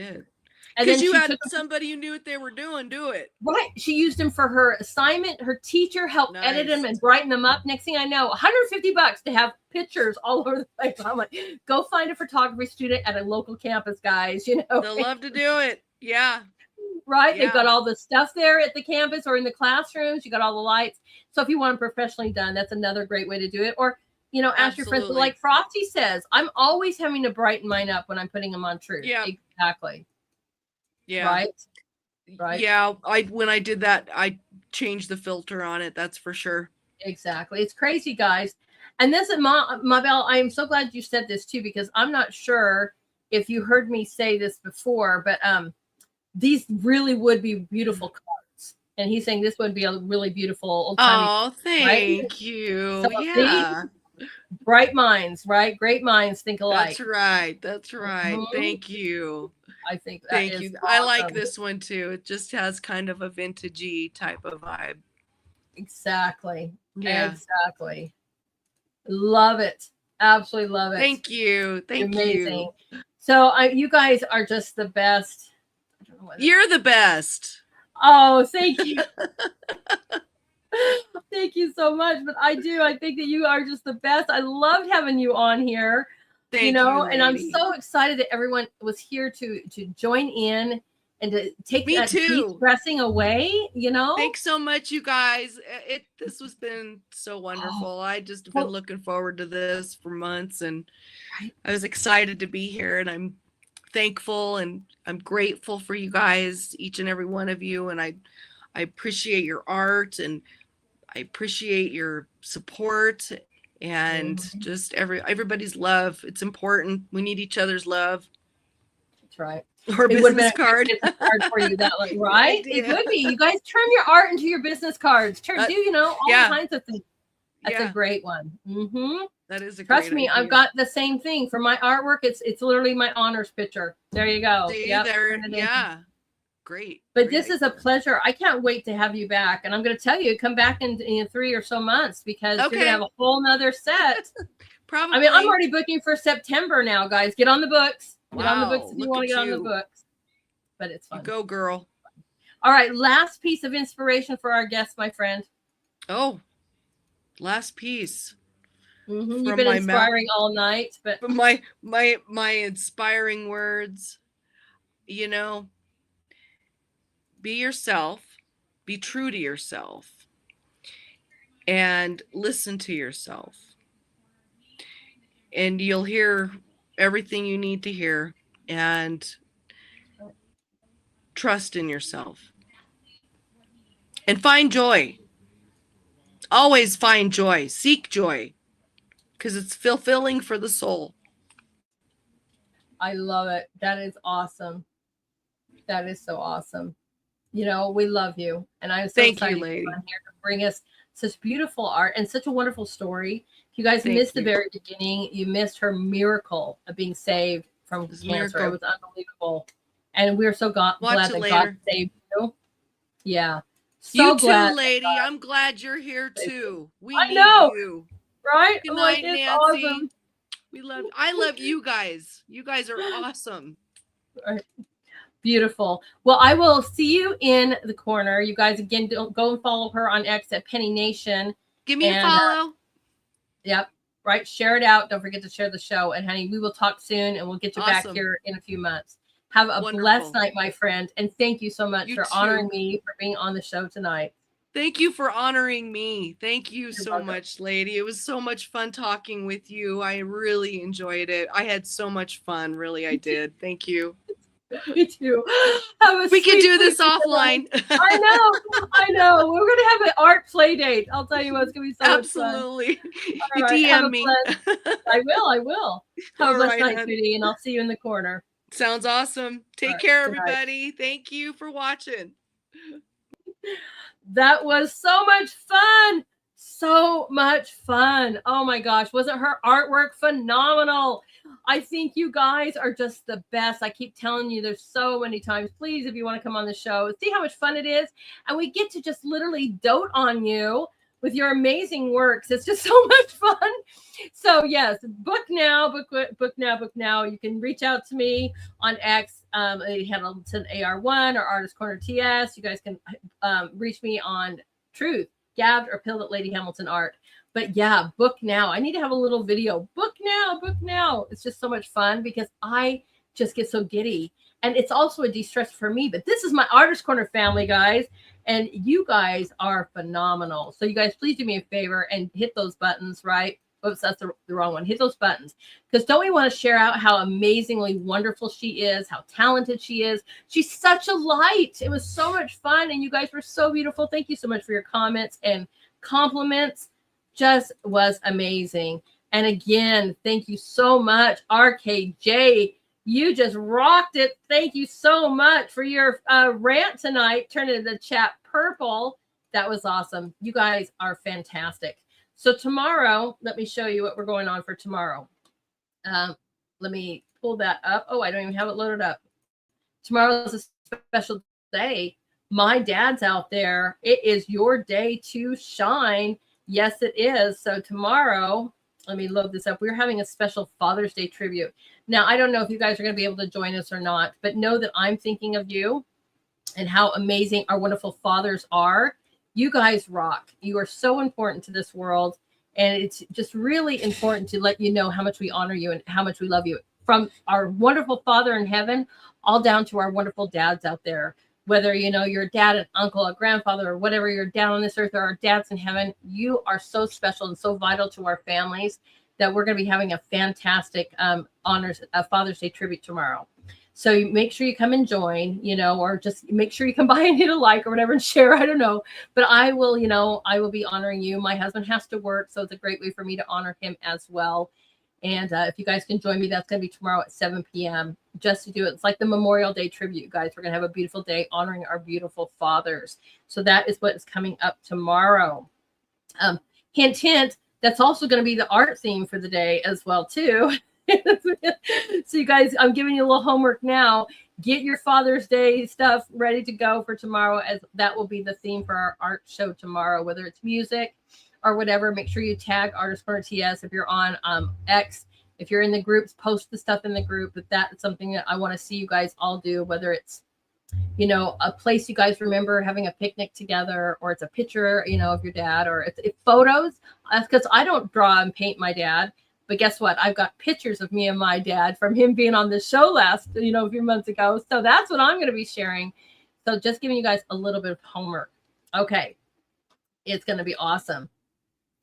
And because then you she had took somebody who knew what they were doing do it. Right. She used them for her assignment. Her teacher helped edit them and brighten them up. Next thing I know, $150 to have pictures all over the place. I'm like, go find a photography student at a local campus, guys. You know, they'll love to do it. Yeah. Right. Yeah. They've got all the stuff there at the campus or in the classrooms. You got all the lights. So if you want them professionally done, that's another great way to do it. Or, you know, ask your friends. But like Frosty says, I'm always having to brighten mine up when I'm putting them on Truth. Yeah. Exactly. Yeah. Right. Yeah. When I did that, I changed the filter on it. That's for sure. Exactly. It's crazy, guys. And this is Mabel, I am so glad you said this too, because I'm not sure if you heard me say this before, but these really would be beautiful cards. And he's saying this would be a really beautiful old-timey. Oh, thank you. So yeah. Bright minds, right? Great minds think alike. That's right. Mm-hmm. Thank you. I think that thank is you. awesome. I like this one too. It just has kind of a vintagey type of vibe. Exactly. Yeah. Exactly. Love it. Absolutely love it. Thank you. Thank Amazing. you. So you guys are just the best. I don't know what You're the best. Oh, thank you. Thank you so much. But I think that you are just the best. I loved having you on here. Thank you know, you, and I'm so excited that everyone was here to join in and to take that de-stressing away, you know. Thanks so much, you guys. This has been so wonderful. I just been looking forward to this for months, and I was excited to be here, and I'm thankful and I'm grateful for you guys, each and every one of you, and I appreciate your art, and I appreciate your support, and just everybody's love. It's important. We need each other's love. That's right. Or business card. Business card for you, that way, right? It would be. You guys turn your art into your business cards. Do all kinds of things. That's a great one. Mm-hmm. That is a Trust me, I've got the same thing for my artwork. It's literally my honors picture. There you go. Yeah. Great. But this is a pleasure. I can't wait to have you back. And I'm going to tell you, come back in 3 or so months, because you're going to have a whole nother set. Probably. I mean, I'm already booking for September now, guys. Get on the books. Get on the books if you want to get on the books. But it's fun. You go, girl. All right. Last piece of inspiration for our guest, my friend. Oh, last piece. Mm-hmm. You've been inspiring all night, but my inspiring words, you know, be yourself, be true to yourself, and listen to yourself. And you'll hear everything you need to hear, and trust in yourself. And find joy. Always find joy. Seek joy, because it's fulfilling for the soul. I love it. That is awesome. That is so awesome. You know, we love you. And I'm so excited you, lady. To here to bring us such beautiful art and such a wonderful story. If you guys missed the very beginning, you missed her miracle of being saved from cancer. It was unbelievable. And we're so glad that God saved you. Yeah. So you too, lady. I'm glad you're here too. I know. You. Right? Good night, Nancy. Awesome. I love you guys. You guys are awesome. Right. Beautiful. Well, I will see you in the corner. You guys, again, don't go and follow her on X at Penni Nation. Give me a follow. Yep. Right. Share it out. Don't forget to share the show. And honey, we will talk soon, and we'll get you back here in a few months. Have a blessed night, my friend. And thank you so much for honoring me, for being on the show tonight. Thank you for honoring me. Thank you so much, lady. It was so much fun talking with you. I really enjoyed it. I had so much fun. Really, I did. Thank you. Me too. We can do this offline. I know. We're going to have an art play date. I'll tell you what, it's going to be so Absolutely. much fun. DM me. I will. Have a blessed night, sweetie, and I'll see you in the corner. Sounds awesome. Take care, everybody. Thank you for watching. That was so much fun. So much fun. Oh my gosh. Wasn't her artwork phenomenal? I think you guys are just the best. I keep telling you, there's so many times. Please, if you want to come on the show, see how much fun it is. And we get to just literally dote on you with your amazing works. It's just so much fun. So yes, book now, book now. You can reach out to me on X, Hamilton AR1 or Artist Corner TS. You guys can reach me on Truth, Gabbed, or Pilled at Lady Hamilton Art. But yeah, book now. I need to have a little video. Book now. It's just so much fun because I just get so giddy. And it's also a de-stress for me. But this is my Artist Corner family, guys. And you guys are phenomenal. So you guys, please do me a favor and hit those buttons, right? Oops, that's the wrong one. Hit those buttons. Because don't we want to share out how amazingly wonderful she is, how talented she is. She's such a light. It was so much fun. And you guys were so beautiful. Thank you so much for your comments and compliments. Just was amazing. And again, thank you so much, RKJ. You just rocked it. Thank you so much for your rant tonight. Turning the chat purple. That was awesome. You guys are fantastic. So tomorrow, let me show you what we're going on for tomorrow. Let me pull that up. Oh, I don't even have it loaded up. Tomorrow is a special day. My dad's out there. It is your day to shine. Yes, it is. So tomorrow, let me load this up. We're having a special Father's Day tribute. Now, I don't know if you guys are going to be able to join us or not, but know that I'm thinking of you and how amazing our wonderful fathers are. You guys rock. You are so important to this world. And it's just really important to let you know how much we honor you and how much we love you. From our wonderful Father in heaven, all down to our wonderful dads out there. Whether, you know, your dad, an uncle, a grandfather, or whatever, you're down on this earth, or our dads in heaven, you are so special and so vital to our families that we're going to be having a fantastic Father's Day tribute tomorrow. So you make sure you come and join, you know, or just make sure you come by and hit a like or whatever and share. I don't know. But I will, you know, I will be honoring you. My husband has to work, so it's a great way for me to honor him as well. And if you guys can join me, that's going to be tomorrow at 7 p.m. just to do it. It's like the Memorial Day tribute, guys. We're going to have a beautiful day honoring our beautiful fathers. So that is what is coming up tomorrow. Hint, hint, that's also going to be the art theme for the day as well, too. So you guys, I'm giving you a little homework now. Get your Father's Day stuff ready to go for tomorrow, as that will be the theme for our art show tomorrow, whether it's music or whatever. Make sure you tag Artist Corner TS if you're on X. If you're in the groups, post the stuff in the group. But that's something that I want to see you guys all do, whether it's, you know, a place you guys remember having a picnic together, or it's a picture, you know, of your dad, or it's photos. Because I don't draw and paint my dad. But guess what? I've got pictures of me and my dad from him being on this show last, you know, a few months ago. So that's what I'm going to be sharing. So just giving you guys a little bit of homework. Okay. It's going to be awesome.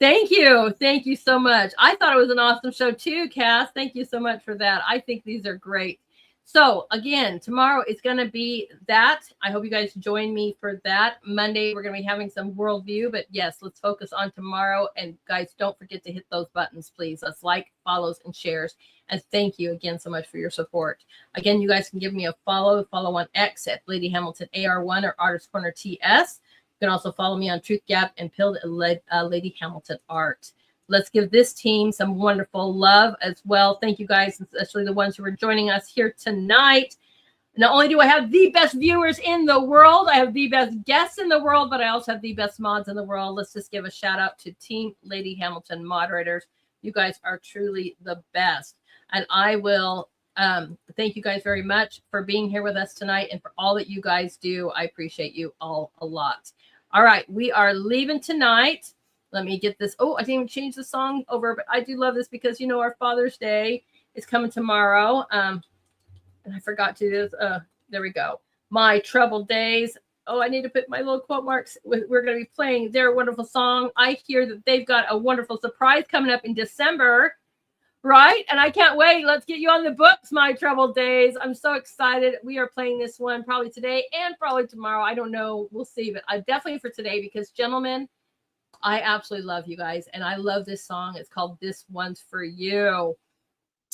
Thank you. Thank you so much. I thought it was an awesome show too, Cass. Thank you so much for that. I think these are great. So again, tomorrow it's going to be that. I hope you guys join me for that. Monday, we're going to be having some worldview, but yes, let's focus on tomorrow. And guys, don't forget to hit those buttons, please. Let's like, follows, and shares. And thank you again so much for your support. Again, you guys can give me a follow on X at Lady Hamilton AR1 or Artist Corner TS. You can also follow me on Truth Gap and Pilled Lady Hamilton Art. Let's give this team some wonderful love as well. Thank you guys, especially the ones who are joining us here tonight. Not only do I have the best viewers in the world, I have the best guests in the world, but I also have the best mods in the world. Let's just give a shout out to Team Lady Hamilton moderators. You guys are truly the best. And I will thank you guys very much for being here with us tonight and for all that you guys do. I appreciate you all a lot. All right, we are leaving tonight. Let me get this. Oh, I didn't even change the song over, but I do love this because, you know, our Father's Day is coming tomorrow. And I forgot to do this. There we go. My Troubled Days. Oh, I need to put my little quote marks. We're going to be playing their wonderful song. I hear that they've got a wonderful surprise coming up in December, right? And I can't wait. Let's get you on the books, My Troubled Days. I'm so excited. We are playing this one probably today and probably tomorrow. I don't know. We'll see. But definitely for today because, gentlemen, I absolutely love you guys. And I love this song. It's called This One's For You.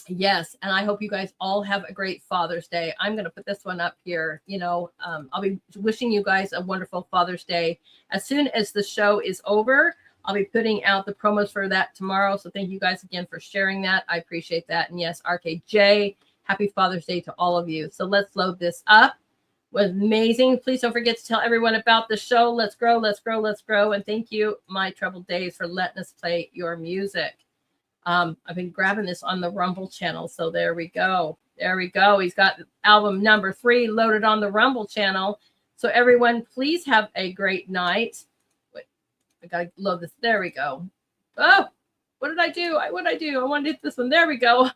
Yes. And I hope you guys all have a great Father's Day. I'm going to put this one up here. You know, I'll be wishing you guys a wonderful Father's Day. As soon as the show is over, I'll be putting out the promos for that tomorrow. So thank you guys again for sharing that. I appreciate that. And yes, RKJ, happy Father's Day to all of you. So let's load this up. was amazing. Please don't forget to tell everyone about the show. Let's grow, let's grow, let's grow. And thank you, My Troubled Days, for letting us play your music. I've been grabbing this on the Rumble channel. So there we go. There we go. He's got album number 3 loaded on the Rumble channel. So everyone, please have a great night. Wait, I got to load this. There we go. Oh, what did I do? What did I do? I wanted to hit this one. There we go.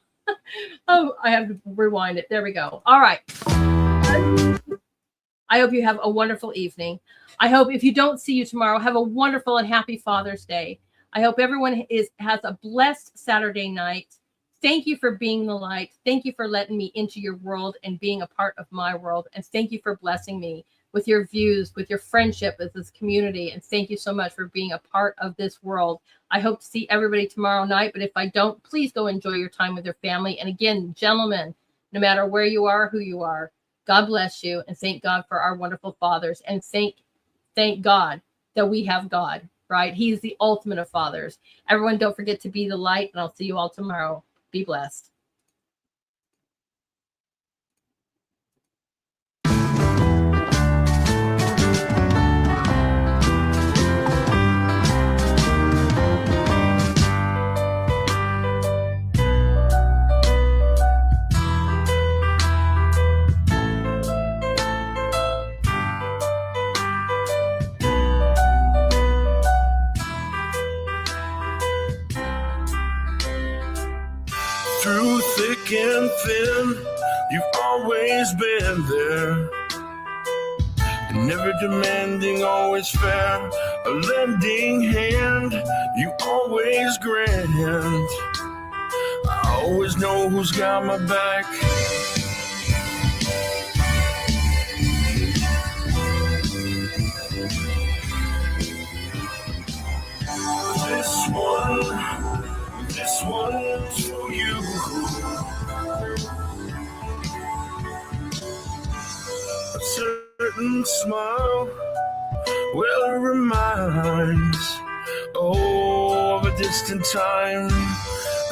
Oh, I have to rewind it. There we go. All right. I hope you have a wonderful evening. I hope if you don't see you tomorrow, have a wonderful and happy Father's Day. I hope everyone has a blessed Saturday night. Thank you for being the light. Thank you for letting me into your world and being a part of my world. And thank you for blessing me with your views, with your friendship, with this community. And thank you so much for being a part of this world. I hope to see everybody tomorrow night. But if I don't, please go enjoy your time with your family. And again, gentlemen, no matter where you are, who you are, God bless you. And thank God for our wonderful fathers. And thank God that we have God, right? He's the ultimate of fathers. Everyone, don't forget to be the light. And I'll see you all tomorrow. Be blessed. Through thick and thin, you've always been there. And never demanding, always fair. A lending hand, you always grant. I always know who's got my back. This one's for you. A certain smile, well, it reminds, of a distant time,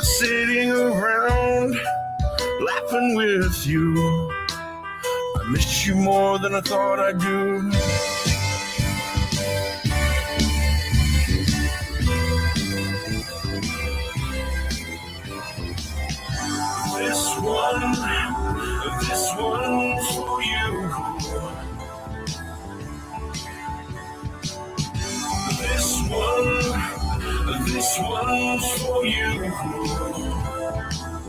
sitting around, laughing with you. I miss you more than I thought I do. This one's for you. This one's for you.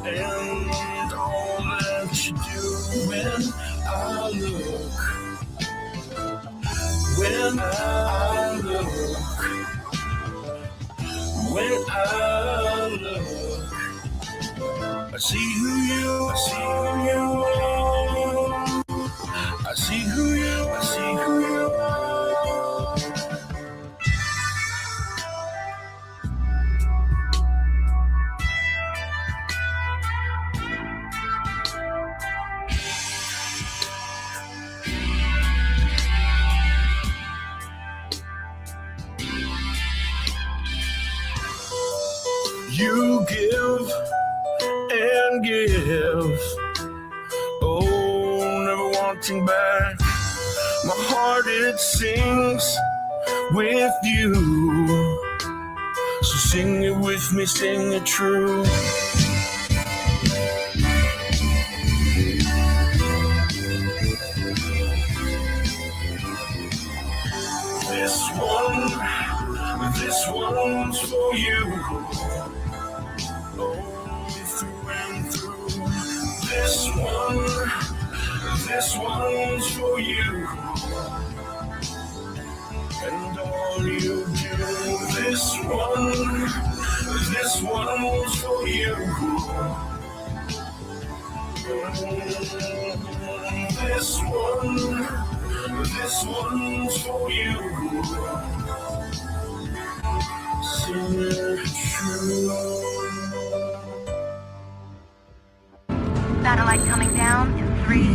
And all that you do when I look, when I look, I see who you are. I see who you are. You give and give, oh, never wanting back. My heart, it sings with you. So sing it with me, sing it true. This one's for you. Through and through. This one's for you. And all you do. This one's for you. This one's for you. Sing it true. Satellite coming down in 3,